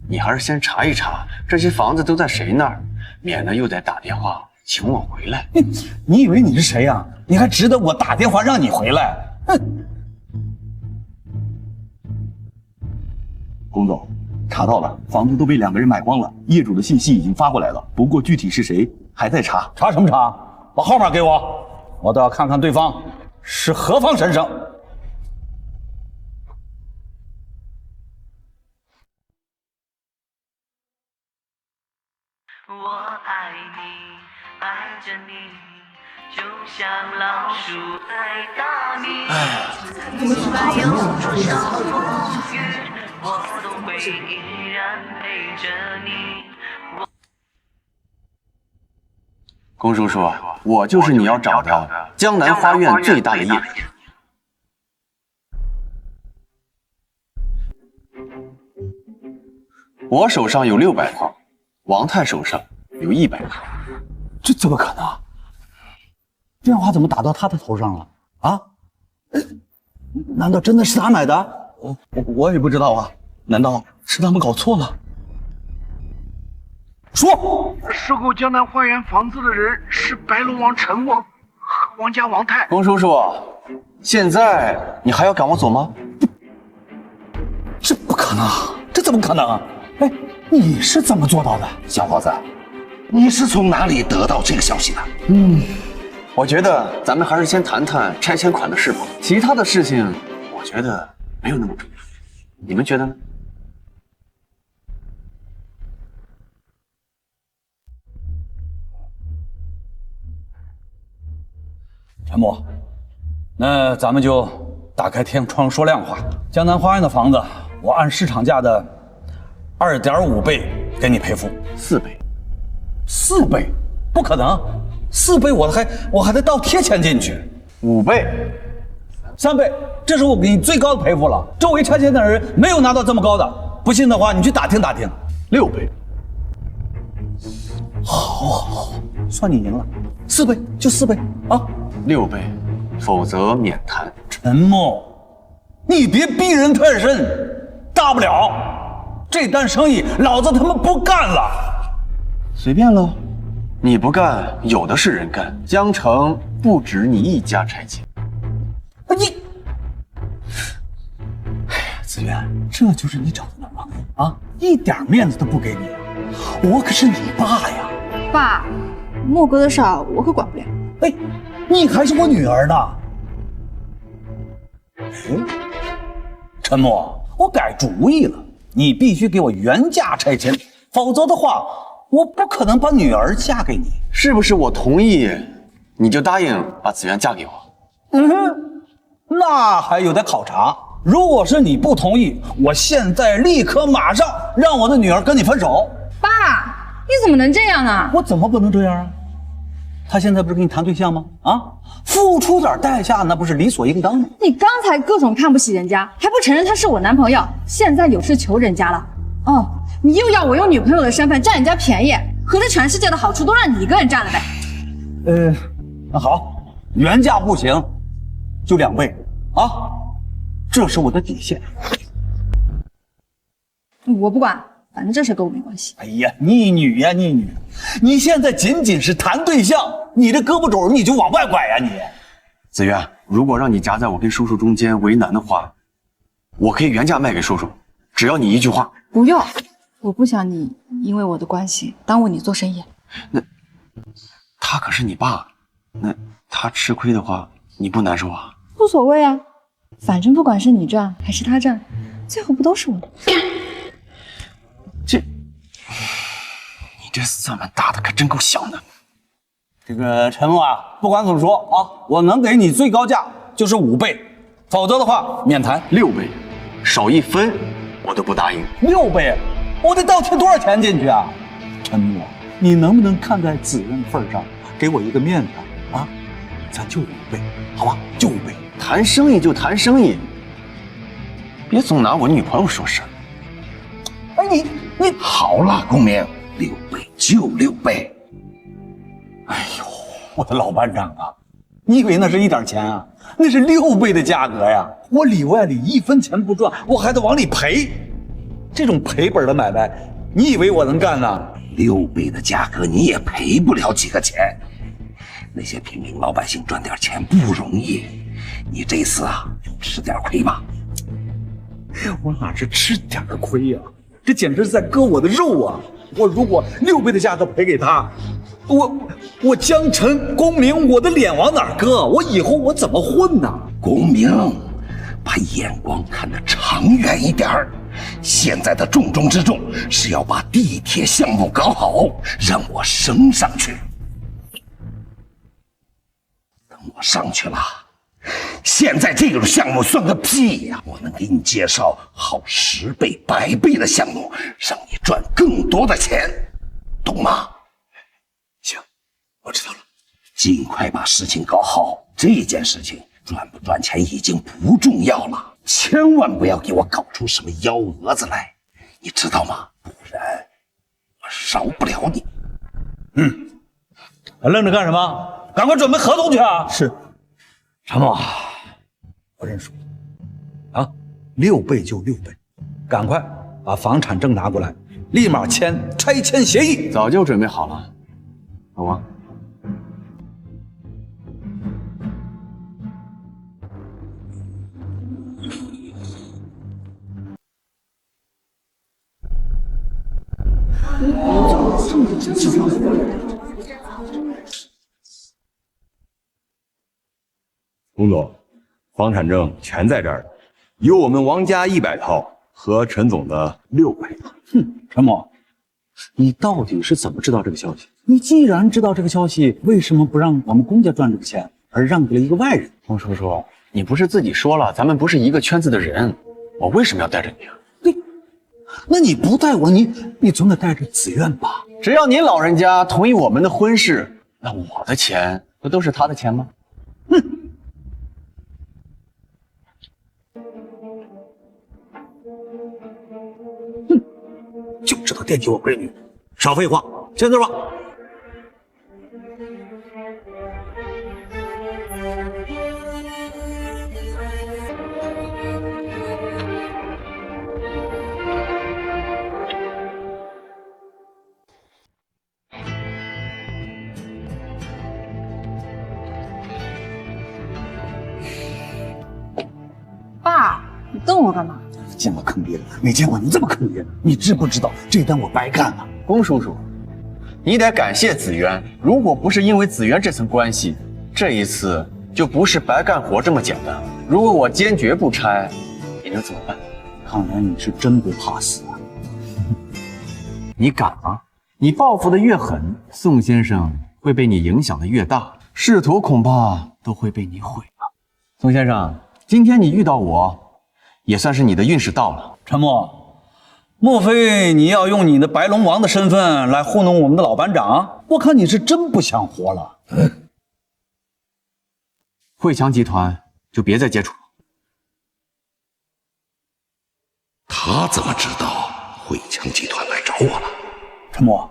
你还是先查一查这些房子都在谁那儿，免得又得打电话请我回来。你以为你是谁呀？你还值得我打电话让你回来？哼！龚总，查到了，房子都被2个人买光了，业主的信息已经发过来了，不过具体是谁还在查。查什么查？把号码给我，我倒要看看对方是何方神圣。我爱你，爱着你，就像老鼠爱大米。尽管有多少风雨，我都会依然陪着你。龚叔叔，我就是你要找的江南花苑最大的业主。我手上有600套，王太手上有100套。这怎么可能？电话怎么打到他的头上了？啊？难道真的是他买的？我也不知道啊。难道是他们搞错了？说，收购江南花园房子的人是白龙王陈默和王家王太。龚叔叔，现在你还要赶我走吗？这不可能，这怎么可能？哎，你是怎么做到的？小伙子，你是从哪里得到这个消息的？我觉得咱们还是先谈谈拆迁款的事吧，其他的事情，我觉得没有那么重要。你们觉得呢？陈默，那咱们就打开天窗说亮话。江南花园的房子，我按市场价的2.5倍给你赔付。4倍？4倍？不可能，4倍我还得倒贴钱进去。5倍？3倍？这是我给你最高的赔付了。周围拆迁的人没有拿到这么高的，不信的话你去打听打听。6倍。好，算你赢了，4倍就4倍啊。6倍，否则免谈。陈默，你别逼人太甚，大不了这单生意老子他妈不干了。随便喽，你不干，有的是人干。江城不止你一家拆迁。你，哎呀，子源，这就是你找的男朋友啊，一点面子都不给你啊！我可是你爸呀！爸，莫哥的事儿我可管不了。哎，你还是我女儿呢。陈默，我改主意了，你必须给我原价拆迁，否则的话，我不可能把女儿嫁给你。是不是我同意，你就答应把子源嫁给我？那还有待考察。如果是你不同意，我现在立刻马上让我的女儿跟你分手。爸，你怎么能这样呢？我怎么不能这样啊？他现在不是跟你谈对象吗？啊，付出点代价那不是理所应当的？你刚才各种看不起人家，还不承认他是我男朋友，现在有事求人家了。哦，你又要我用女朋友的身份占人家便宜，合着全世界的好处都让你一个人占了呗？那好，原价不行，就2倍啊，这是我的底线。我不管，反正这事跟我没关系。哎呀，逆女呀逆女！你现在仅仅是谈对象，你这胳膊肘你就往外拐呀你！子源，如果让你夹在我跟叔叔中间为难的话，我可以原价卖给叔叔，只要你一句话。不用，我不想你因为我的关系耽误你做生意。那他可是你爸，那他吃亏的话，你不难受啊？无所谓啊，反正不管是你赚还是他赚，最后不都是我的？你这算盘打的可真够响的。这个陈默啊，不管怎么说啊，我能给你最高价就是5倍，否则的话免谈。6倍，少1分我都不答应。6倍，我得倒贴多少钱进去啊？陈默，你能不能看在子源的份上，给我一个面子啊？咱就5倍，好吧？就5倍。谈生意就谈生意，别总拿我女朋友说事儿。哎，你好了，公明，6倍就6倍。哎呦，我的老班长啊，你以为那是一点钱啊？那是6倍的价格呀！我里外里1分钱不赚，我还得往里赔。这种赔本的买卖，你以为我能干呢？6倍的价格你也赔不了几个钱。那些平民老百姓赚点钱不容易，你这次啊吃点亏吧。我哪是吃点亏呀？这简直是在割我的肉啊！我如果6倍的价格赔给他，我江城公明，我的脸往哪儿搁？我以后我怎么混呢？公明，把眼光看得长远一点儿。现在的重中之重是要把地铁项目搞好，让我升上去。等我上去了，现在这种项目算个屁呀！我能给你介绍好10倍、100倍的项目，让你赚更多的钱，懂吗？行，我知道了。尽快把事情搞好，这件事情赚不赚钱已经不重要了，千万不要给我搞出什么幺蛾子来，你知道吗？不然我饶不了你。还愣着干什么？赶快准备合同去啊！是，陈默，我认输啊，6倍就6倍，赶快把房产证拿过来，立马签拆迁协议。早就准备好了，老王。龚总，房产证全在这儿了，有我们王家100套和陈总的600套。陈某，你到底是怎么知道这个消息？你既然知道这个消息，为什么不让我们公家赚这个钱，而让给了一个外人？洪叔叔，你不是自己说了，咱们不是一个圈子的人，我为什么要带着你啊？那你不带我，你总得带着子苑吧？只要您老人家同意我们的婚事，那我的钱不都是他的钱吗？就知道惦记我闺女，少废话，签字吧。爸，你瞪我干嘛？见过坑爹的，没见过你这么坑爹的。你知不知道这单我白干了？龚叔叔，你得感谢子渊，如果不是因为子渊这层关系，这一次就不是白干活这么简单。如果我坚决不拆，你能怎么办？看来你是真不怕死啊！你敢吗？你报复的越狠，宋先生会被你影响的越大，仕途恐怕都会被你毁了。宋先生，今天你遇到我，也算是你的运势到了。陈默，莫非你要用你的白龙王的身份来糊弄我们的老班长？我看你是真不想活了。汇强集团就别再接触了。他怎么知道汇强集团来找我了？陈默，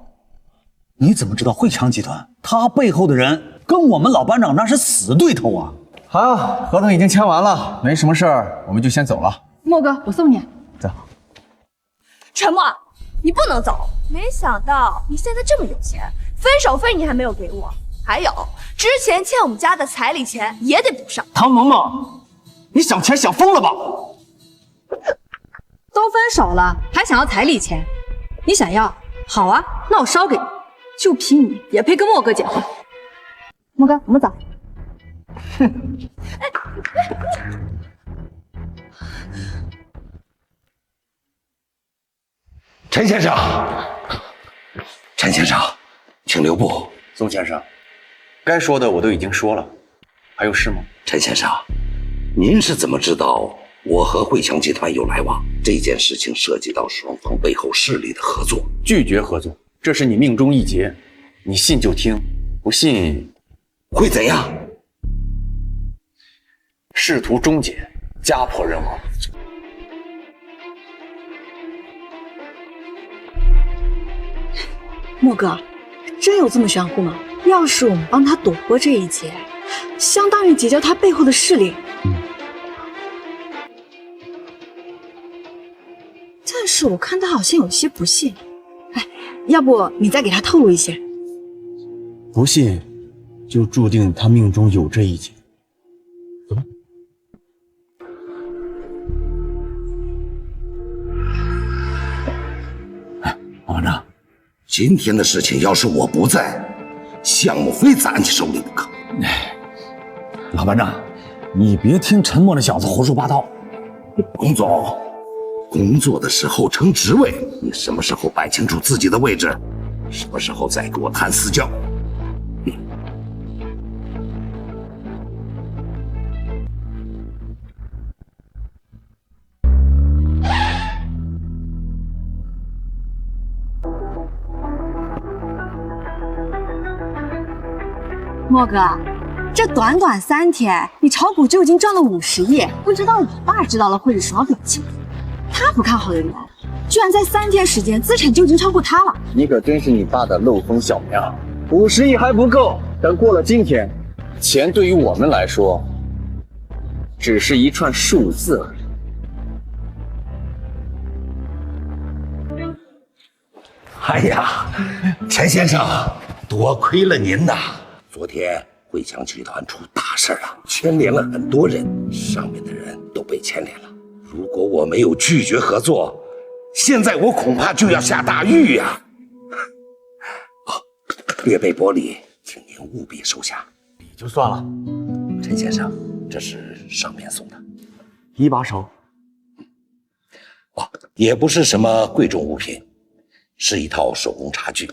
你怎么知道汇强集团？他背后的人跟我们老班长那是死对头啊！好，合同已经签完了，没什么事儿，我们就先走了。莫哥，我送你。走。陈默，你不能走！没想到你现在这么有钱，分手费你还没有给我，还有之前欠我们家的彩礼钱也得补上。唐萌萌，你想钱想疯了吧？都分手了，还想要彩礼钱？你想要？好啊，那我烧给你。就凭你，也配跟莫哥结婚？莫哥，我们走。陈先生，陈先生，请留步。宋先生，该说的我都已经说了，还有事吗？陈先生，您是怎么知道我和汇强集团有来往？这件事情涉及到双方背后势力的合作，拒绝合作，这是你命中一劫。你信就听，不信会怎样？仕途终结，家破人亡。莫哥，真有这么玄乎吗？要是我们帮他躲过这一劫，相当于结交他背后的势力。但是我看他好像有些不信。哎，要不你再给他透露一些？不信，就注定他命中有这一劫。走吧。老班长，今天的事情要是我不在，项目非砸你手里不可。老班长，你别听陈默那小子胡说八道。龚总，工作的时候称职位，你什么时候摆清楚自己的位置，什么时候再给我谈私交。莫哥，这短短3天，你炒股就已经赚了50亿，不知道你爸知道了会是什么表情？他不看好的人，居然在3天时间资产就已经超过他了。你可真是你爸的漏风小苗，50亿还不够，但过了今天，钱对于我们来说，只是一串数字而已。哎呀，陈先生，多亏了您呐！昨天汇强集团出大事了，牵连了很多人，上面的人都被牵连了。如果我没有拒绝合作，现在我恐怕就要下大狱呀！列备薄礼，请您务必收下。就算了，陈先生，这是上面送的。一把手，也不是什么贵重物品，是一套手工茶具，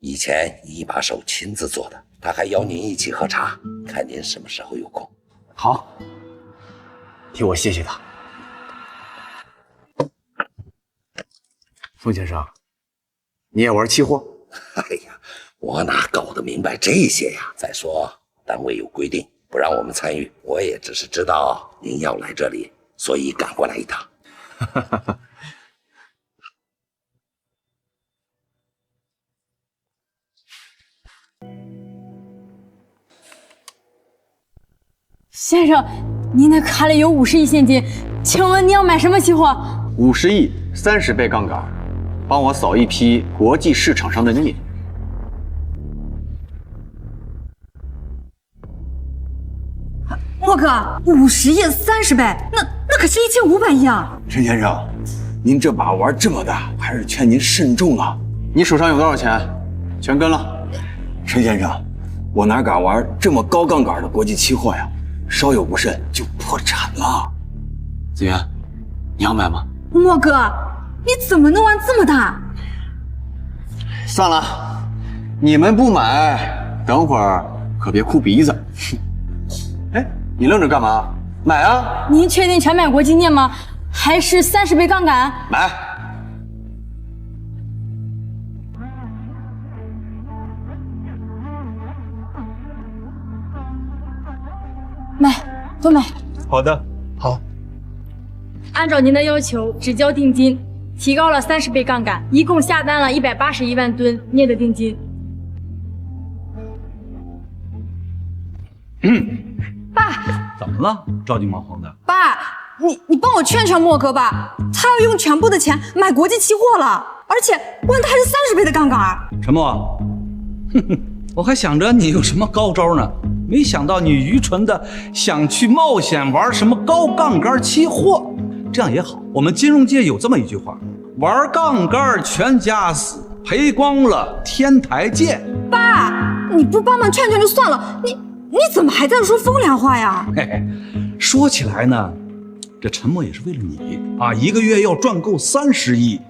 以前一把手亲自做的。他还邀您一起喝茶，看您什么时候有空。好，替我谢谢他。宋先生，你也玩期货？哎呀，我哪搞得明白这些呀？再说单位有规定，不让我们参与。我也只是知道您要来这里，所以赶过来一趟。先生，您的卡里有50亿现金，请问你要买什么期货？50亿，30倍杠杆，帮我扫一批国际市场上的镍。莫哥，50亿30倍，那可是1500亿啊！陈先生，您这把玩这么大，还是劝您慎重啊。你手上有多少钱？全跟了。陈先生，我哪敢玩这么高杠杆的国际期货呀？稍有不慎就破产了。子源，你要买吗？莫哥，你怎么能玩这么大？算了，你们不买，等会儿可别哭鼻子。哎，你愣着干嘛？买啊！您确定全买国际镍吗？还是30倍杠杆？买。买，都买。好的，好。按照您的要求，只交定金，提高了30倍杠杆，一共下单了181万吨镍的定金。爸，怎么了？着急忙慌的。爸，你帮我劝劝莫哥吧，他要用全部的钱买国际期货了，而且问的还是30倍的杠杆。陈默，我还想着你有什么高招呢，没想到你愚蠢的想去冒险玩什么高杠杆期货。这样也好，我们金融界有这么一句话：玩杠杆全家死，赔光了天台见。爸，你不帮忙劝劝就算了，你怎么还在说风凉话呀？嘿嘿，说起来呢，这陈默也是为了你啊，1个月要赚够30亿，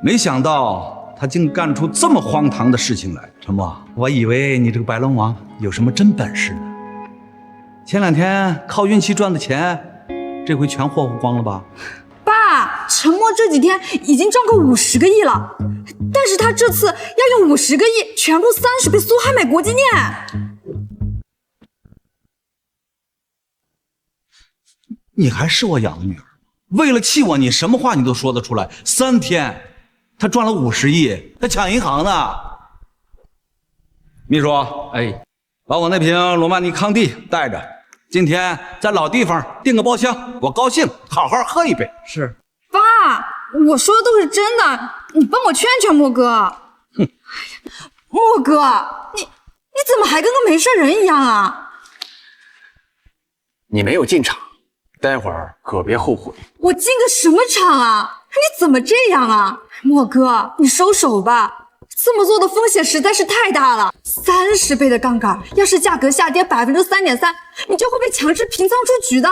没想到他竟干出这么荒唐的事情来。陈默，我以为你这个白龙王有什么真本事呢？前2天靠运气赚的钱，这回全霍霍光了吧？爸，陈默这几天已经赚够50个亿了，但是他这次要用50个亿全部30倍梭哈买国际镍。你还是我养的女儿，为了气我，你什么话你都说得出来。3天，他赚了50亿，他抢银行呢。秘书，哎，把我那瓶罗曼尼康帝带着，今天在老地方订个包厢，我高兴，好好喝一杯。是。爸，我说的都是真的，你帮我劝劝莫哥。哼，莫哥，你怎么还跟个没事人一样啊？你没有进场，待会儿可别后悔。我进个什么场啊？你怎么这样啊？莫哥，你收手吧，这么做的风险实在是太大了。30倍的杠杆，要是价格下跌3.3%，你就会被强制平仓出局的。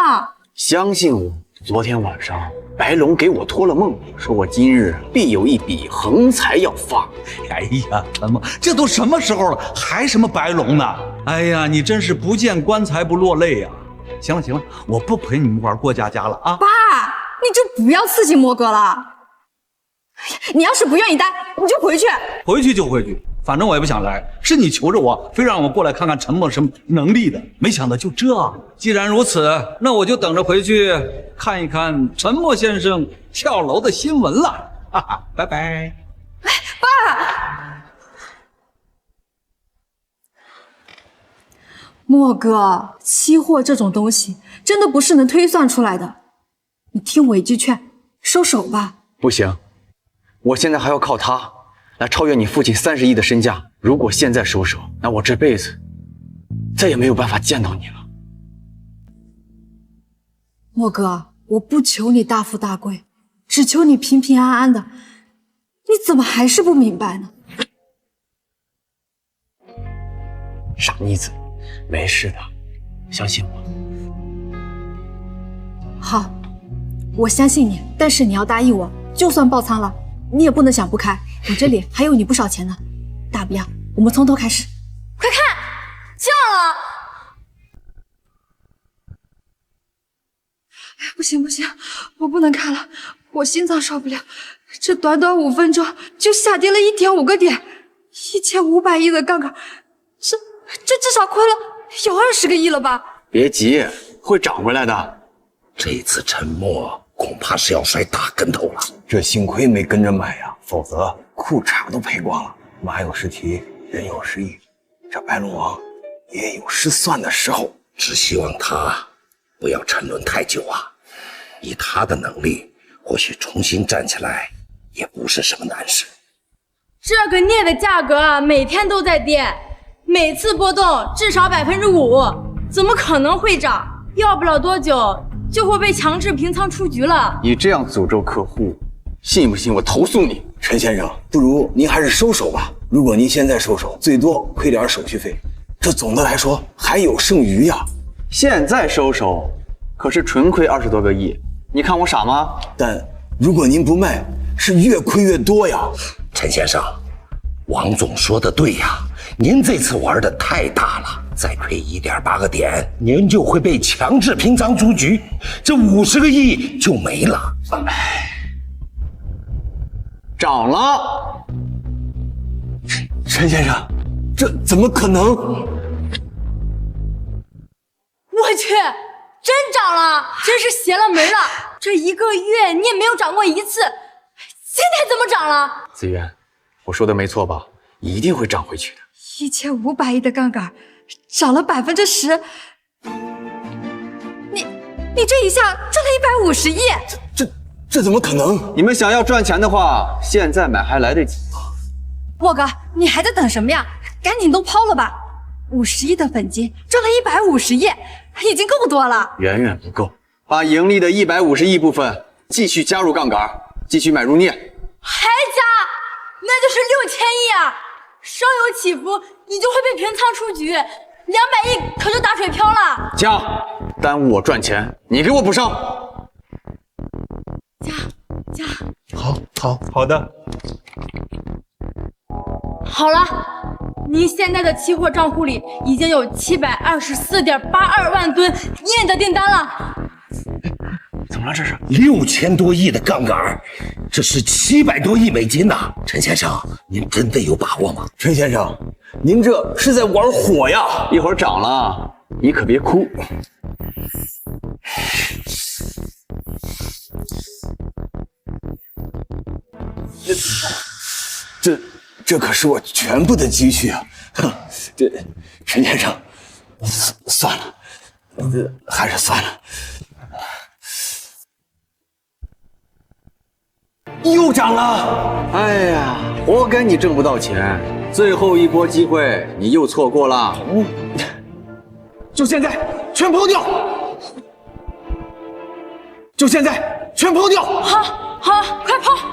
相信我，昨天晚上白龙给我托了梦，说我今日必有一笔横财要发。哎呀，陈默，这都什么时候了，还什么白龙呢？哎呀，你真是不见棺材不落泪呀！行了行了，我不陪你们玩过家家了啊！爸，你就不要刺激莫哥了。你要是不愿意待，你就回去。回去就回去，反正我也不想来。是你求着我，非让我过来看看陈默什么能力的，没想到就这。既然如此，那我就等着回去看一看陈默先生跳楼的新闻了。哈哈，拜拜。爸，莫哥，期货这种东西真的不是能推算出来的。你听我一句劝，收手吧。不行，我现在还要靠它来超越你父亲30亿的身价。如果现在收手，那我这辈子再也没有办法见到你了。莫哥，我不求你大富大贵，只求你平平安安的。你怎么还是不明白呢？傻妮子，没事的，相信我。好，我相信你，但是你要答应我，就算爆仓了，你也不能想不开，我这里还有你不少钱呢。大不了我们从头开始。快看，降了！不行不行，我不能看了，我心脏受不了。这短短5分钟就下跌了1.5个点，1500亿的杠杆，这至少亏了有20个亿了吧？别急，会涨回来的。这次沉默恐怕是要摔大跟头了。这幸亏没跟着买呀，否则裤衩都赔光了。马有失蹄，人有失意，这白龙王也有失算的时候。只希望他不要沉沦太久啊！以他的能力，或许重新站起来也不是什么难事。这个镍的价格每天都在跌，每次波动至少5%，怎么可能会涨？要不了多久就会被强制平仓出局了。你这样诅咒客户，信不信我投诉你？陈先生，不如您还是收手吧。如果您现在收手，最多亏点手续费，这总的来说还有剩余呀。现在收手，可是纯亏20多个亿，你看我傻吗？但如果您不卖，是越亏越多呀。陈先生，王总说的对呀，您这次玩的太大了，再亏1.8个点，您就会被强制平仓出局，这50个亿就没了。涨了，陈先生，这怎么可能？我去，真涨了，真是邪了门了！这1个月你也没有涨过1次，现在怎么涨了？子渊，我说的没错吧？一定会涨回去的。1500亿的杠杆，涨了10%，你这一下赚了150亿，这怎么可能？你们想要赚钱的话，现在买还来得及。沃哥，你还在等什么呀？赶紧都抛了吧！50亿的粉金赚了150亿，已经够多了，远远不够。把盈利的150亿部分继续加入杠杆，继续买入镍。还加，那就是6000亿啊！稍有起伏，你就会被平仓出局，200亿可就打水漂了。加，耽误我赚钱，你给我补上。加，好的。好了，您现在的期货账户里已经有724.82万吨镍的订单了。怎么了？这是6000多亿的杠杆，这是700多亿美金呐！陈先生，您真的有把握吗？陈先生，您这是在玩火呀！一会儿涨了，你可别哭。这可是我全部的积蓄啊！这陈先生，算了，还是算了。又涨了！哎呀，活该你挣不到钱，最后一波机会你又错过了。就现在，全抛掉！就现在，全抛掉！好，快抛！好，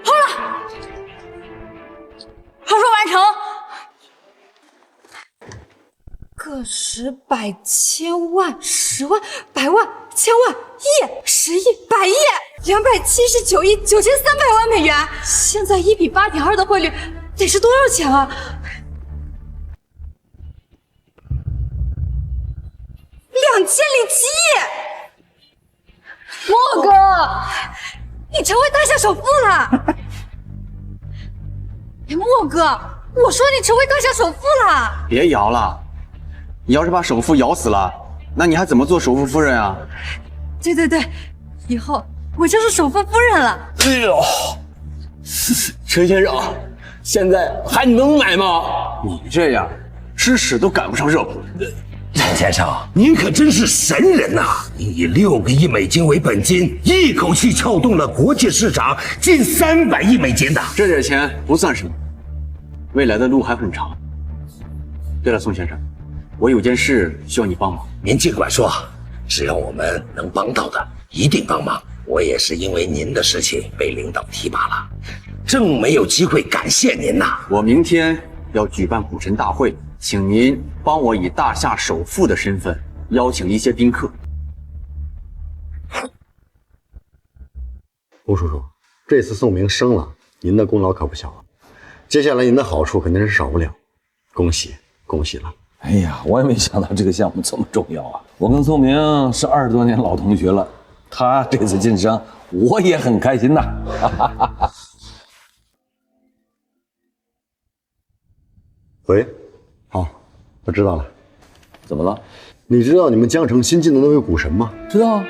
抛了。抛售完成。个十百千万10万100万千万亿10亿100亿279亿9300万美元，现在1比8.2的汇率得是多少钱啊？2007亿！莫哥，你成为大夏首富了！莫哥，我说你成为大夏首富了！别摇了，你要是把首富摇死了，那你还怎么做首富夫人啊？对，以后我就是首富夫人了。哎呦，陈先生，现在还能买吗？你这样，吃屎都赶不上热乎。陈先生，您可真是神人呐！您以6个亿美金为本金，一口气撬动了国际市场近300亿美金的。这点钱不算什么，未来的路还很长。对了，宋先生，我有件事需要你帮忙。您尽管说，只要我们能帮到的，一定帮忙。我也是因为您的事情被领导提拔了，正没有机会感谢您呐。我明天要举办股神大会，请您帮我以大夏首富的身份邀请一些宾客。吴叔叔，这次宋明生了，您的功劳可不小了。接下来您的好处肯定是少不了，恭喜恭喜了。哎呀，我也没想到这个项目这么重要啊！我跟宋明是20多年老同学了，他这次晋升，我也很开心呐。喂，好，我知道了。怎么了？你知道你们江城新进的那位股神吗？知道啊。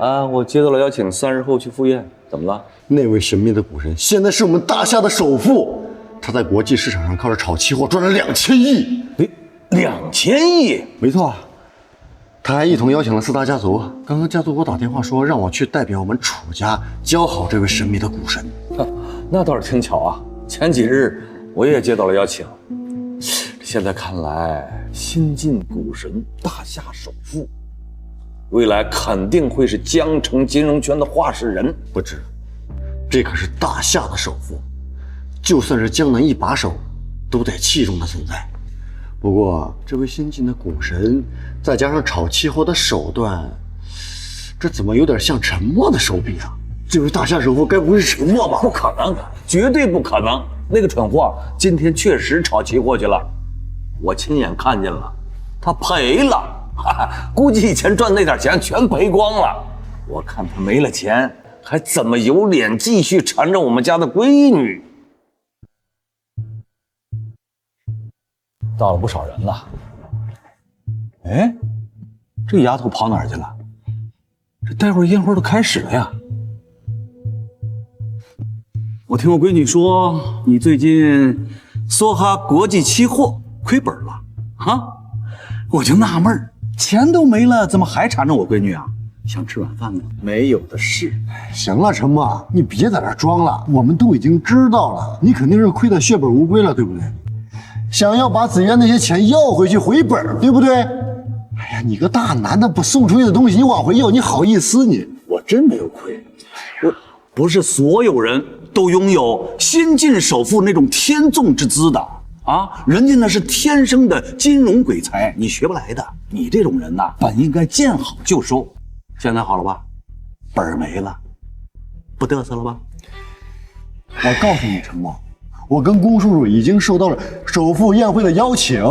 啊，我接到了邀请，3日后去赴宴。怎么了？那位神秘的股神现在是我们大夏的首富，他在国际市场上靠着炒期货赚了2000亿。2000亿？没错。他还一同邀请了4大家族。刚刚家族给我打电话说，让我去代表我们楚家教好这位神秘的股神。那倒是挺巧啊。前几日我也接到了邀请。现在看来，新晋股神大夏首富，未来肯定会是江城金融圈的话事人。不止，这可是大夏的首富，就算是江南一把手，都得器重的存在。不过，这位新晋的股神，再加上炒期货的手段，这怎么有点像陈默的手笔啊？这位大夏首富该不会是陈默吧？不可能，绝对不可能！那个蠢货今天确实炒期货去了，我亲眼看见了，他赔了，估计以前赚那点钱全赔光了。我看他没了钱，还怎么有脸继续缠着我们家的闺女？到了不少人了。哎，这丫头跑哪儿去了？这待会儿宴会都开始了呀。我听我闺女说，你最近梭哈国际期货亏本了啊！我就纳闷儿，钱都没了，怎么还缠着我闺女啊？想吃晚饭吗？没有的事。行了，陈默，你别在这装了，我们都已经知道了，你肯定是亏得血本无归了，对不对？想要把子渊那些钱要回去回本，对不对？哎呀，你个大男的，不送出去的东西你往回要，你好意思你？我真没有亏，我不是所有人都拥有新晋首富那种天纵之姿的啊！人家那是天生的金融鬼才，你学不来的。你这种人呐，本应该见好就收。现在好了吧？本儿没了，不嘚瑟了吧？我告诉你，陈默，我跟龚叔叔已经收到了首富宴会的邀请，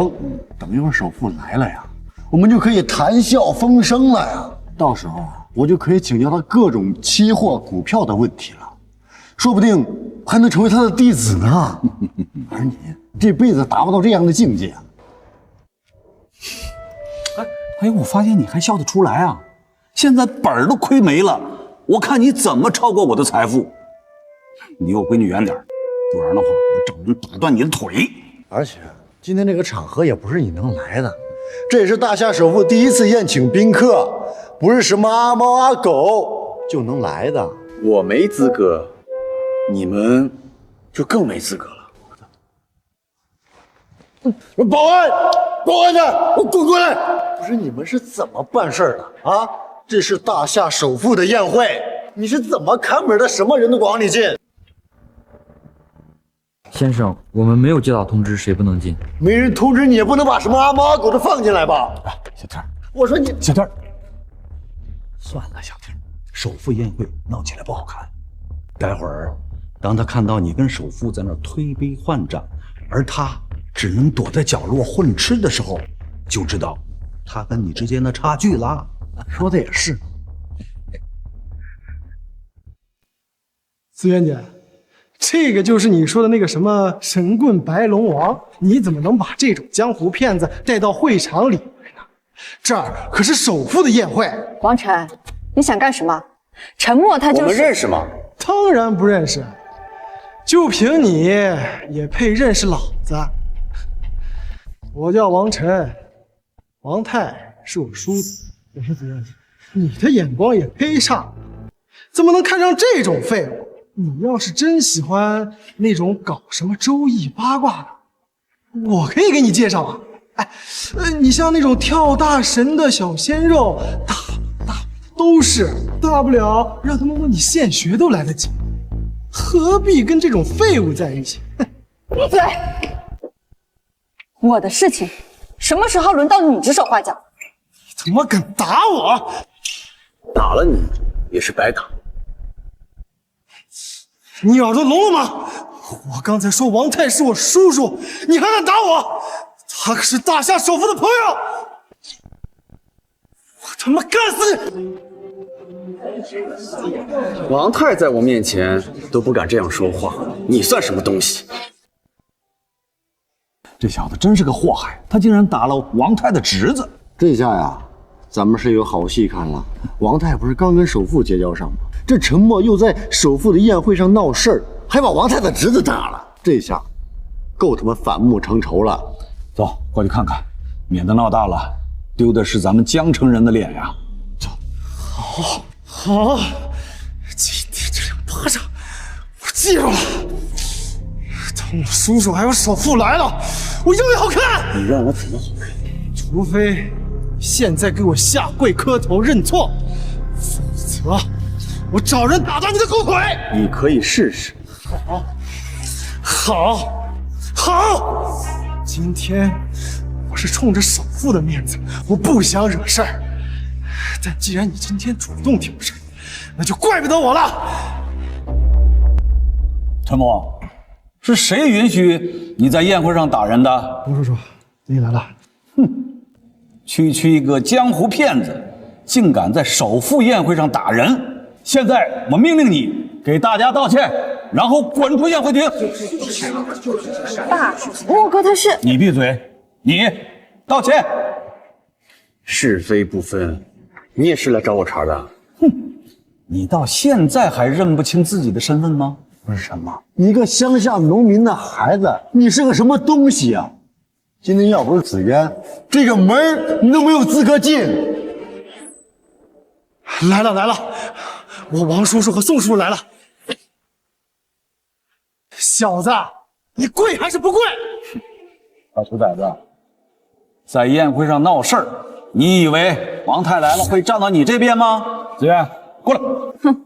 等一会儿首富来了呀，我们就可以谈笑风生了呀。到时候我就可以请教他各种期货、股票的问题了，说不定还能成为他的弟子呢。而你这辈子达不到这样的境界。哎，我发现你还笑得出来啊！现在本儿都亏没了，我看你怎么超过我的财富。你离我闺女远点，不然的话，我找人打断你的腿。而且今天这个场合也不是你能来的，这也是大夏首富第一次宴请宾客，不是什么阿猫阿狗就能来的。我没资格，你们就更没资格了。保安，保安的，我滚过来！不是你们是怎么办事的啊？这是大夏首富的宴会，你是怎么看门的？什么人都往里进。先生，我们没有接到通知，谁不能进？没人通知你，也不能把什么阿猫阿狗都放进来吧？小天，我说你，小天，算了，小天，首富宴会闹起来不好看。待会儿，当他看到你跟首富在那儿推杯换盏，而他只能躲在角落混吃的时候，就知道他跟你之间的差距啦。说的也是，思渊姐，这个就是你说的那个什么神棍白龙王，你怎么能把这种江湖骗子带到会场里来呢？这儿可是首富的宴会。王晨，你想干什么？陈默他就是……我们认识吗？当然不认识，就凭你也配认识老子？我叫王晨，王泰是我叔子。我说子渊姐，你的眼光也忒差，怎么能看上这种废物？你要是真喜欢那种搞什么周易八卦的，我可以给你介绍啊。哎，你像那种跳大神的小鲜肉，大都是，大不了让他们为你献血都来得及，何必跟这种废物在一起？闭嘴！我的事情什么时候轮到你指手画脚？怎么敢打我？打了你也是白打。你耳朵聋了吗？我刚才说王泰是我叔叔，你还敢打我？他可是大夏首富的朋友，我他妈干死你！王泰在我面前都不敢这样说话，你算什么东西？这小子真是个祸害，他竟然打了王泰的侄子。这下呀，咱们是有好戏看了。王泰不是刚跟首富结交上吗？这陈默又在首富的宴会上闹事儿，还把王泰的侄子打了，这下够他妈反目成仇了。走，过去看看，免得闹大了，丢的是咱们江城人的脸呀。走。好，今天这两巴掌我记住了。等我叔叔还有首富来了，我用力好看。你让我怎么好看？除非现在给我下跪磕头认错，否则我找人打断你的狗腿。你可以试试。好，今天我是冲着首富的面子，我不想惹事儿。但既然你今天主动挑事，那就怪不得我了。陈默，是谁允许你在宴会上打人的？王叔叔，你来了。哼，区区一个江湖骗子，竟敢在首富宴会上打人！现在我命令你给大家道歉，然后滚出宴会厅。爸，莫哥他是……你闭嘴！你道歉。是非不分，你也是来找我茬的？哼，你到现在还认不清自己的身份吗？不是什么，一个乡下农民的孩子，你是个什么东西啊？今天要不是紫渊，这个门你都没有资格进。来了，我王叔叔和宋叔叔来了。小子，你跪还是不跪？小兔崽子，在宴会上闹事儿，你以为王泰来了会站到你这边吗？子渊，过来。哼，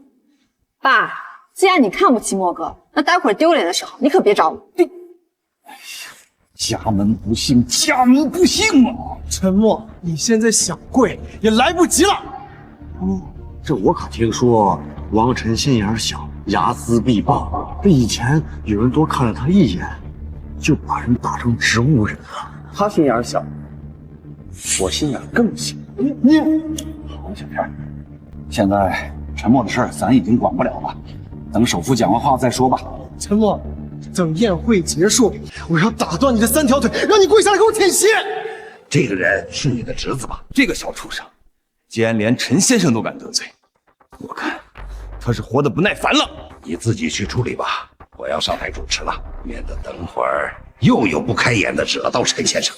爸，既然你看不起莫哥，那待会儿丢脸的时候你可别找我。家门不幸，家门不幸啊！陈默，你现在想跪也来不及了。这我可听说王晨心眼小，睚眦必报。这以前有人多看了他一眼，就把人打成植物人了。他心眼小，我心眼更小。你好，小片，现在陈默的事儿咱已经管不了了，等首富讲完话再说吧。陈默，等宴会结束，我要打断你的3条腿，让你跪下来给我舔鞋。这个人是你的侄子吧？这个小畜生，竟然连陈先生都敢得罪，我看他是活得不耐烦了。你自己去处理吧，我要上台主持了，免得等会儿又有不开眼的惹到陈先生。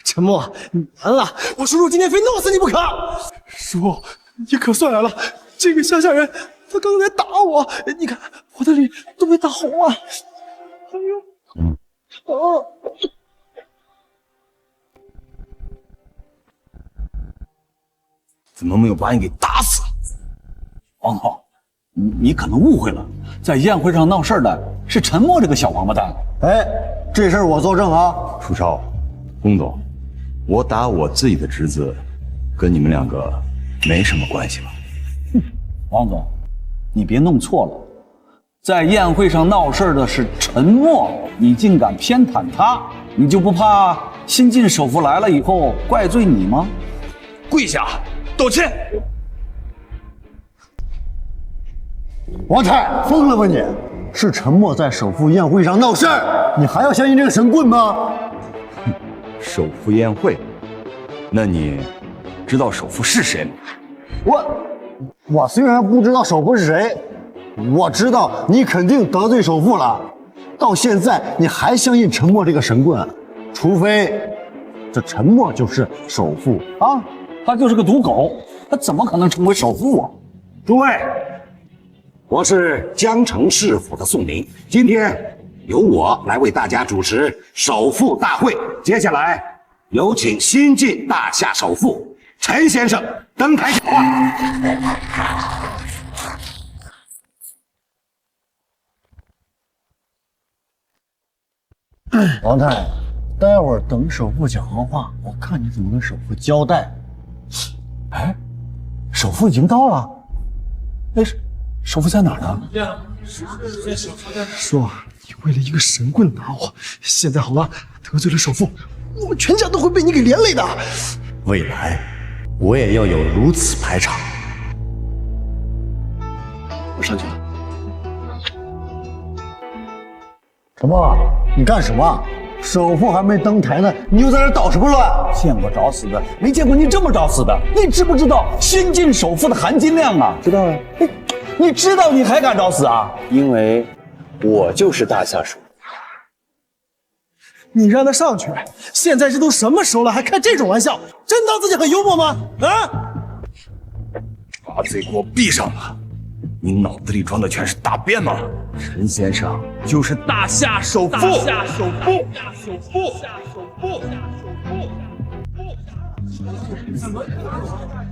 陈默，你完了！我叔叔今天非弄死你不可！叔，你可算来了！这个乡下人，他刚才打我，你看我的脸都被打红了。哎呦，疼！怎么没有把你给打死？王总，你可能误会了，在宴会上闹事的是陈默这个小王八蛋。哎，这事儿我作证啊！楚超，龚总，我打我自己的侄子，跟你们两个没什么关系吧？王总，你别弄错了，在宴会上闹事的是陈默，你竟敢偏袒他，你就不怕新晋首富来了以后怪罪你吗？跪下道歉！王泰，疯了吧你？是陈默在首富宴会上闹事儿，你还要相信这个神棍吗？首富宴会，那你知道首富是谁吗？我虽然不知道首富是谁，我知道你肯定得罪首富了。到现在你还相信陈默这个神棍？除非这陈默就是首富啊！他就是个赌狗，他怎么可能成为首富啊？诸位，我是江城市府的宋宁，今天由我来为大家主持首富大会。接下来有请新晋大夏首富陈先生登台讲话。王太，待会儿等首富讲完话，我看你怎么跟首富交代。哎，首富已经到了。哎，首富在哪儿呢？说你为了一个神棍打我，现在好了，得罪了首富，我们全家都会被你给连累的。未来我也要有如此排场。我上去了。什么？你干什么？首富还没登台呢，你就在这捣什么乱？见过找死的，没见过你这么找死的。你知不知道新晋首富的含金量啊？知道了。你知道你还敢找死啊？因为我就是大夏首富。你让他上去！现在这都什么时候了，还开这种玩笑？真当自己很幽默吗？啊！把嘴给我闭上了！你脑子里装的全是大便吗？陈先生就是大夏首富。大夏首富，首富，首富，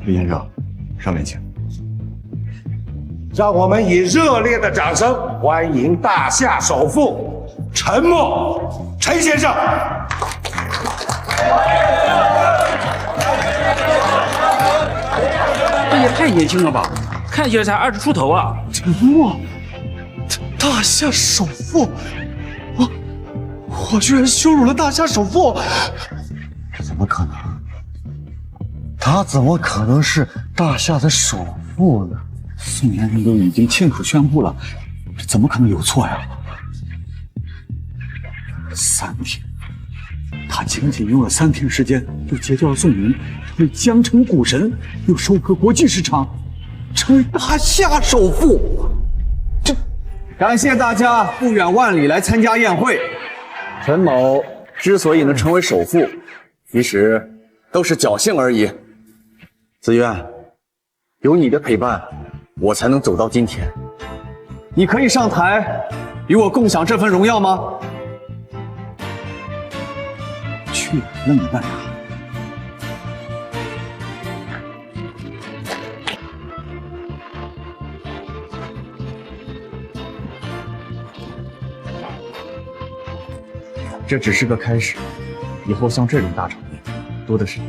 李先生，上面请。让我们以热烈的掌声欢迎大夏首富陈默陈先生。这也太年轻了吧，看起来才20出头啊！陈默，大夏首富，我居然羞辱了大夏首富，这怎么可能？他怎么可能是大夏的首富呢？宋先生都已经亲口宣布了，这怎么可能有错呀？3天，他仅仅用了3天时间，就结交了宋云，为江城股神，又收割国际市场，成为大夏首富。感谢大家不远万里来参加宴会。陈某之所以能成为首富，其实都是侥幸而已。子渊，有你的陪伴，我才能走到今天。你可以上台与我共享这份荣耀吗？去，愣着干啥？这只是个开始，以后像这种大场面多的是。